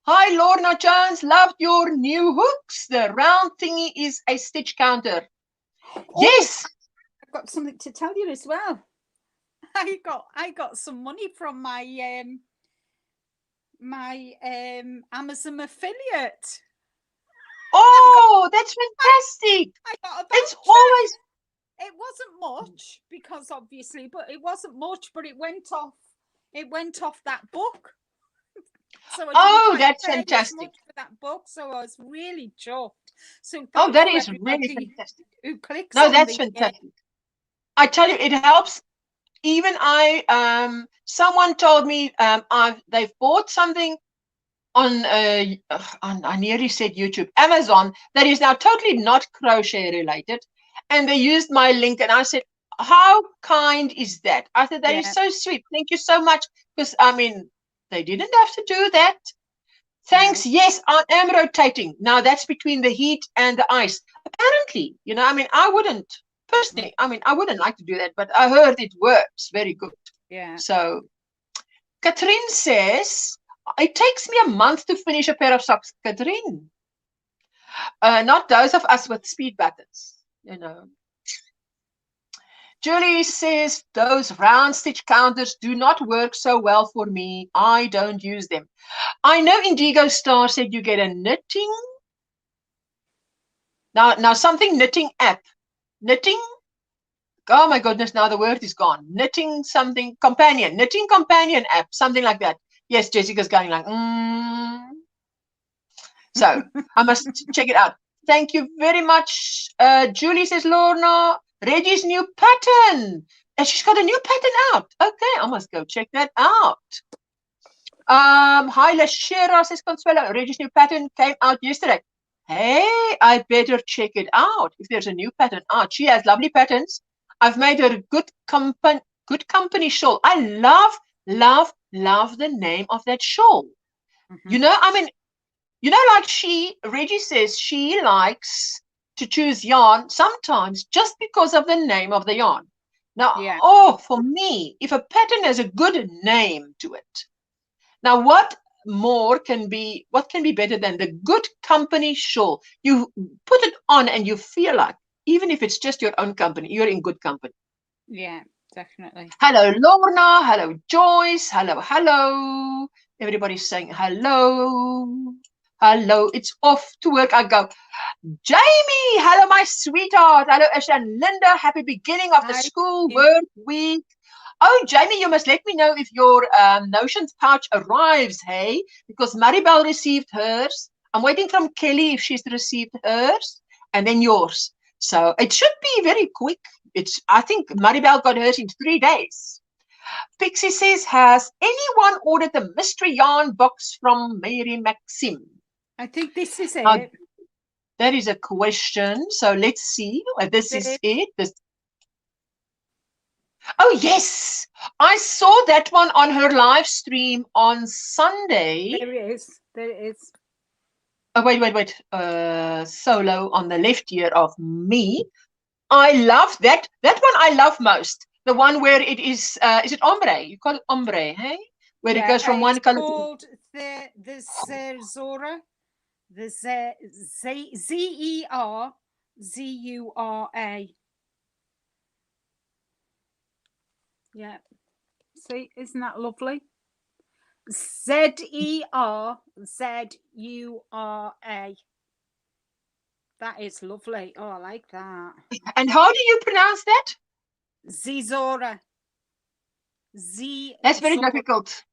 Hi, Lorna Jones. Loved your new hooks. The round thingy is a stitch counter. Oh, yes. got something to tell you as well. I got some money from my Amazon affiliate. Oh, that's fantastic. I got a It's voucher. always, It wasn't much because obviously, but it wasn't much, but it went off that book. So I didn't that's pay as fantastic. much for that book, so I was really chuffed. So Oh, thank that you is really everybody fantastic. who clicks No, on that's the fantastic. I tell you, it helps. Even someone told me they've bought something on I nearly said YouTube, Amazon, that is now totally not crochet related, and they used my link, and I said, how kind is that? I said, that is so sweet. Thank you so much, because I mean, they didn't have to do that. Thanks. No. Yes, I am rotating. Now that's between the heat and the ice. Apparently, I mean, I wouldn't personally, I mean, I wouldn't like to do that, but I heard it works very good. Yeah. So Catherine says, it takes me a month to finish a pair of socks, Catherine. Not those of us with speed buttons, Julie says, those round stitch counters do not work so well for me. I don't use them. I know Indigo Star said you get a knitting. Now something knitting app. Knitting? Oh my goodness, now the word is gone. Knitting something companion. Knitting companion app. Something like that. Yes, Jessica's going like, So I must check it out. Thank you very much. Julie says, Lorna, Reggie's new pattern. And she's got a new pattern out. Okay, I must go check that out. Hi, Lashera says, Consuelo, Reggie's new pattern came out yesterday. Hey, I better check it out if there's a new pattern out. She has lovely patterns. I've made her a good company shawl. I love, love, love the name of that shawl. I mean, like Reggie says, she likes to choose yarn sometimes just because of the name of the yarn. Now, for me, if a pattern has a good name to it, now what can be better than the good company shawl? You put it on and you feel like, even if it's just your own company, you're in good company. Yeah, definitely. Hello, Lorna. Hello, Joyce. Hello. Everybody's saying hello. Hello, it's off to work. I go. Jamie, hello, my sweetheart. Hello, Ashley and Linda. Happy beginning of the school work week. Oh, Jamie, you must let me know if your notions pouch arrives, hey? Because Maribel received hers. I'm waiting from Kelly if she's received hers, and then yours. So it should be very quick. I think Maribel got hers in 3 days. Pixie says, has anyone ordered the mystery yarn box from Mary Maxim? I think this is it. That is a question. So let's see. This is it. Oh, yes. I saw that one on her live stream on Sunday. There it is. Oh, wait. Solo on the left here of me. I love that. That one I love most. The one where it is it ombre? You call it ombre, hey? Where it goes from one color to called the Zerzura. The Zerzura. Yeah. See, isn't that lovely? Zerzura. That is lovely. Oh, I like that. And how do you pronounce that? Zerzura. That's very difficult.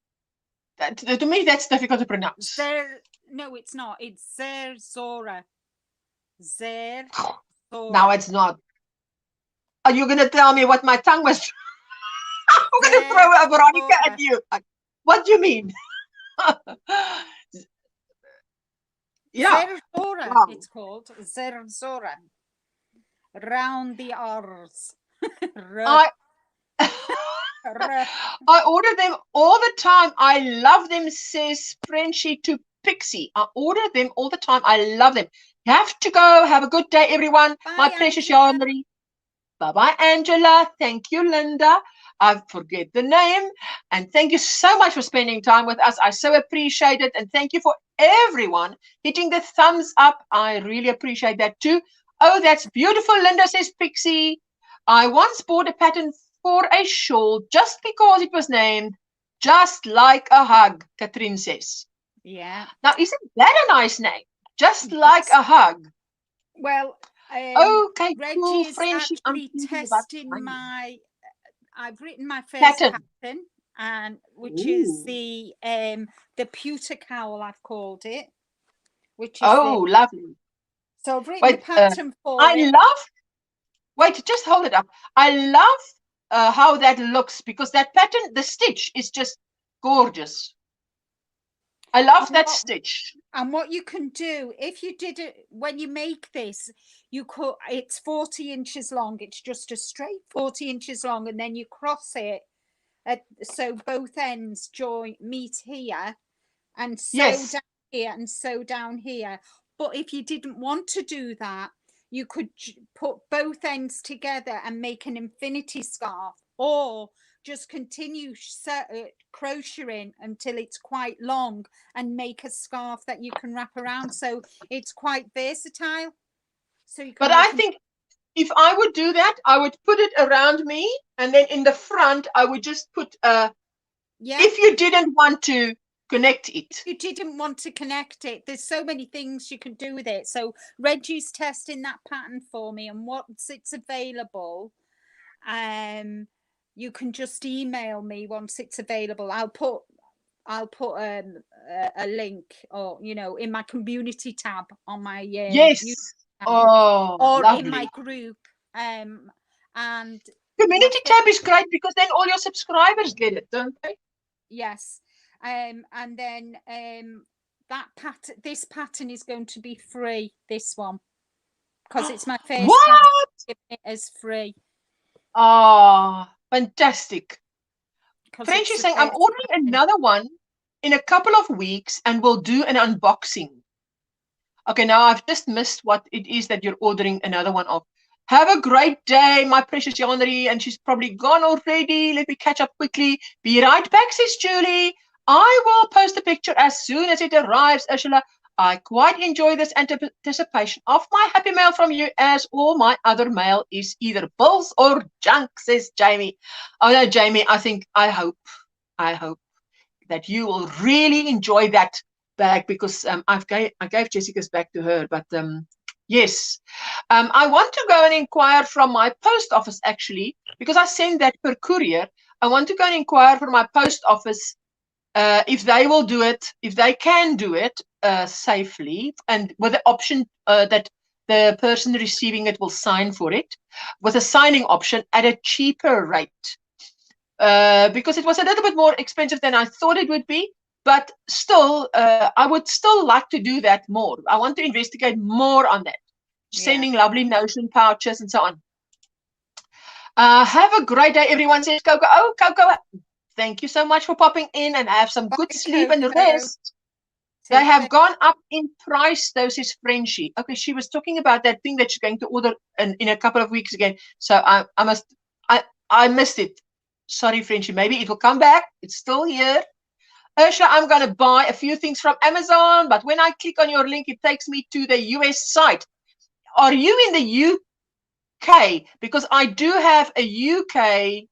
To me, that's difficult to pronounce. No, it's not. It's Zerzura. Now it's not. Are you going to tell me what my tongue was? I'm going to throw a Veronica at you. What do you mean? Yeah. Zerzura, it's called. Zerzura. Round the R's. I order them all the time. I love them, says Frenchie to Pixie. I order them all the time. I love them. You have to go. Have a good day, everyone. Bye, my precious yarnery. Bye-bye, Angela. Thank you, Linda. I forget the name. And thank you so much for spending time with us. I so appreciate it. And thank you for everyone hitting the thumbs up. I really appreciate that too. Oh, that's beautiful, Linda, says Pixie. I once bought a pattern for a shawl just because it was named Just Like a Hug, Catherine says. Yeah. Now, isn't that a nice name? Just Like a Hug. Well, Okay, Reggie cool, is Frenchie. I'm actually thinking about testing mine. I've written my first pattern, and which is the pewter cowl, I've called it, which is lovely. So I've written the pattern for it. Wait, just hold it up. I love how that looks, because that pattern, the stitch is just gorgeous. I love that stitch. And what you can do, if you did it when you make this, it's 40 inches long. It's just a straight 40 inches long, and then you cross it so both ends meet here, and sew down here and sew down here. But if you didn't want to do that, you could put both ends together and make an infinity scarf, or just continue crocheting until it's quite long and make a scarf that you can wrap around. So it's quite versatile. So you can But I think if I would do that, I would put it around me, and then in the front I would just put if you didn't want to connect it. You didn't want to connect it. There's so many things you can do with it. So Reggie's testing that pattern for me, and once it's available, you can just email me once it's available. I'll put a link, or in my community tab on my or lovely. in my group, and community tab is great, because then all your subscribers get it, don't they? Yes. And then this pattern is going to be free, this one, because it's my first pattern it is free. Fantastic. French is saying, I'm ordering another one in a couple of weeks, and we'll do an unboxing. Okay, now I've just missed what it is that you're ordering another one of. Have a great day, my precious Yonri. And she's probably gone already. Let me catch up quickly. Be right back, says Julie. I will post a picture as soon as it arrives, Ursula. I quite enjoy this anticipation of my happy mail from you, as all my other mail is either bills or junk, says Jamie. Oh no, Jamie, I hope that you will really enjoy that bag, because I gave Jessica's bag to her, but yes, I want to go and inquire from my post office, actually, because I send that per courier. I want to go and inquire from my post office if they will do it, if they can do it safely, and with the option that the person receiving it will sign for it, with a signing option at a cheaper rate, because it was a little bit more expensive than I thought it would be. But still, I would still like to do that more. I want to investigate more on that. Sending lovely notion pouches and so on. Have a great day, everyone, says Coco. Oh, Coco, thank you so much for popping in, and have some good sleep and rest. They have gone up in price, though, says Frenchie. Okay, she was talking about that thing that she's going to order in a couple of weeks again. So I missed it. Sorry, Frenchie. Maybe it will come back. It's still here. Ursula, I'm going to buy a few things from Amazon, but when I click on your link, it takes me to the US site. Are you in the UK? Because I do have a UK.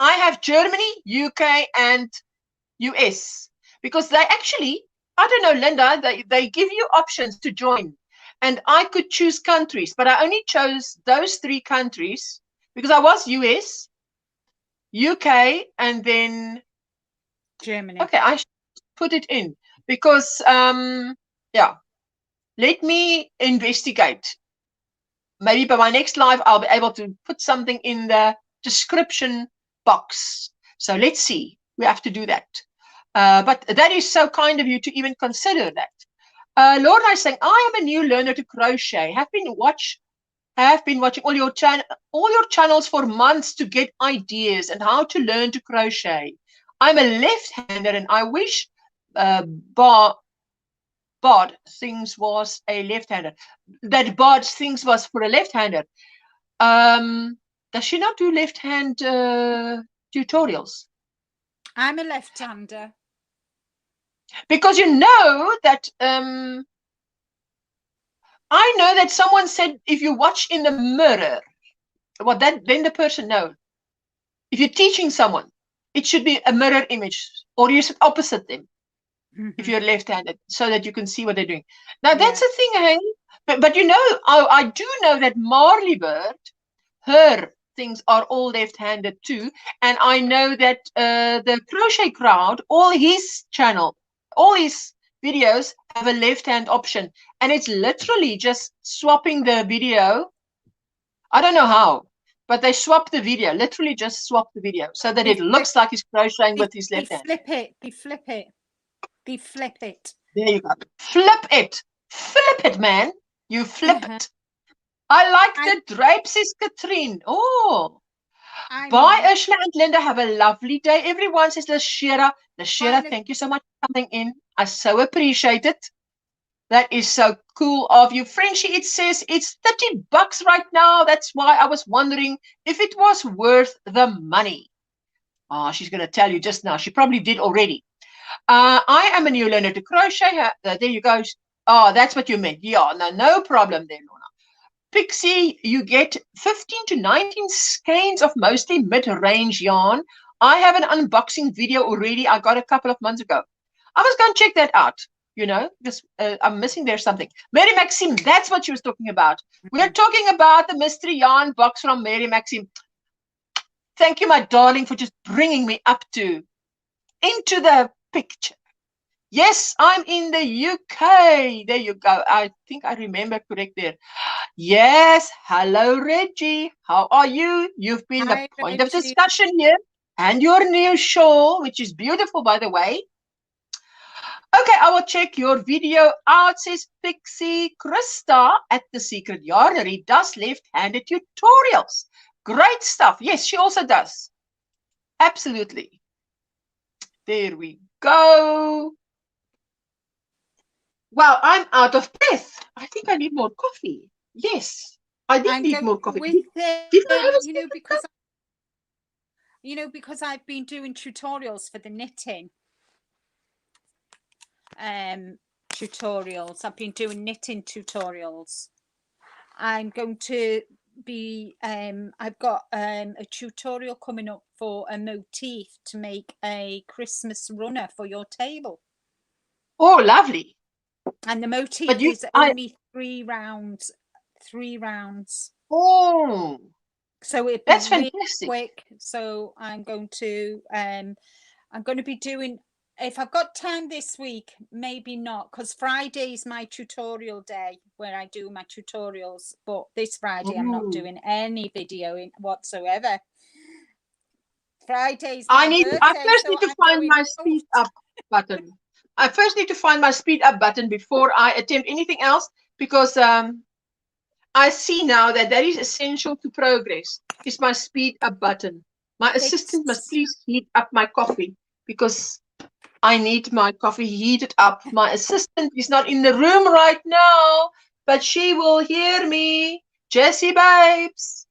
I have Germany, UK, and US. Because they actually, I don't know, Linda, they give you options to join. And I could choose countries, but I only chose those 3 countries because I was US, UK, and then Germany. Okay, I should put it in because let me investigate. Maybe by my next live I'll be able to put something in the description box. So let's see. We have to do that. But that is so kind of you to even consider that. Lord, I saying, I am a new learner to crochet. Have been watching all your channels for months to get ideas and how to learn to crochet. I'm a left-hander, and I wish Bod things was a left-hander. That Bod things was for a left-hander. Does she not do left-hand tutorials? I'm a left-hander. Because you know that I know that someone said if you watch in the mirror, well, then the person knows. If you're teaching someone, it should be a mirror image, or you should opposite them if you're left-handed, so that you can see what they're doing. Now that's the thing, hey? But you know, I do know that Marley Bird, her things are all left-handed too, and I know that the Crochet Crowd, all his channel, all his videos have a left-hand option, and it's literally just swapping the video. I don't know how, but they swap the video, literally just swap the video so that it looks like he's crocheting with his left hand. Flip it, flip it, flip it. There you go. Flip it, man. You flip it. I like the drapes, says Katrine. Oh, bye, Ursula and Linda. Have a lovely day. Everyone says Lashira. Lashira, thank you so much for coming in. I so appreciate it. That is so cool of you. Frenchie, it says it's $30 right now. That's why I was wondering if it was worth the money. Oh, she's going to tell you just now. She probably did already. I am a new learner to crochet. There you go. Oh, that's what you meant. Yeah, no problem there, Lorna. Pixie, you get 15 to 19 skeins of mostly mid-range yarn. I have an unboxing video already. I got a couple of months ago. I was going to check that out. You know, because I'm missing there something. Mary Maxime, that's what she was talking about. We're talking about the mystery yarn box from Mary Maxime. Thank you, my darling, for just bringing me up into the picture. Yes, I'm in the UK. There you go. I think I remember correct there. Yes, hello, Reggie. How are you? You've been the point of discussion here. And your new shawl, which is beautiful, by the way. Okay, I will check your video out, says Pixie. Krista at the Secret Yarnery does left-handed tutorials. Great stuff. Yes, she also does. Absolutely. There we go. Well, I'm out of breath. I think I need more coffee. Yes, I did need more coffee. Because I've been doing tutorials for the knitting. Tutorials. I've been doing knitting tutorials. I'm going to be I've got a tutorial coming up for a motif to make a Christmas runner for your table. Oh, lovely. And the motif is only 3 rounds. 3 rounds. Oh, so that's really fantastic. Quick. So I'm going to be doing, if I've got time this week, maybe not, because Friday is my tutorial day where I do my tutorials. But this Friday, I'm not doing any video whatsoever. Friday's my birthday, I first need to find my speed up button. I first need to find my speed up button before I attempt anything else, because I see now that is essential to progress. Is my speed up button. My assistant must please heat up my coffee, because I need my coffee heated up. My assistant is not in the room right now, but she will hear me. Jessie babes.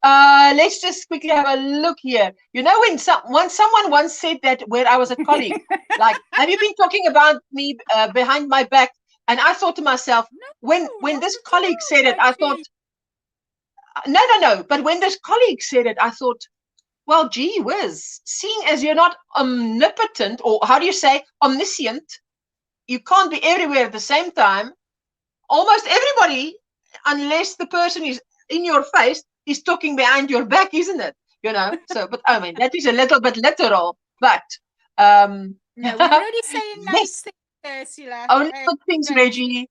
Let's just quickly have a look here. You know, when someone once said that, where I was a colleague, like, have you been talking about me behind my back? And I thought to myself, when this colleague said it, I thought, no. But when this colleague said it, I thought, well, gee whiz, seeing as you're not omnipotent, or how do you say, omniscient, you can't be everywhere at the same time. Almost everybody, unless the person is in your face, is talking behind your back, isn't it? You know, so, but I mean, that is a little bit literal, but no, we're already saying nice things, Ursula. Only good things, Reggie.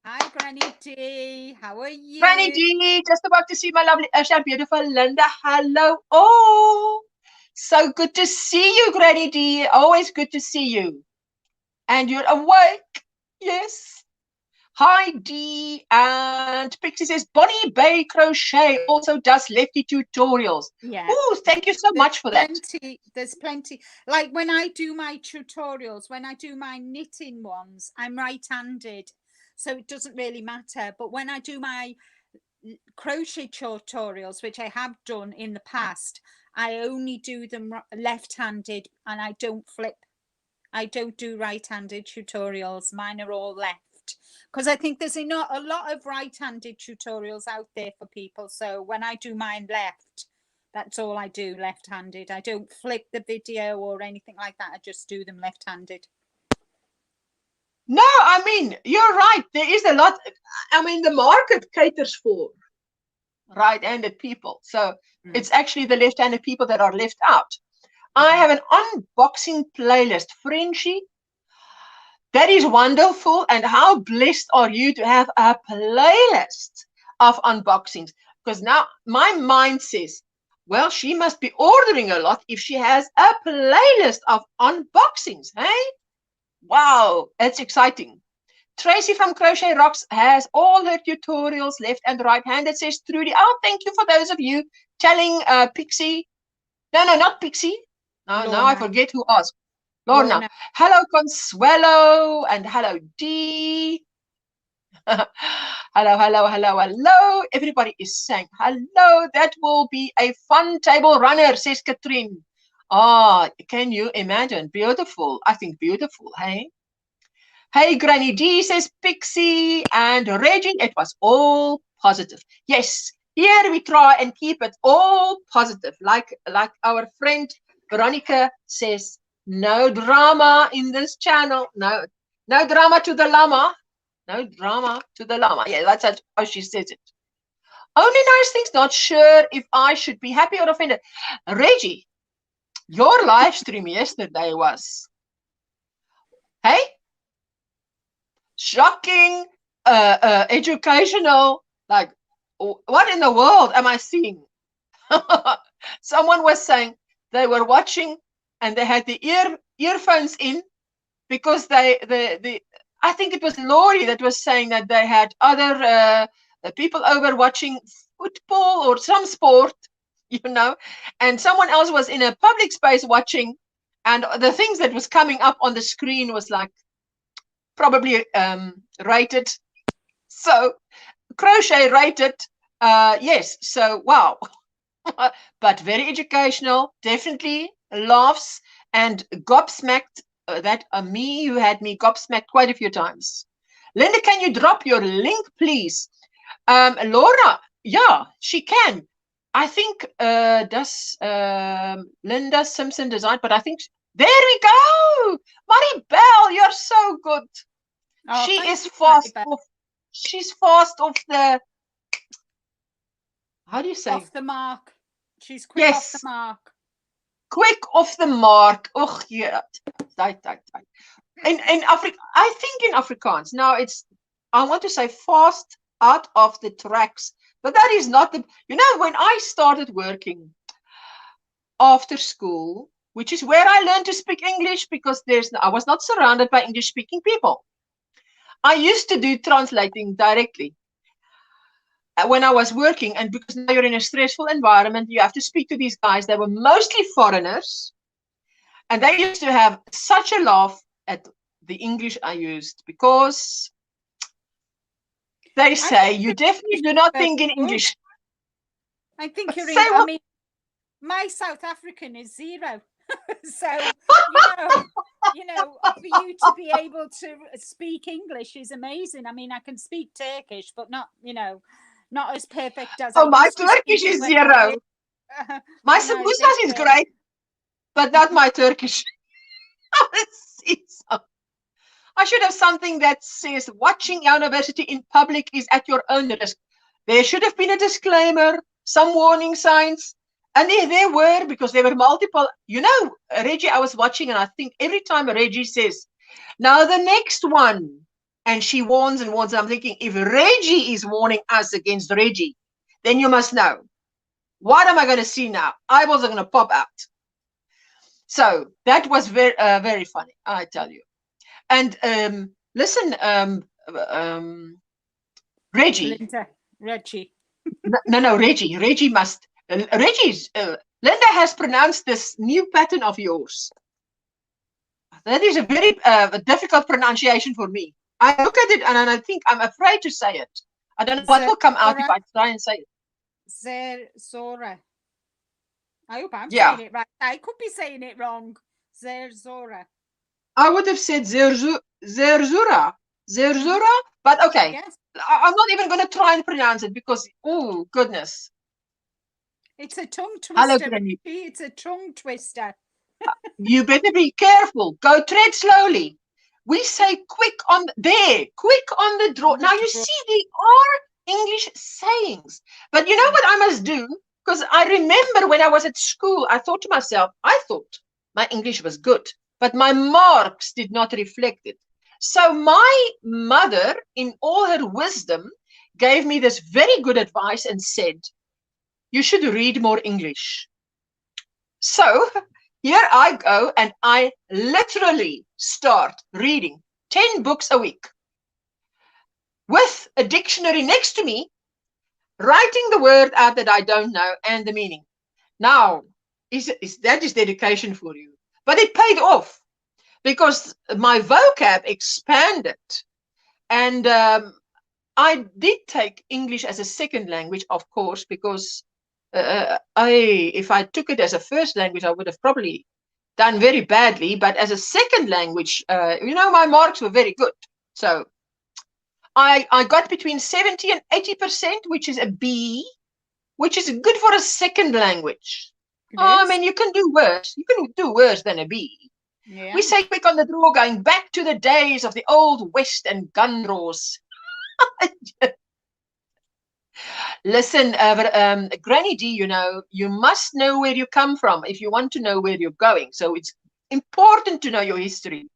Hi, Granny D. How are you? Granny D, just about to see my lovely Usha, beautiful Linda. Hello. Oh, so good to see you, Granny D. Always good to see you. And you're awake. Yes. Hi, Dee. And Pixie says, Bonnie Bay Crochet also does lefty tutorials. Yeah. Oh, thank you so much for that. There's plenty. Like when I do my tutorials, when I do my knitting ones, I'm right-handed, so it doesn't really matter. But when I do my crochet tutorials, which I have done in the past, I only do them left-handed, and I don't flip. I don't do right-handed tutorials. Mine are all left. left, because I think there's not a lot of right-handed tutorials out there for people. So when I do mine left, that's all I do, left-handed. I don't flip the video or anything like that. I just do them left-handed. No, I mean, you're right. There is a lot. I mean, the market caters for right-handed people. So it's actually the left-handed people that are left out. I have an unboxing playlist, Frenchie. That is wonderful. And how blessed are you to have a playlist of unboxings? Because now my mind says, well, she must be ordering a lot if she has a playlist of unboxings, hey? Wow, that's exciting. Tracy from Crochet Rocks has all her tutorials left and right-handed, says Trudy. Oh, thank you for those of you telling Pixie. No, not Pixie. Now I forget who asked. Lorna. Hello, Consuelo, and hello, Dee. hello. Everybody is saying hello. That will be a fun table runner, says Katrine. Ah, can you imagine? Beautiful. I think beautiful, hey? Hey, Granny D, says Pixie. And Reggie, it was all positive. Yes, here we try and keep it all positive. Like our friend Veronica says, no drama in this channel. No drama to the llama. No drama to the llama. Yeah, that's how she says it. Only nice things. Not sure if I should be happy or offended. Reggie, your live stream yesterday was, hey, shocking, educational. Like, what in the world am I seeing? Someone was saying they were watching and they had the earphones in because I think it was Laurie that was saying that they had other people over watching football or some sport, you know, and someone else was in a public space watching, and the things that was coming up on the screen was like probably rated. So Crochet rated, yes. So wow. But very educational, definitely laughs and gobsmacked. That me, you had me gobsmacked quite a few times. Linda, can you drop your link, please? Laura, yeah, she can. I think does Linda Simpson design, but I think there we go. Maribel, you're so good. Oh, she is fast off. She's fast off the. How do you say? Off the mark. She's quick off the mark. Quick off the mark. Oh, yeah. In Africa, I think in Afrikaans. Now I want to say fast out of the tracks, but that is not the. You know, when I started working after school, which is where I learned to speak English, because I was not surrounded by English-speaking people. I used to do translating directly when I was working, and because now you're in a stressful environment, you have to speak to these guys. They were mostly foreigners, and they used to have such a laugh at the English I used, because they say you definitely do not think in English. I think you're I mean, my South African is 0. So, you know, for you to be able to speak English is amazing. I mean, I can speak Turkish, but not, not as perfect as. Oh, my Turkish is 0. My samosas is great, but not my Turkish. I should have something that says watching university in public is at your own risk. There should have been a disclaimer, some warning signs. And there were, because there were multiple. You know, Reggie, I was watching, and I think every time Reggie says, now the next one, and she warns and warns, I'm thinking, if Reggie is warning us against Reggie, then you must know. What am I going to see now? Eyeballs are going to pop out. So that was very, very funny, I tell you. And listen, Reggie. Reggie. No, Reggie. Reggie must. Linda has pronounced this new pattern of yours. That is a very difficult pronunciation for me. I look at it and I think I'm afraid to say it. I don't know what will come out if I try and say it. Zerzora. I hope I'm saying it right. I could be saying it wrong. Zerzora. I would have said Zerzura. Zerzura, but okay. Yes. I'm not even going to try and pronounce it because, oh, goodness. It's a tongue Hello, twister. Granny. It's a tongue twister. You better be careful. Go tread slowly. We say quick on there, quick on the draw. Now you see, there are English sayings, but you know what I must do? Because I remember when I was at school, I thought to myself, I thought my English was good, but my marks did not reflect it. So my mother, in all her wisdom, gave me this very good advice and said, you should read more English. So here I go, and I literally start reading 10 books a week with a dictionary next to me, writing the word out that I don't know and the meaning. Now, that is dedication for you. But it paid off because my vocab expanded. And I did take English as a second language, of course, because if I took it as a first language, I would have probably done very badly. But as a second language, my marks were very good. So I got between 70 and 80%, which is a B, which is good for a second language. I mean, you can do worse. You can do worse than a B. Yeah. We say quick on the draw, going back to the days of the old West and gun draws. Listen, Granny D, you must know where you come from if you want to know where you're going. So it's important to know your history.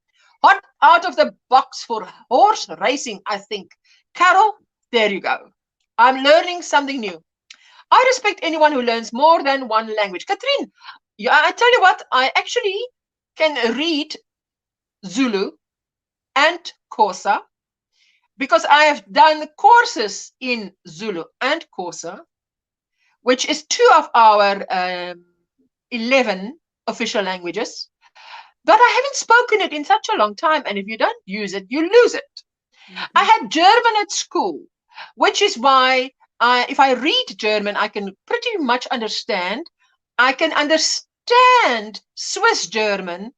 Hot out of the box for horse racing, I think. Carol, there you go. I'm learning something new. I respect anyone who learns more than one language. Katrine, I tell you what, I actually can read Zulu and Xhosa because I have done courses in Zulu and Xhosa, which is 2 of our 11 official languages. But I haven't spoken it in such a long time, and if you don't use it, you lose it. I had German at school, which is why if I read German, I can pretty much understand. I can understand Swiss German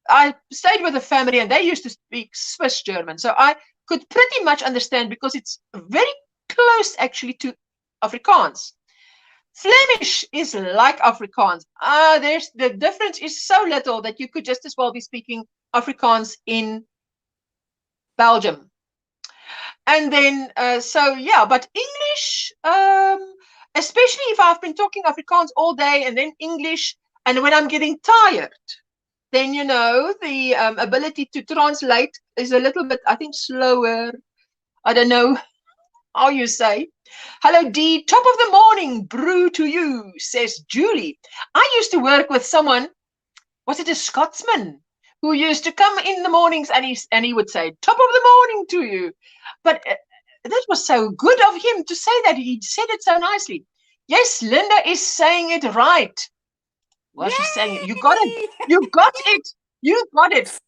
I stayed with a family and they used to speak Swiss German. So I could pretty much understand because it's very close actually to Afrikaans. Flemish is like Afrikaans. The difference is so little that you could just as well be speaking Afrikaans in Belgium. And then, but English, especially if I've been talking Afrikaans all day and then English, and when I'm getting tired, then, the ability to translate is a little bit, I think, slower. I don't know how you say. Hello, D. Top of the morning, brew to you, says Julie. I used to work with someone, was it a Scotsman, who used to come in the mornings and he would say, top of the morning to you. But that was so good of him to say that. He said it so nicely. Yes, Linda is saying it right. Well, she's saying it. You got it. You got it. You got it.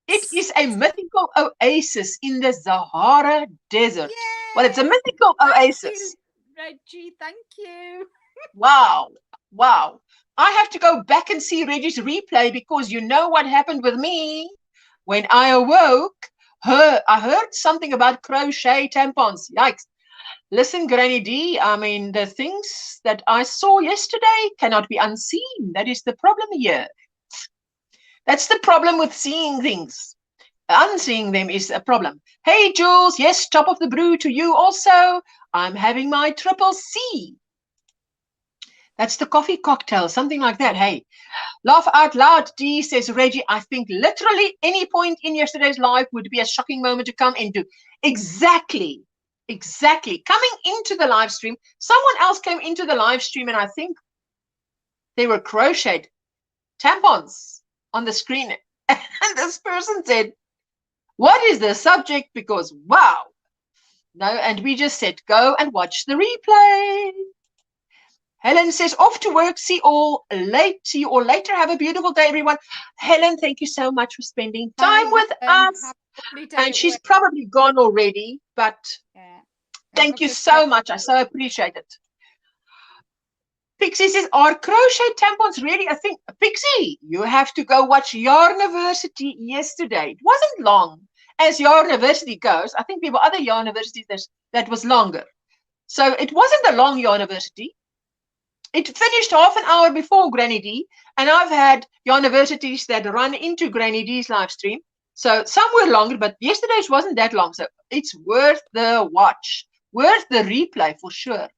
It is a mythical oasis in the Sahara Desert. Yay! Well, it's a mythical oasis. Reggie, thank you. Wow. Wow. I have to go back and see Reggie's replay because you know what happened with me? When I awoke, I heard something about crochet tampons. Yikes. Listen, Granny D, I mean, the things that I saw yesterday cannot be unseen. That is the problem here. That's the problem with seeing things. Unseeing them is a problem. Hey, Jules, yes, top of the brew to you also. I'm having my triple C. That's the coffee cocktail, something like that. Hey, laugh out loud, D, says Reggie. I think literally any point in yesterday's life would be a shocking moment to come into. Exactly. Exactly. Coming into the live stream, someone else came into the live stream and I think they were crocheted tampons on the screen. And this person said, what is the subject? Because wow. No, and we just said, go and watch the replay. Helen says, off to work. See you all later. Have a beautiful day, everyone. Helen, thank you so much for spending time with us. And she's probably gone already, but thank you so much. I so appreciate it. Pixie says, are crochet tampons really a thing? Pixie, you have to go watch Yarniversity yesterday. It wasn't long. as your university goes, I think there were other universities that was longer. So it wasn't a long university. It finished half an hour before Granny D, and I've had universities that run into Granny D's live stream. So some were longer, but yesterday's wasn't that long. So it's worth the watch, worth the replay for sure.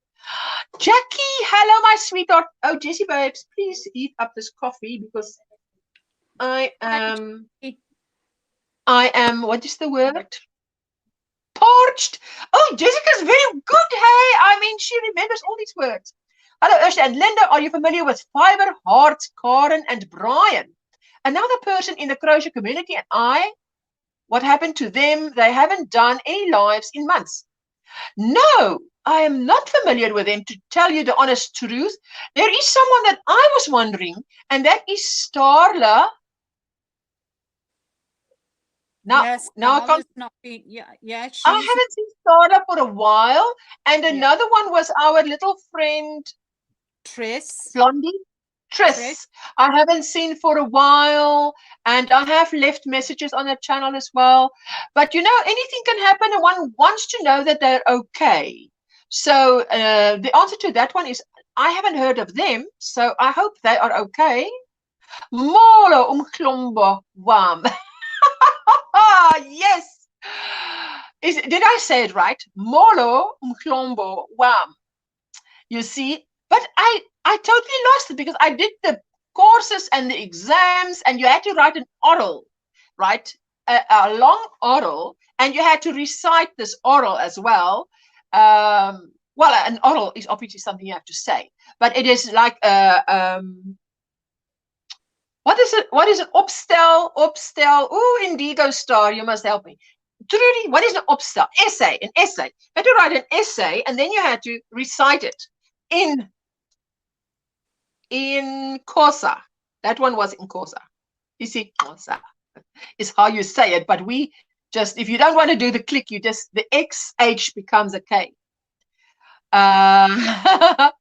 Jackie, hello, my sweetheart. Oh, Jessie babes, please eat up this coffee because I am, what is the word? Parched. Oh, Jessica's very good. Hey, I mean, she remembers all these words. Hello, Ursula and Linda. Are you familiar with Fiber, Hearts, Karen, and Brian? Another person in the crochet community, and what happened to them? They haven't done any lives in months. No, I am not familiar with them, to tell you the honest truth. There is someone that I was wondering, and that is Starla. Now, yes, now I can't. Not been, yeah, I haven't seen Starla for a while, and another one was our little friend Tris. Blondie. Tris. I haven't seen for a while, and I have left messages on the channel as well. But you know, anything can happen, and one wants to know that they're okay. So the answer to that one is I haven't heard of them, so I hope they are okay. Molo umklombo wam. Yes. Did I say it right? Molo umklombo wam. You see, but I totally lost it because I did the courses and the exams, and you had to write an oral, right? A long oral, and you had to recite this oral as well. Well, an oral is obviously something you have to say, but it is like what is it? What is an opstel? Opstel. Oh, Indigo Star, you must help me. Trudy, what is an opstel? Essay, an essay. You had to write an essay, and then you had to recite it in Xhosa. That one was in Xhosa. You see, Xhosa is how you say it, but we just, if you don't want to do the click, you just, the XH becomes a K. Have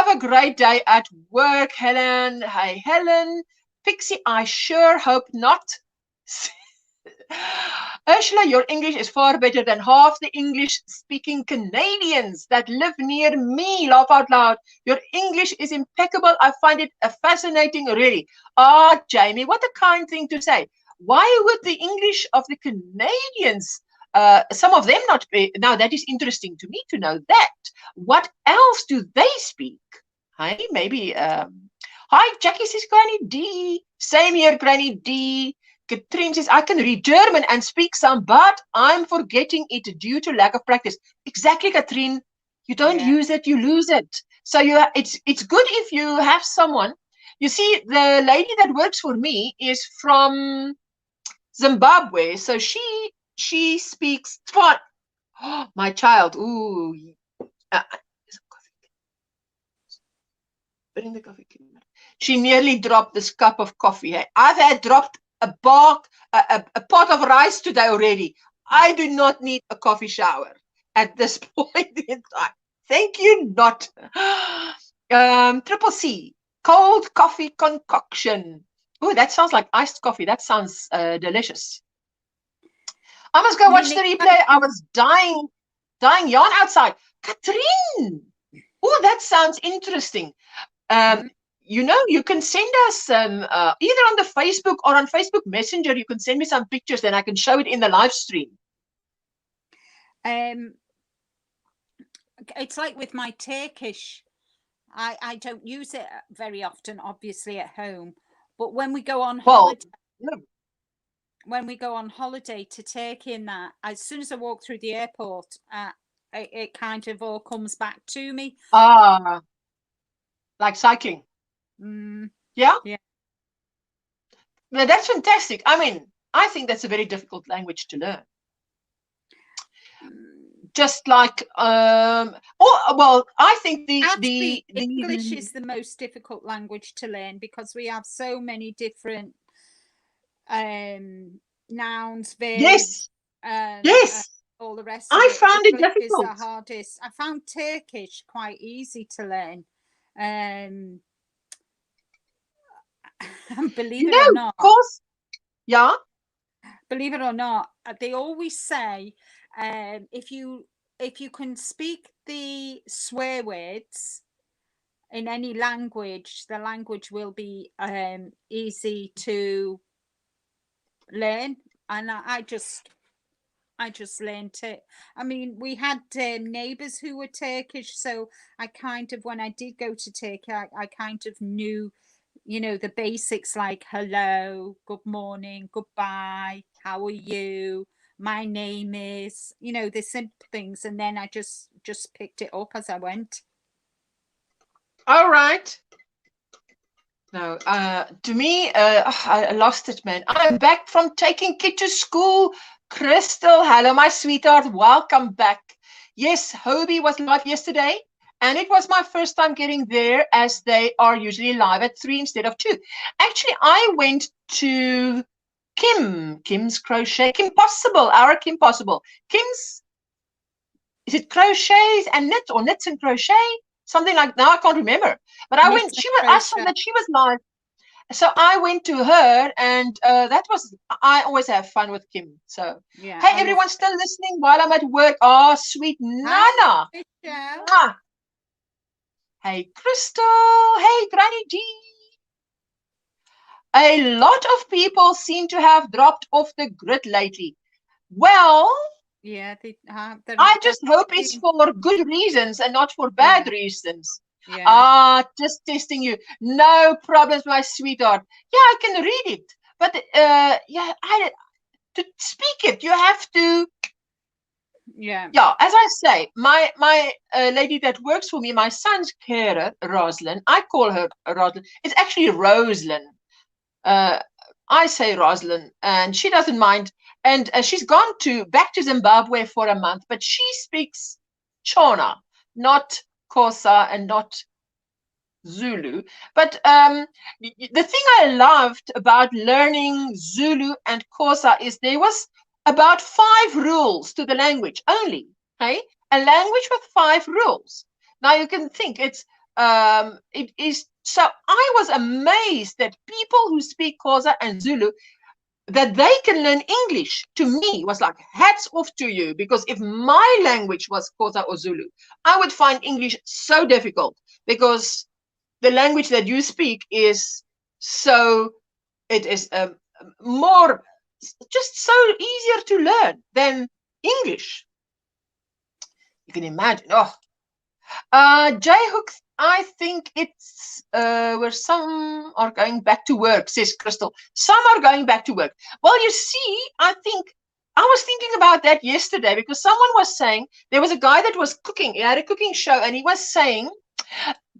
a great day at work, Helen. Hey, Helen. Pixie, I sure hope not. Ursula, your English is far better than half the English-speaking Canadians that live near me. Laugh out loud. Your English is impeccable. I find it fascinating, really. Ah, Jamie, what a kind thing to say. Why would the English of the Canadians, some of them not be? Now, that is interesting to me to know that. What else do they speak? Hey, maybe. Hi, Jackie says Granny D. Same here, Granny D. Katrine says, I can read German and speak some, but I'm forgetting it due to lack of practice. Exactly, Katrine. You don't use it, you lose it. So it's good if you have someone. You see, the lady that works for me is from Zimbabwe. So she speaks Tswana. Oh, my child. Ooh. Bring the coffee. She nearly dropped this cup of coffee. Hey? I've had dropped a pot of rice today already. I do not need a coffee shower at this point in time. Thank you not. Triple C, cold coffee concoction. Oh, that sounds like iced coffee. That sounds delicious. I must go watch the replay. I was dying yarn outside. Katrine. Oh, that sounds interesting. You know, you can send us either on the Facebook or on Facebook Messenger. You can send me some pictures, then I can show it in the live stream. It's like with my Turkish. I don't use it very often, obviously at home. But when we go on holiday, when we go on holiday to Turkey, and that, as soon as I walk through the airport, it kind of all comes back to me. Ah, like cycling. Yeah? Yeah. Well, that's fantastic. I mean, I think that's a very difficult language to learn. Just like, well, I think the English is the most difficult language to learn because we have so many different nouns, verbs, yes, all the rest. I found it difficult. Is the hardest. I found Turkish quite easy to learn. Believe it or not, of course, yeah. believe it or not, they always say if you can speak the swear words in any language, the language will be easy to learn. And I just learned it. I mean, we had neighbors who were Turkish, so I kind of, when I did go to Turkey, I kind of knew, you know, the basics like hello, good morning, goodbye, how are you, my name is, you know, the simple things. And then I just picked it up as I went. All right. No, to me, I lost it, man. I'm back from taking kid to school. Crystal, hello, my sweetheart. Welcome back. Yes, Hobie was live yesterday, and it was my first time getting there, as they are usually live at 3 instead of 2. Actually, I went to Kim's Crochet, Kim Possible, our Kim Possible. Kim's, is it crochets and knits, or knits and crochet? Something like, now I can't remember. But I went, I saw that she was live. So I went to her, and that was, I always have fun with Kim. So, yeah, hey, everyone still listening while I'm at work? Oh, sweet Nana. Hi, hey, Crystal. Hey, Granny D. A lot of people seem to have dropped off the grid lately. Well, yeah, I just hope it's for good reasons and not for bad reasons. Yeah. Just testing you. No problems, my sweetheart. Yeah, I can read it, but yeah, to speak it, you have to. Yeah. Yeah. As I say, my lady that works for me, my son's carer, Roslyn. I call her Roslyn. It's actually Roslyn. I say Roslyn, and she doesn't mind. And she's gone back to Zimbabwe for a month, but she speaks Shona, not Xhosa and not Zulu. But the thing I loved about learning Zulu and Xhosa is there was about 5 rules to the language only. Okay, a language with 5 rules. Now you can think it is. So I was amazed that people who speak Xhosa and Zulu, that they can learn English, to me was like hats off to you, because if my language was Xhosa or Zulu, I would find English so difficult, because the language that you speak is so, it is more, just so easier to learn than English. You can imagine. J-Hook, I think it's where some are going back to work, says Crystal. Some are going back to work. Well, you see, I was thinking about that yesterday, because someone was saying, there was a guy that was cooking, he had a cooking show, and he was saying,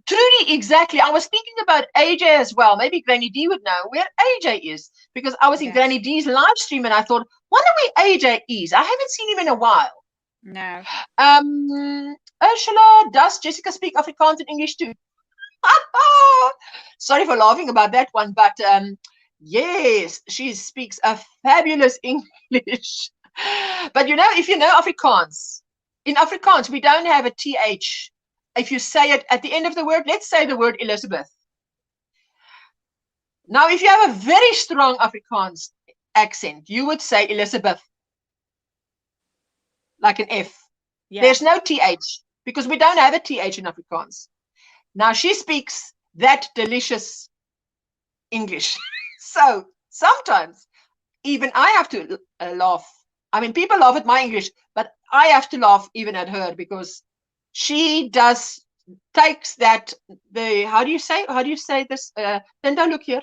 Trudy, exactly, I was thinking about AJ as well. Maybe Granny D would know where AJ is, because I was in Granny D's live stream, and I thought, wonder where AJ is. I haven't seen him in a while. No. Ursula, does Jessica speak Afrikaans and English too? Sorry for laughing about that one, but yes, she speaks a fabulous English. But you know, if you know Afrikaans, in Afrikaans, we don't have a TH. If you say it at the end of the word, let's say the word Elizabeth. Now, if you have a very strong Afrikaans accent, you would say Elizabeth, like an F. Yeah. There's no TH, because we don't have a TH in Afrikaans. Now, she speaks that delicious English. So sometimes even I have to laugh. I mean, people laugh at my English, but I have to laugh even at her, because she takes that, how do you say this? Linda, look here.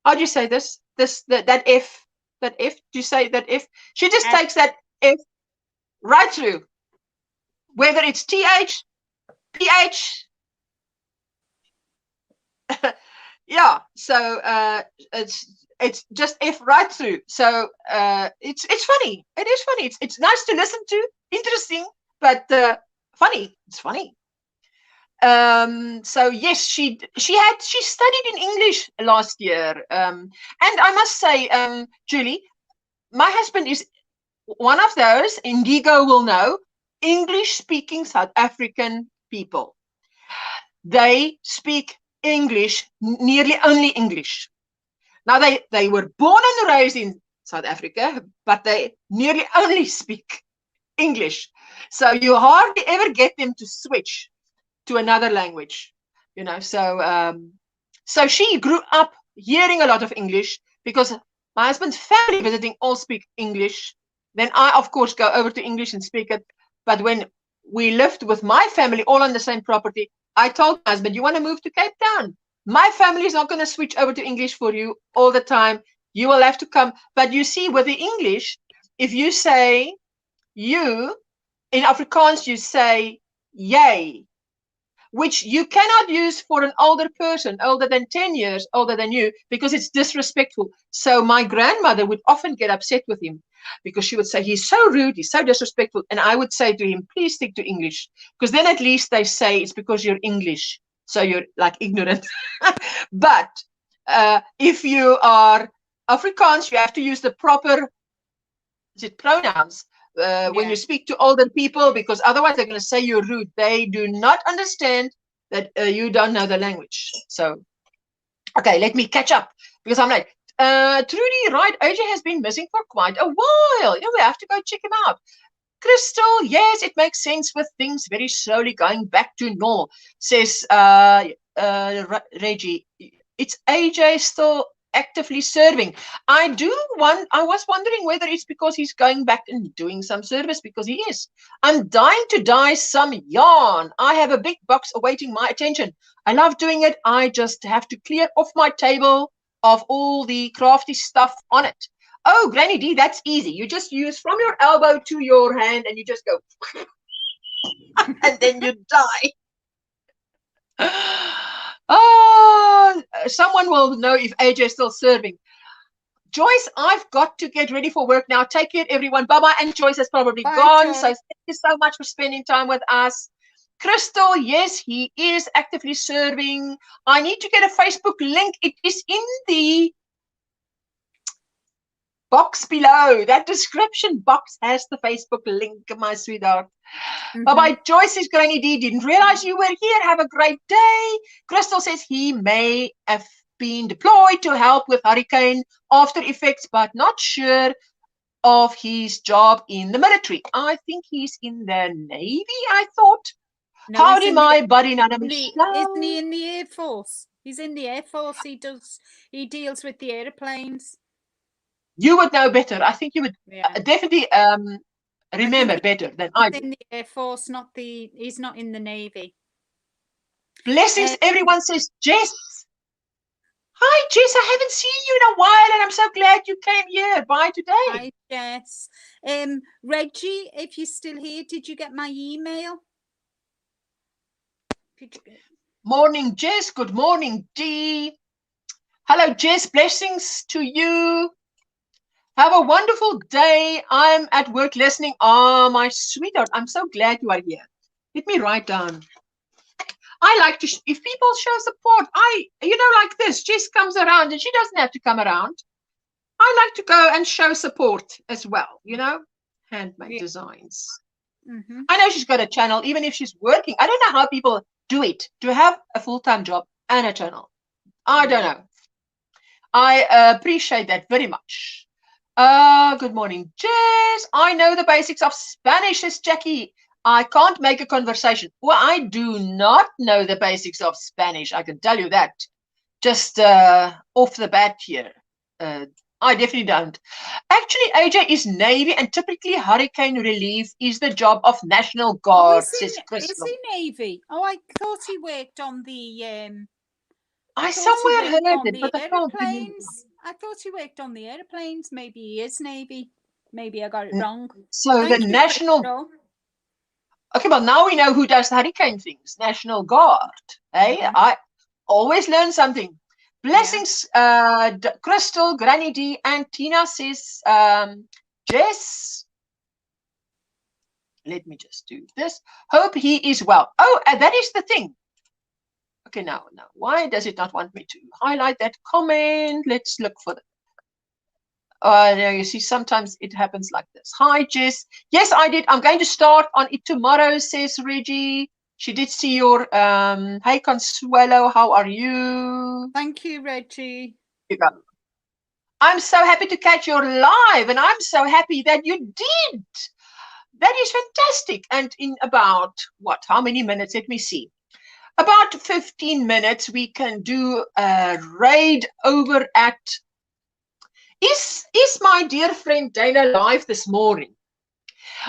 How do you say this? That F, do you say that F? She just takes that F right through, whether it's TH, PH. Yeah, so it's just F right through. So it's funny. It is funny. It's nice to listen to, interesting, but funny. It's funny. So yes, she studied in English last year, and I must say, Julie, my husband is one of those, Indigo will know, English-speaking South African people. They speak English, nearly only English. Now, they were born and raised in South Africa, but they nearly only speak English. So you hardly ever get them to switch to another language, you know. So she grew up hearing a lot of English because my husband's family visiting all speak English. Then I, of course, go over to English and speak it. But when we lived with my family all on the same property, I told my husband, you want to move to Cape Town? My family is not going to switch over to English for you all the time. You will have to come. But you see, with the English, if you say you, in Afrikaans, you say yay, which you cannot use for an older person, older than 10 years older than you, because it's disrespectful. So my grandmother would often get upset with him because she would say, he's so rude, he's so disrespectful. And I would say to him, please stick to English, because then at least they say it's because you're English, so you're like ignorant. But if you are Afrikaans, you have to use the proper pronouns when you speak to older people, because otherwise they're going to say you're rude. They do not understand that you don't know the language. So, okay, let me catch up because I'm late. Trudy, right, AJ has been missing for quite a while. You know, we have to go check him out. Crystal, yes, it makes sense with things very slowly going back to normal, says Reggie. It's AJ still actively serving. I was wondering whether it's because he's going back and doing some service, because he is. I'm dying to dye some yarn. I have a big box awaiting my attention. I love doing it. I just have to clear off my table of all the crafty stuff on it. Oh, Granny D, that's easy. You just use from your elbow to your hand and you just go and then you dye. Oh, someone will know if AJ is still serving. Joyce, I've got to get ready for work now. Take care, everyone. Bye-bye. And Joyce has probably gone. Joyce. So thank you so much for spending time with us. Crystal, yes, he is actively serving. I need to get a Facebook link. It is in the box below. That description box has the Facebook link, my sweetheart. Bye-bye. Joyce says, Granny D, didn't realize you were here. Have a great day. Crystal says he may have been deployed to help with hurricane after effects, but not sure of his job in the military. I think he's in the Navy, I thought. No, howdy, my buddy Nana. Isn't he in the Air Force? He's in the Air Force. He deals with the airplanes. You would know better. I think you would definitely remember better than I do. He's in the Air Force, he's not in the Navy. Blessings, everyone, says Jess. Hi, Jess. I haven't seen you in a while, and I'm so glad you came here. Bye today. Hi, Jess. Reggie, if you're still here, did you get my email? Morning, Jess. Good morning, Dee. Hello, Jess. Blessings to you. Have a wonderful day. I'm at work listening. Oh, my sweetheart, I'm so glad you are here. Let me write down. I like to, if people show support, like this, Jess comes around and she doesn't have to come around. I like to go and show support as well, handmade designs. I know she's got a channel, even if she's working. I don't know how people do it, to have a full-time job and a channel. I don't know. I appreciate that very much. Good morning, Jess. I know the basics of Spanish, says Jackie. I can't make a conversation. Well, I do not know the basics of Spanish. I can tell you that. Just off the bat here. I definitely don't. Actually, AJ is Navy, and typically hurricane relief is the job of National Guard, says Crystal. Is he Navy? Oh, I thought he worked on the... I somewhere heard it, but I can't remember. I thought he worked on the airplanes. Maybe he is Navy. Maybe I got it wrong. So the National... Okay, well, now we know who does hurricane things. National Guard. Hey, I always learn something. Blessings, Crystal, Granny D, and Tina says, Jess. Let me just do this. Hope he is well. Oh, that is the thing. Okay, now, why does it not want me to highlight that comment? Let's look for that. You see, sometimes it happens like this. Hi, Jess. Yes, I did. I'm going to start on it tomorrow, says Reggie. She did see your, hey, Consuelo, how are you? Thank you, Reggie. You go. I'm so happy to catch your live, and I'm so happy that you did. That is fantastic. And in about, what, how many minutes? Let me see. About 15 minutes, we can do a raid over at... Is my dear friend Dana live this morning?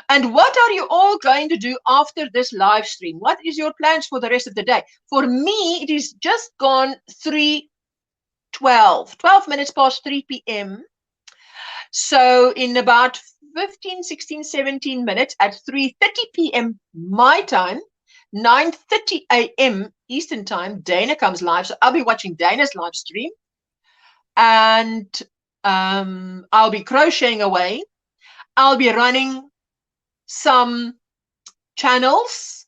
And what are you all going to do after this live stream? What is your plans for the rest of the day? For me, it is just gone 12 minutes past 3 p.m. So in about 15, 16, 17 minutes at 3:30 p.m. my time, 9:30 a.m. Eastern time, Dana comes live. So I'll be watching Dana's live stream. And I'll be crocheting away. I'll be running some channels.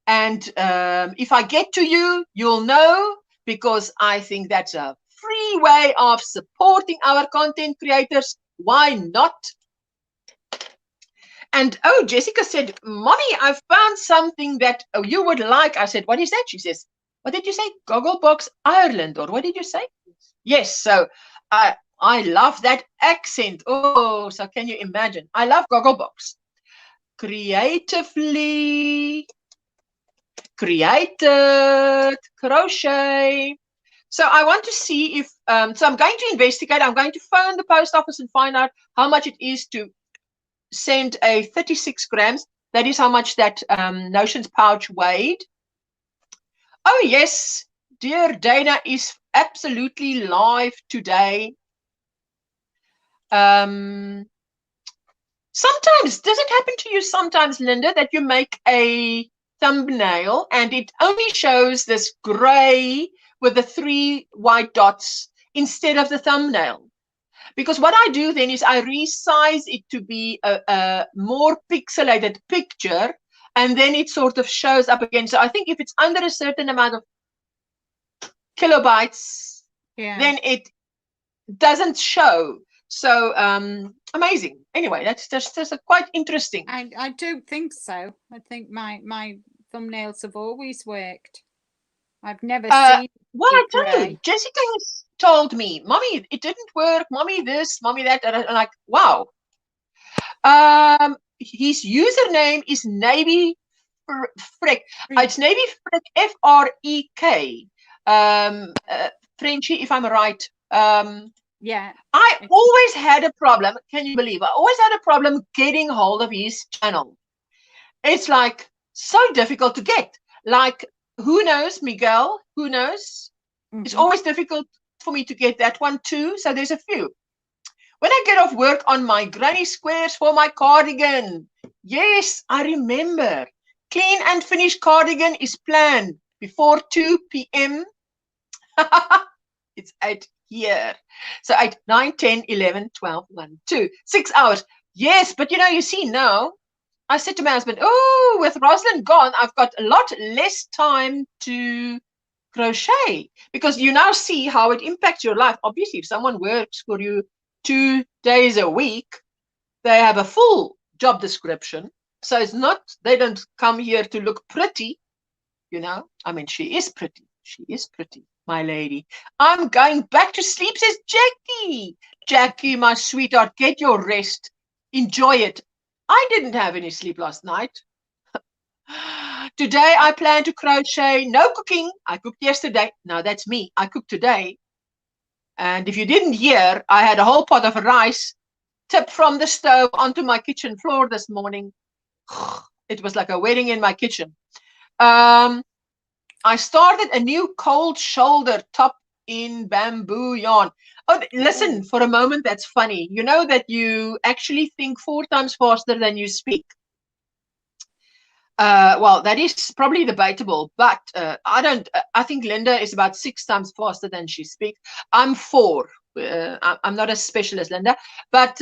And if I get to you, you'll know, because I think that's a free way of supporting our content creators. Why not? And oh, Jessica said, Mommy, I found something that you would like. I said, what is that? She says, what did you say? Gogglebox Ireland, or what did you say? Yes, so I love that accent. Oh, so can you imagine? I love Gogglebox. Creatively created crochet. So I want to see if, so I'm going to investigate. I'm going to phone the post office and find out how much it is to send a 36 grams. That is how much that Notions pouch weighed. Oh, yes, dear Dana is absolutely live today. Sometimes, does it happen to you sometimes, Linda, that you make a thumbnail and it only shows this gray with the 3 white dots instead of the thumbnail? Because what I do then is I resize it to be a more pixelated picture, and then it sort of shows up again. So I think if it's under a certain amount of kilobytes, then it doesn't show. So amazing. Anyway, that's quite interesting. I do think so. I think my thumbnails have always worked. I've never seen. Well, I tell you, Jessica has told me, Mommy, it didn't work. Mommy this, Mommy that. And I'm like, wow. His username is Navy Frick. It's Navy Frick, F-R-E-K. Frenchy, if I'm right. Yeah. I always had a problem. Can you believe? I always had a problem getting hold of his channel. It's like so difficult to get. Like, who knows, Miguel? Who knows? Mm-hmm. It's always difficult for me to get that one too. So there's a few. When I get off work on my granny squares for my cardigan. Yes, I remember. Clean and finished cardigan is planned before 2 p.m. It's 8 here. So 8, 9, 10, 11, 12, 1, 2, 6 hours. Yes, but you see now, I said to my husband, oh, with Rosalind gone, I've got a lot less time to crochet, because you now see how it impacts your life. Obviously, if someone works for you 2 days a week, they have a full job description. So it's not, they don't come here to look pretty, I mean, she is pretty. She is pretty, my lady. I'm going back to sleep, says Jackie. Jackie, my sweetheart, get your rest. Enjoy it. I didn't have any sleep last night. Today, I plan to crochet. No cooking. I cooked yesterday. Now, that's me. I cooked today. And if you didn't hear, I had a whole pot of rice tipped from the stove onto my kitchen floor this morning. It was like a wedding in my kitchen. I started a new cold shoulder top in bamboo yarn. Oh, listen, for a moment, that's funny. You know that you actually think 4 times faster than you speak. Well, that is probably debatable, but I think Linda is about 6 times faster than she speaks. I'm 4. I'm not a specialist, Linda. But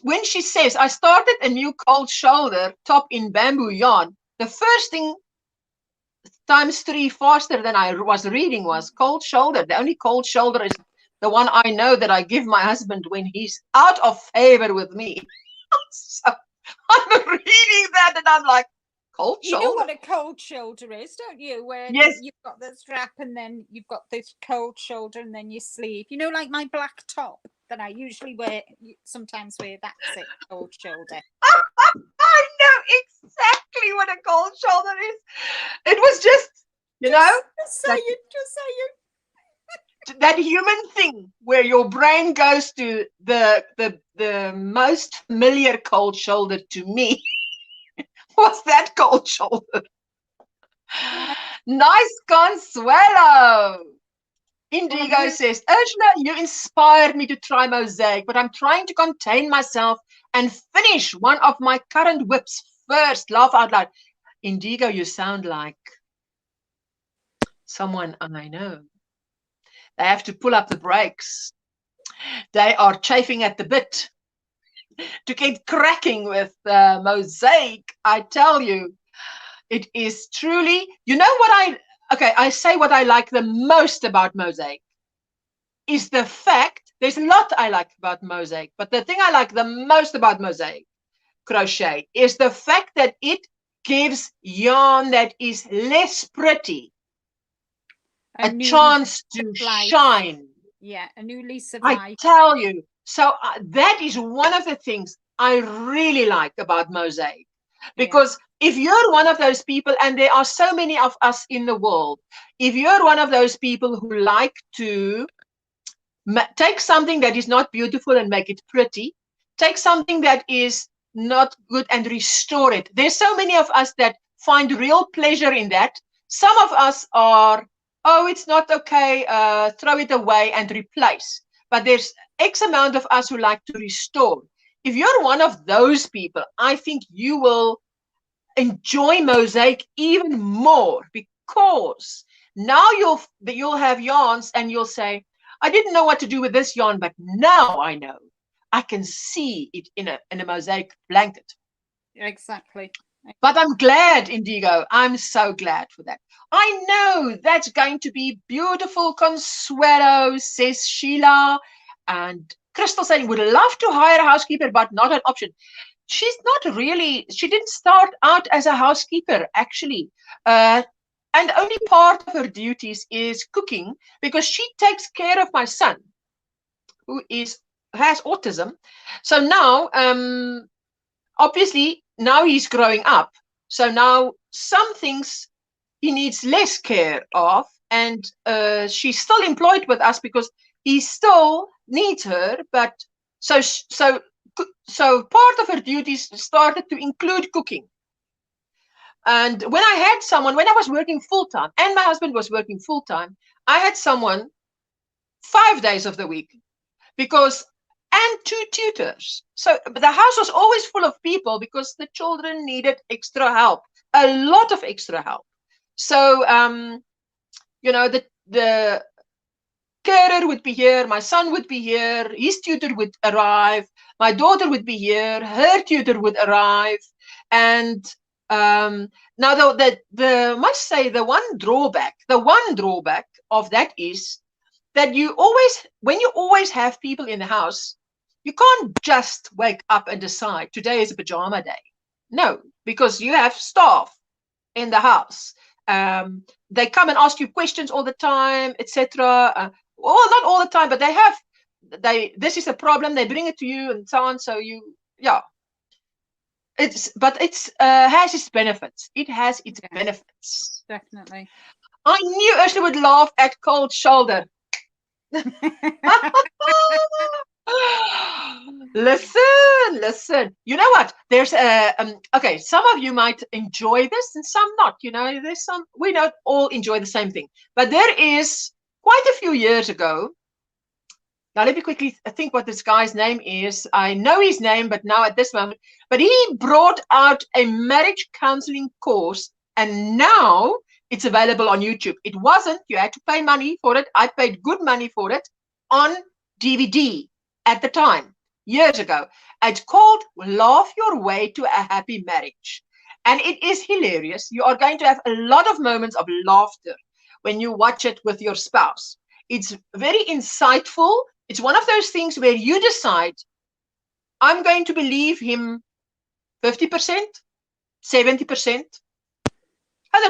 when she says, I started a new cold shoulder top in bamboo yarn, the first thing times 3 faster than I was reading was cold shoulder. The only cold shoulder is the one I know that I give my husband when he's out of favor with me. So I'm reading that and I'm like, Cold You know shoulder. what a cold shoulder is, don't you? Where Yes. you've got the strap and then you've got this cold shoulder and then your sleeve. You know, like my black top that I usually wear, sometimes wear, that's it, cold shoulder. I know exactly what a cold shoulder is. It was just, you know, Just saying. that human thing where your brain goes to the most familiar cold shoulder to me was that cold shoulder. Nice Consuelo. Indigo says, Ursula, you inspired me to try mosaic, but I'm trying to contain myself and finish one of my current whips first. Laugh out loud. Indigo, you sound like someone I know. They have to pull up the brakes. They are chafing at the bit to get cracking with mosaic. I tell you, it is truly, you know what I say what I like the most about mosaic is the fact, there's a lot I like about mosaic, but the thing I like the most about mosaic crochet is the fact that it gives yarn that is less pretty a chance to shine. Yeah, a new lease of life. I tell you. So that is one of the things I really like about mosaic. Because if you're one of those people, and there are so many of us in the world, if you're one of those people who like to take something that is not beautiful and make it pretty, take something that is not good and restore it. There's so many of us that find real pleasure in that. Some of us are, oh, it's not okay, throw it away and replace. But there's X amount of us who like to restore. If you're one of those people, I think you will enjoy mosaic even more, because now you'll have yarns and you'll say, I didn't know what to do with this yarn, but now I know. I can see it in a mosaic blanket. Exactly. But I'm glad, Indigo. I'm so glad for that. I know that's going to be beautiful, Consuelo, says Sheila. And Crystal saying, would love to hire a housekeeper, but not an option. She's not really, she didn't start out as a housekeeper, actually. And only part of her duties is cooking, because she takes care of my son, who has autism. So now, obviously, now he's growing up. So now some things he needs less care of, and she's still employed with us because he still needs her. But so part of her duties started to include cooking. And when I had someone, when I was working full-time and my husband was working full-time, I had someone 5 days of the week, and 2 tutors. So the house was always full of people because the children needed extra help, a lot of extra help. So, you know, the carer would be here, my son would be here, his tutor would arrive, my daughter would be here, her tutor would arrive. And now must say the one drawback of that is that when you always have people in the house, you can't just wake up and decide today is a pajama day. No, because you have staff in the house. They come and ask you questions all the time, etc. Well, not all the time, but this is a problem, they bring it to you and so on. So it has its benefits. It has its benefits. Definitely. I knew Ursula would laugh at cold shoulder. Listen. You know what? There's okay, some of you might enjoy this and some not. You know, we don't all enjoy the same thing. But there is quite a few years ago. Now let me quickly think what this guy's name is. I know his name, but now at this moment, but he brought out a marriage counseling course, and now it's available on YouTube. It wasn't, you had to pay money for it. I paid good money for it on DVD at the time, years ago. It's called Laugh Your Way to a Happy Marriage. And it is hilarious. You are going to have a lot of moments of laughter when you watch it with your spouse. It's very insightful. It's one of those things where you decide, I'm going to believe him 50%, 70%,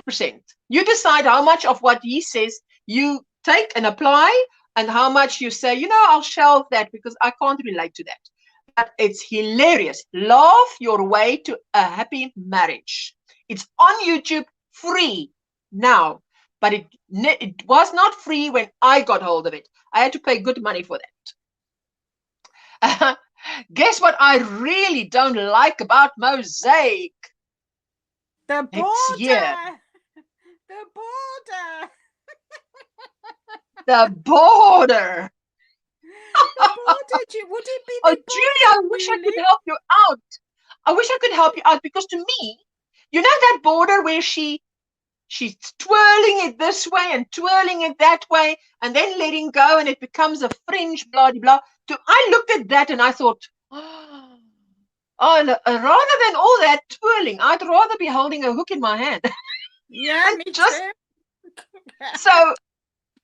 100%. You decide how much of what he says you take and apply, and how much you say, you know, I'll shelve that because I can't relate to that. But it's hilarious. Laugh your way to a happy marriage. It's on YouTube, free now, but it was not free when I got hold of it. I had to pay good money for that. Guess what I really don't like about mosaic? The border. It's here. The border. The border. The border. Would it be the Oh, Julie, I wish I could help you out. I wish I could help you out, because to me, you know that border where she's twirling it this way and twirling it that way and then letting go and it becomes a fringe, blah, blah, blah. I looked at that and I thought, oh, rather than all that twirling, I'd rather be holding a hook in my hand. Yeah, me too. So,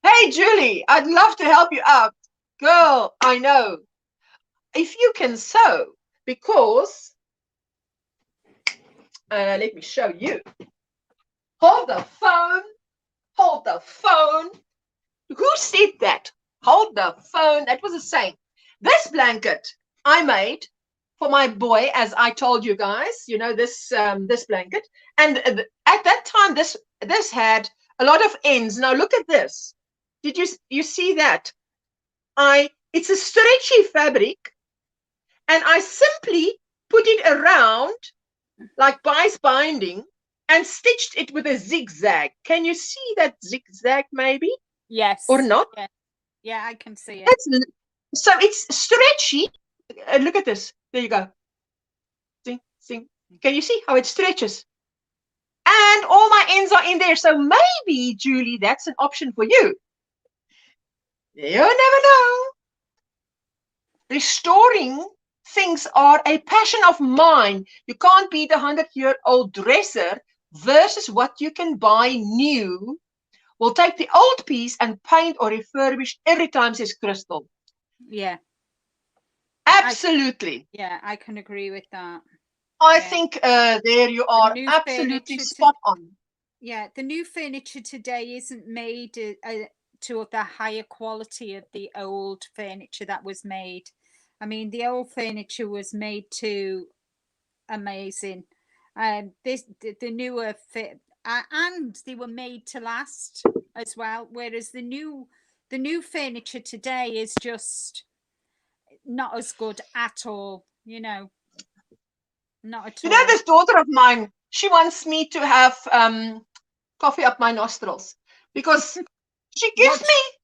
hey, Julie, I'd love to help you out. Girl, I know. If you can sew, because, let me show you. Hold the phone. Hold the phone. Who said that? Hold the phone. That was a saying. This blanket I made for my boy, as I told you guys, you know, this blanket. And at that time, this had a lot of ends. Now look at this. Did you see that? It's a stretchy fabric, and I simply put it around like bias binding and stitched it with a zigzag. Can you see that zigzag maybe? Yes. Or not? Yeah, yeah, I can see it. So it's stretchy. Look at this. There you go. See, see. Can you see how it stretches? And all my ends are in there. So maybe, Julie, that's an option for you. You never know. Restoring things are a passion of mine. You can't be the 100-year-old dresser versus what you can buy new. We'll take the old piece and paint or refurbish every time, says Crystal. Yeah. Absolutely. I can agree with that. I think there you are, absolutely spot on. Yeah, the new furniture today isn't made to the higher quality of the old furniture that was made. I mean, the old furniture was made to amazing. The newer fit, and they were made to last as well. Whereas the new furniture today is just not as good at all. You know, not at all. You know, this daughter of mine, she wants me to have coffee up my nostrils because she gives me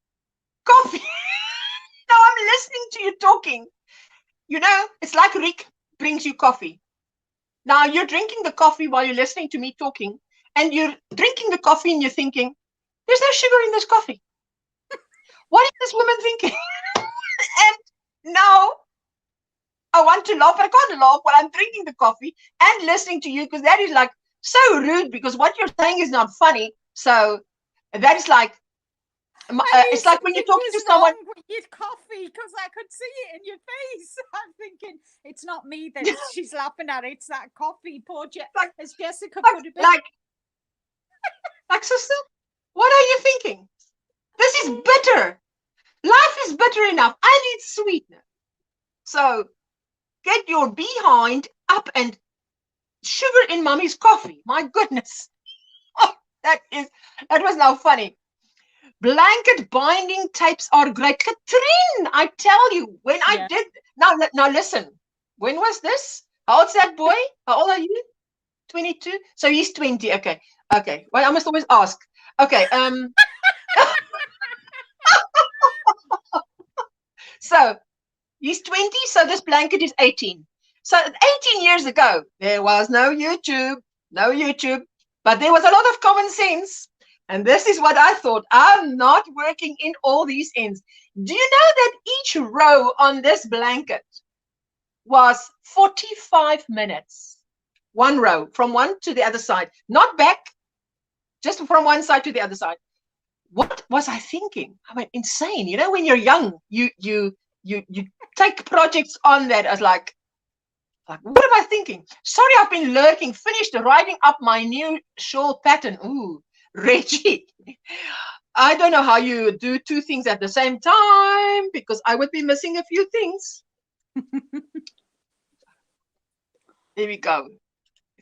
coffee. Now I'm listening to you talking. You know, it's like Rick brings you coffee. Now you're drinking the coffee while you're listening to me talking, and you're drinking the coffee and you're thinking, there's no sugar in this coffee. What is this woman thinking? And now I want to laugh, but I can't laugh while I'm drinking the coffee and listening to you, because that is like so rude, because what you're saying is not funny. So that is like, it's like when you're talking to someone with your coffee, because I could see it in your face. I'm thinking it's not me that she's laughing at, it's that coffee. Poor as Jessica could have been. Like sister, what are you thinking? This is bitter. Life is bitter enough. I need sweetener. So get your behind up and sugar in mommy's coffee. My goodness. Oh, that was now funny. Blanket binding tapes are great. Katrine, I tell you, when I did, now listen, when was this? How old's that boy? How old are you? 22? So he's 20. Okay. Well, I must always ask. Okay. So he's 20. So this blanket is 18. So 18 years ago, there was no YouTube, but there was a lot of common sense. And this is what I thought. I'm not working in all these ends. Do you know that each row on this blanket was 45 minutes? One row, from one to the other side. Not back, just from one side to the other side. What was I thinking? I went insane. You know, when you're young, you take projects on that as like, Like, what am I thinking? Sorry, I've been lurking. Finished writing up my new shawl pattern. Ooh, Reggie. I don't know how you do two things at the same time, because I would be missing a few things. There we go.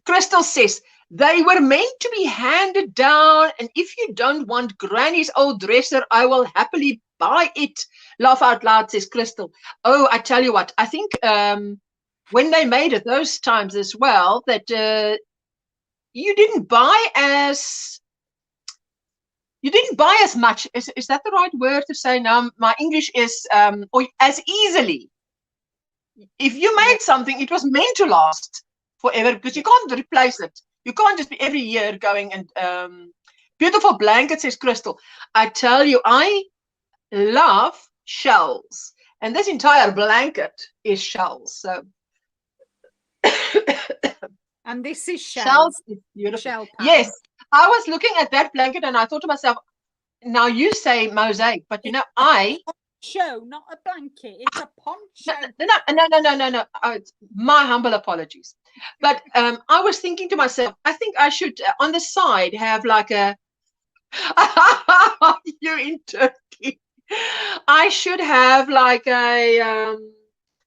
Crystal says, they were meant to be handed down, and if you don't want Granny's old dresser, I will happily buy it. Laugh out loud, says Crystal. Oh, I tell you what, I think when they made it those times as well, that you didn't buy as much. Is that the right word to say? Now my English is or as easily. If you made something, it was meant to last forever, because you can't replace it. You can't just be every year going and beautiful blanket, says Crystal. I tell you, I love shells, and this entire blanket is shells. So and this is shells is beautiful. Shell yes, I was looking at that blanket and I thought to myself, now you say mosaic, but you know, poncho, not a blanket. It's a poncho. No. My humble apologies. But I was thinking to myself, I think I should on the side have like a you in Turkey. I should have like a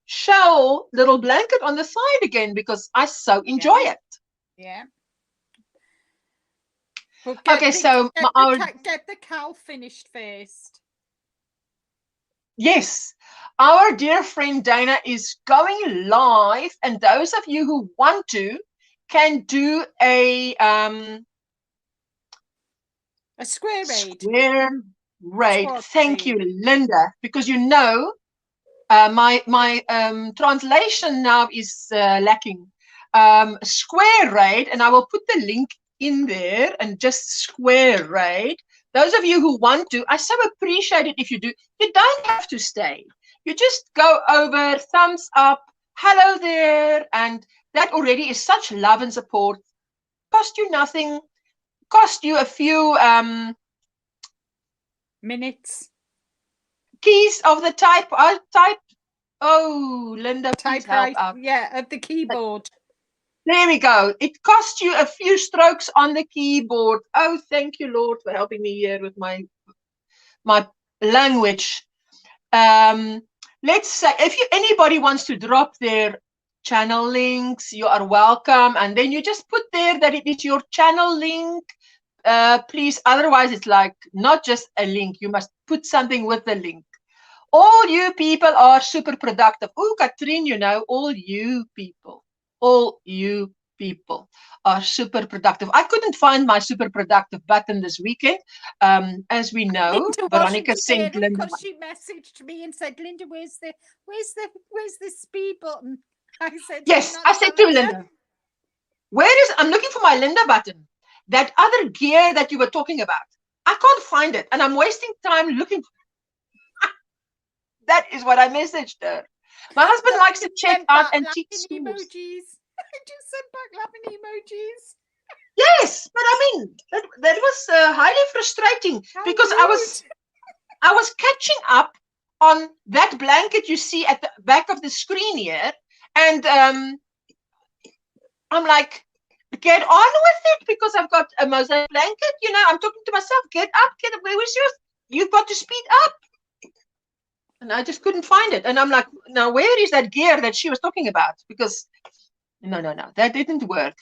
shell little blanket on the side again, because I so enjoy it. Yeah. Well, okay, so get the cowl finished first. Yes, our dear friend Dana is going live, and those of you who want to can do a square raid. Square raid. Thank you, Linda, because you know my translation now is lacking. Square raid, and I will put the link in there, and just square raid. Those of you who want to, I so appreciate it if you do. You don't have to stay. You just go over, thumbs up, hello there, and that already is such love and support. Cost you nothing. Cost you a few minutes. Keys of the type. Oh, Linda, please help out. Yeah, of the keyboard. There we go. It costs you a few strokes on the keyboard. Oh, thank you, Lord, for helping me here with my language. Let's say if anybody wants to drop their channel links, you are welcome. And then you just put there that it is your channel link, please. Otherwise, it's like not just a link. You must put something with the link. All you people are super productive. Oh, Katrine, you know, all you people are super productive. I couldn't find my super productive button this weekend. As we know, Linda Veronica sent Linda. Because she messaged me and said, Linda, where's the speed button? I said, yes, I said to Linda, I'm looking for my Linda button. That other gear that you were talking about. I can't find it, and I'm wasting time looking for that is what I messaged her. My husband likes to check out antique stores. Emojis. I just sent back laughing emojis. Yes, but I mean that was highly frustrating because I was catching up on that blanket you see at the back of the screen here, and I'm like, get on with it, because I've got a mosaic blanket. You know, I'm talking to myself. Get up, where was yours? You've got to speed up. And I just couldn't find it. And I'm like, now where is that gear that she was talking about? Because no, that didn't work.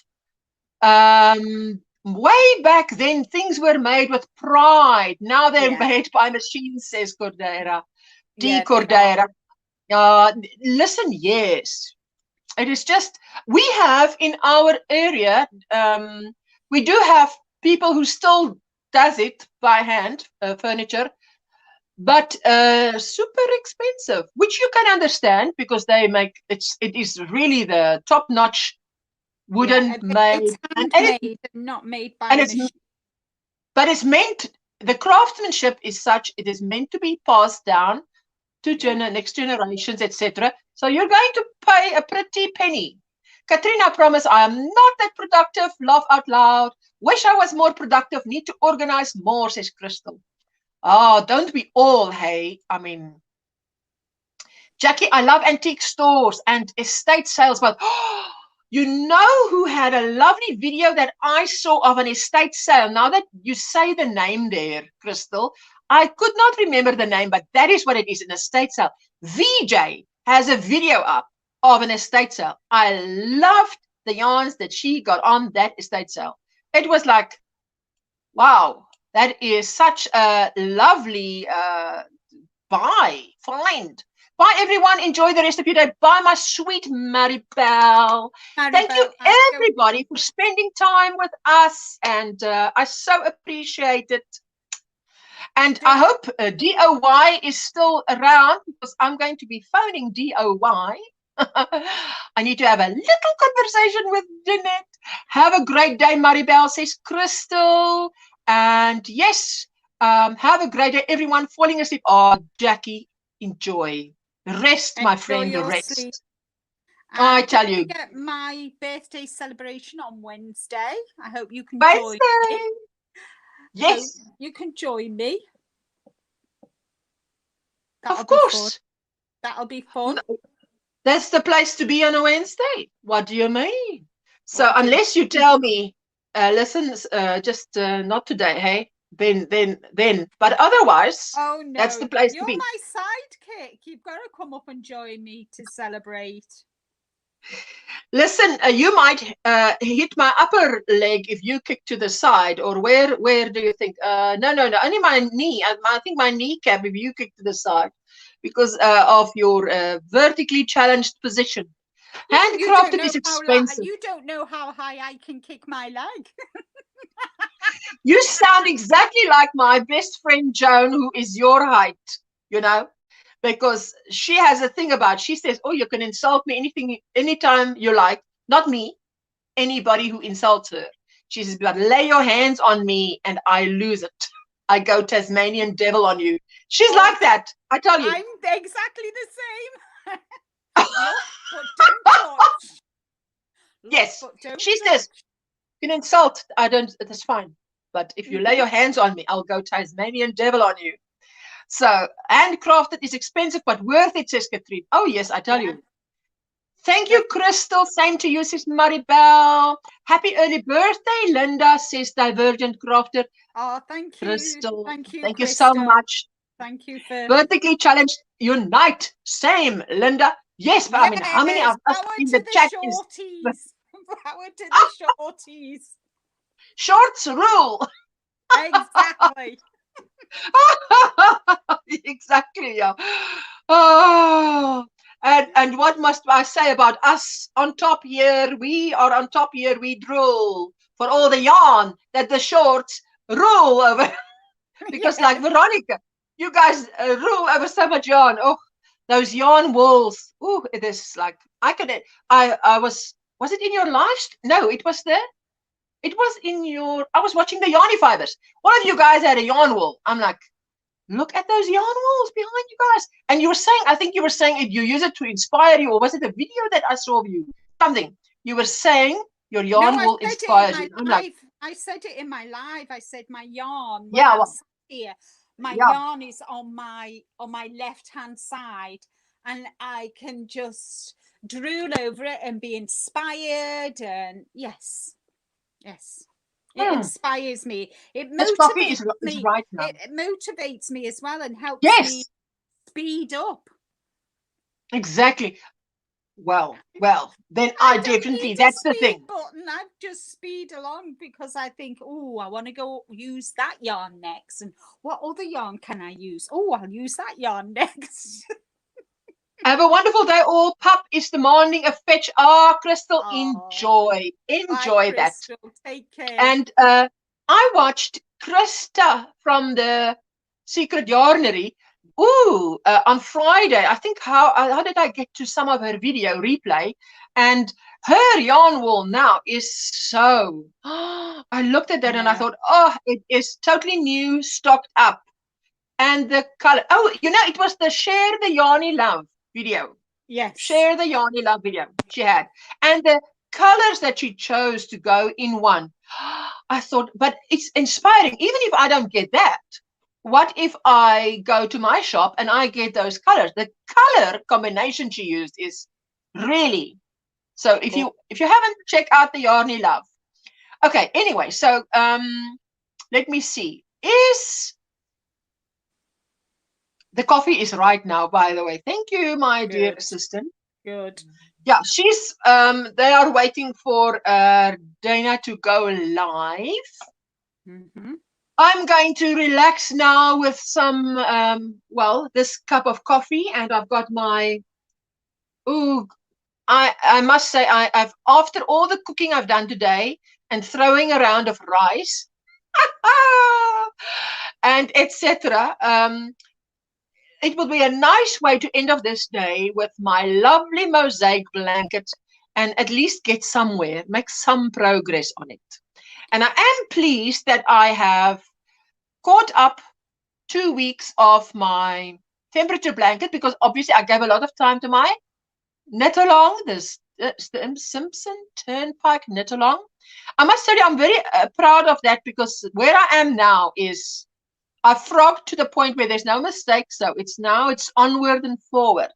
Way back then, things were made with pride. Now they're made by machines, says Cordeira. Cordeira. Listen, yes. It is just, we have in our area, we do have people who still does it by hand, furniture, but super expensive, which you can understand because they make it is really the top-notch wooden made. It's handmade, not made by a machine. But it's meant, the craftsmanship is such, it is meant to be passed down to next generations, etc. So you're going to pay a pretty penny. Katrina, I promise I am not that productive. Laugh out loud. Wish I was more productive. Need to organize more, says Crystal. Oh, don't we all, hey? I mean, Jackie, I love antique stores and estate sales, but you know who had a lovely video that I saw of an estate sale? Now that you say the name there, Crystal, I could not remember the name, but that is what it is, an estate sale. VJ has a video up of an estate sale. I loved the yarns that she got on that estate sale. It was like, wow, that is such a lovely find. Bye, everyone. Enjoy the rest of your day. Bye, my sweet Maribel. Thank you, everybody, for spending time with us. And I so appreciate it. And I hope DOY is still around, because I'm going to be phoning DOY. I need to have a little conversation with Jeanette. Have a great day, Maribel, says Crystal. And yes, have a great day, everyone. Falling asleep. Oh, Jackie, enjoy. Rest, my friend, rest. I tell you. Get my birthday celebration on Wednesday. I hope you can join me. Yes. So you can join me. Of course. That'll be fun. That's the place to be on a Wednesday. What do you mean? So unless you tell me, listen, just not today, hey? Then. But otherwise, oh no, that's the place You're to be. You're my sidekick. You've got to come up and join me to celebrate. Listen, you might hit my upper leg if you kick to the side, or where do you think? No, only my knee. I think my kneecap if you kick to the side, because of your vertically challenged position. Handcrafted is expensive. You don't know how high I can kick my leg. You sound exactly like my best friend Joan, who is your height, you know, because she has a thing about, she says, oh, you can insult me anytime you like. Not me, anybody who insults her. She says, but lay your hands on me and I lose it. I go Tasmanian devil on you. She's like that, I tell you. I'm exactly the same. Look, but don't touch. Yes, she says, you can insult, I don't, that's fine. But if you lay your hands on me, I'll go Tasmanian devil on you. So, handcrafted is expensive, but worth it, says Katrine. Oh, yes, I tell you. Thank you, Crystal. Same to you, says Maribel. Happy early birthday, Linda, says Divergent Crafter. Oh, thank you. Crystal. Thank you, Thank you so much. Thank you for... Vertically challenged, unite. Same, Linda. Yes, but I mean, how many of us in the chat is... Power to the shorties. Shorts rule. Exactly. Exactly, yeah. Oh, and what must I say about us on top here? We are on top here. We drool for all the yarn that the shorts rule over. Because like Veronica, you guys rule over so much yarn. Oh, those yarn walls. Oh, it is like, I was it in your live? No, it was there. It was in your, I was watching the yarny fibers. One of you guys had a yarn wall. I'm like, look at those yarn walls behind you guys. And you were saying, I think you were saying you use it to inspire you, or was it a video that I saw of you? Something. You were saying your yarn wall inspires you. I'm like, I said it in my live. I said my yarn. Yeah. Here, my yarn is on my left-hand side, and I can just drool over it and be inspired. And yes. It inspires me. It motivates me. Right now. It motivates me as well and helps me speed up. Exactly. Well, then I definitely, that's the thing. Button. I just speed along because I think, oh, I want to go use that yarn next. And what other yarn can I use? Oh, I'll use that yarn next. Have a wonderful day, all. Pup is demanding a fetch. Crystal, enjoy that. Take care. And I watched Krista from the Secret Yarnery. On Friday. I think how did I get to some of her video replay? And her yarn wall now is so. I looked at that and I thought, it is totally new, stocked up, and the color. Oh, it was the Share the Yarny Love video. Yes. Share the Yarny Love video she had. And the colors that she chose to go in one. I thought, but it's inspiring. Even if I don't get that, what if I go to my shop and I get those colors? The color combination she used is really, so if you haven't checked out the Yarny Love. Okay, anyway, so let me see. The coffee is right now, by the way. Thank you, my dear assistant. Good. Yeah, she's they are waiting for Dana to go live. I'm going to relax now with some well, this cup of coffee, and I've got my I must say I've after all the cooking I've done today and throwing around of rice and etc. It would be a nice way to end of this day with my lovely mosaic blanket and at least get somewhere, make some progress on it. And I am pleased that I have caught up 2 weeks of my temperature blanket, because obviously I gave a lot of time to my knit along, this the Simpson Turnpike knit along. I must tell you, I'm very proud of that, because where I am now is I've frogged to the point where there's no mistake. So it's onward and forward.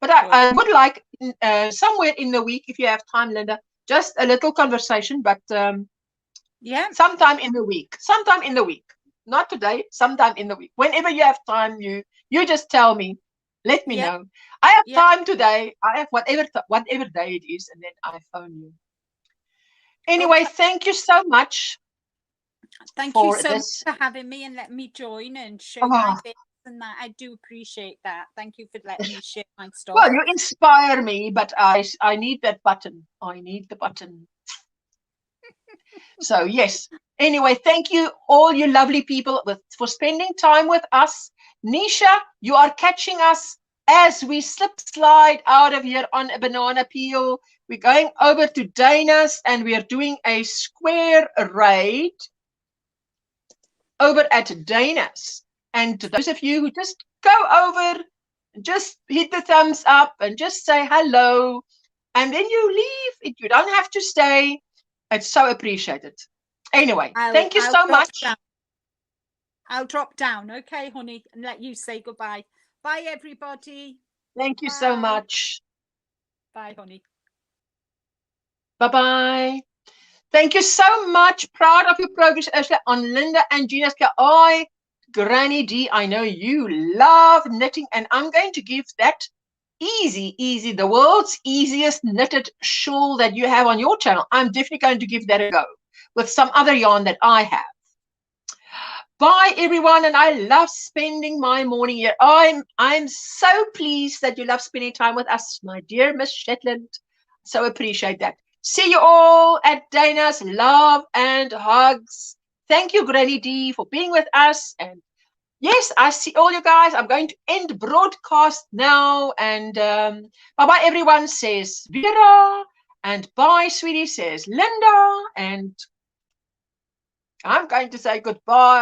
But I would like somewhere in the week, if you have time, Linda, just a little conversation, but yeah, sometime in the week, not today, sometime in the week, whenever you have time, you just tell me, let me know. I have time today. I have whatever day it is, and then I phone you. Anyway, thank you so much. Thank you so much for having me and letting me join and show my bits and that. I do appreciate that. Thank you for letting me share my stuff. Well, you inspire me, but I need that button. I need the button. So yes. Anyway, thank you all you lovely people for spending time with us. Nisha, you are catching us as we slide out of here on a banana peel. We're going over to Dana's and we are doing a square raid over at Dana's. And to those of you who just go over, just hit the thumbs up and just say hello, and then you leave. You don't have to stay. It's so appreciated. Anyway, thank you so much. I'll drop down, okay, honey, and let you say goodbye. Bye, everybody. Thank you so much. Bye, honey. Bye-bye. Thank you so much. Proud of your progress, Ursula, on Linda and Gina's. Granny D, I know you love knitting, and I'm going to give that easy, the world's easiest knitted shawl that you have on your channel. I'm definitely going to give that a go with some other yarn that I have. Bye, everyone, and I love spending my morning here. I'm so pleased that you love spending time with us, my dear Miss Shetland. So appreciate that. See you all at Dana's. Love and hugs. Thank you, Granny D, for being with us. And yes, I see all you guys. I'm going to end broadcast now. And bye-bye, everyone, says Vera. And bye, sweetie, says Linda. And I'm going to say goodbye.